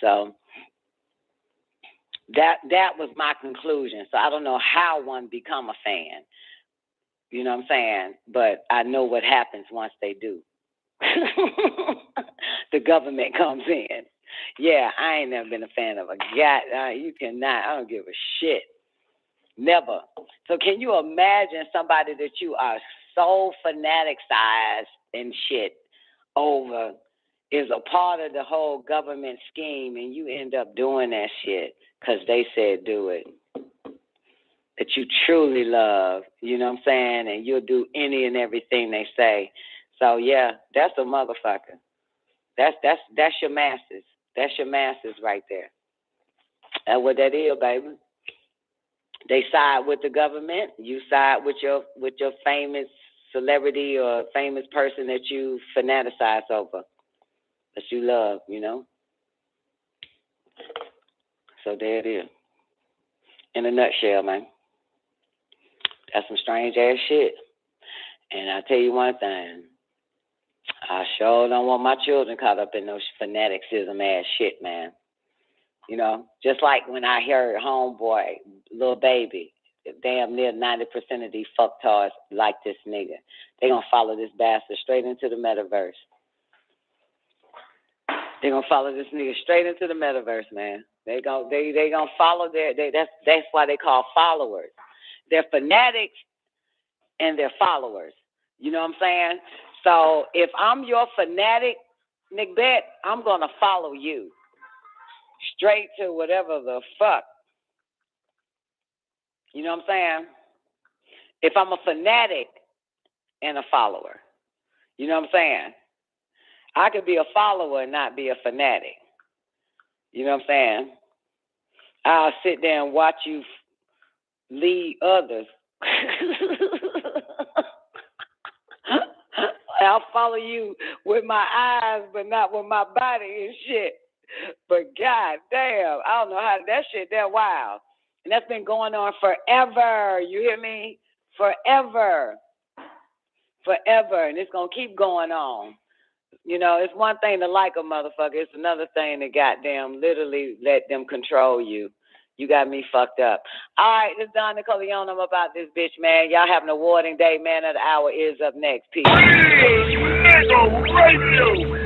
so that was my conclusion. So I don't know how one become a fan. You know what I'm saying? But I know what happens once they do. The government comes in. Yeah, I ain't never been a fan of a guy. You cannot. I don't give a shit. Never. So can you imagine somebody that you are so fanaticized and shit over is a part of the whole government scheme, and you end up doing that shit because they said do it, that you truly love, you know what I'm saying, and you'll do any and everything they say. So yeah, that's a motherfucker. That's your masses. That's your masses right there. That's what that is, baby. They side with the government. You side with your famous celebrity or famous person that you fanaticize over, that you love, you know. So there it is. In a nutshell, man. That's some strange ass shit. And I'll tell you one thing. I sure don't want my children caught up in those fanaticism ass shit, man. You know, just like when I heard Homeboy, Lil Baby, damn near 90% of these fucktards like this nigga. They gonna follow this bastard straight into the metaverse. They gonna follow this nigga straight into the metaverse, man. They gonna follow that's why they call followers. They're fanatics and they're followers. You know what I'm saying? So if I'm your fanatic, Nick Bet, I'm gonna follow you straight to whatever the fuck. You know what I'm saying? If I'm a fanatic and a follower. You know what I'm saying? I could be a follower and not be a fanatic. You know what I'm saying? I'll sit there and watch you lead others. I'll follow you with my eyes, but not with my body and shit. But god damn, I don't know how that shit that wild. And that's been going on forever. You hear me? Forever. Forever. And it's going to keep going on. You know, it's one thing to like a motherfucker. It's another thing to goddamn literally let them control you. You got me fucked up. All right, this is Don Nicoleone. I'm about this bitch, man. Y'all have an awarding day. Man of the hour is up next. Peace. WGAG Radio.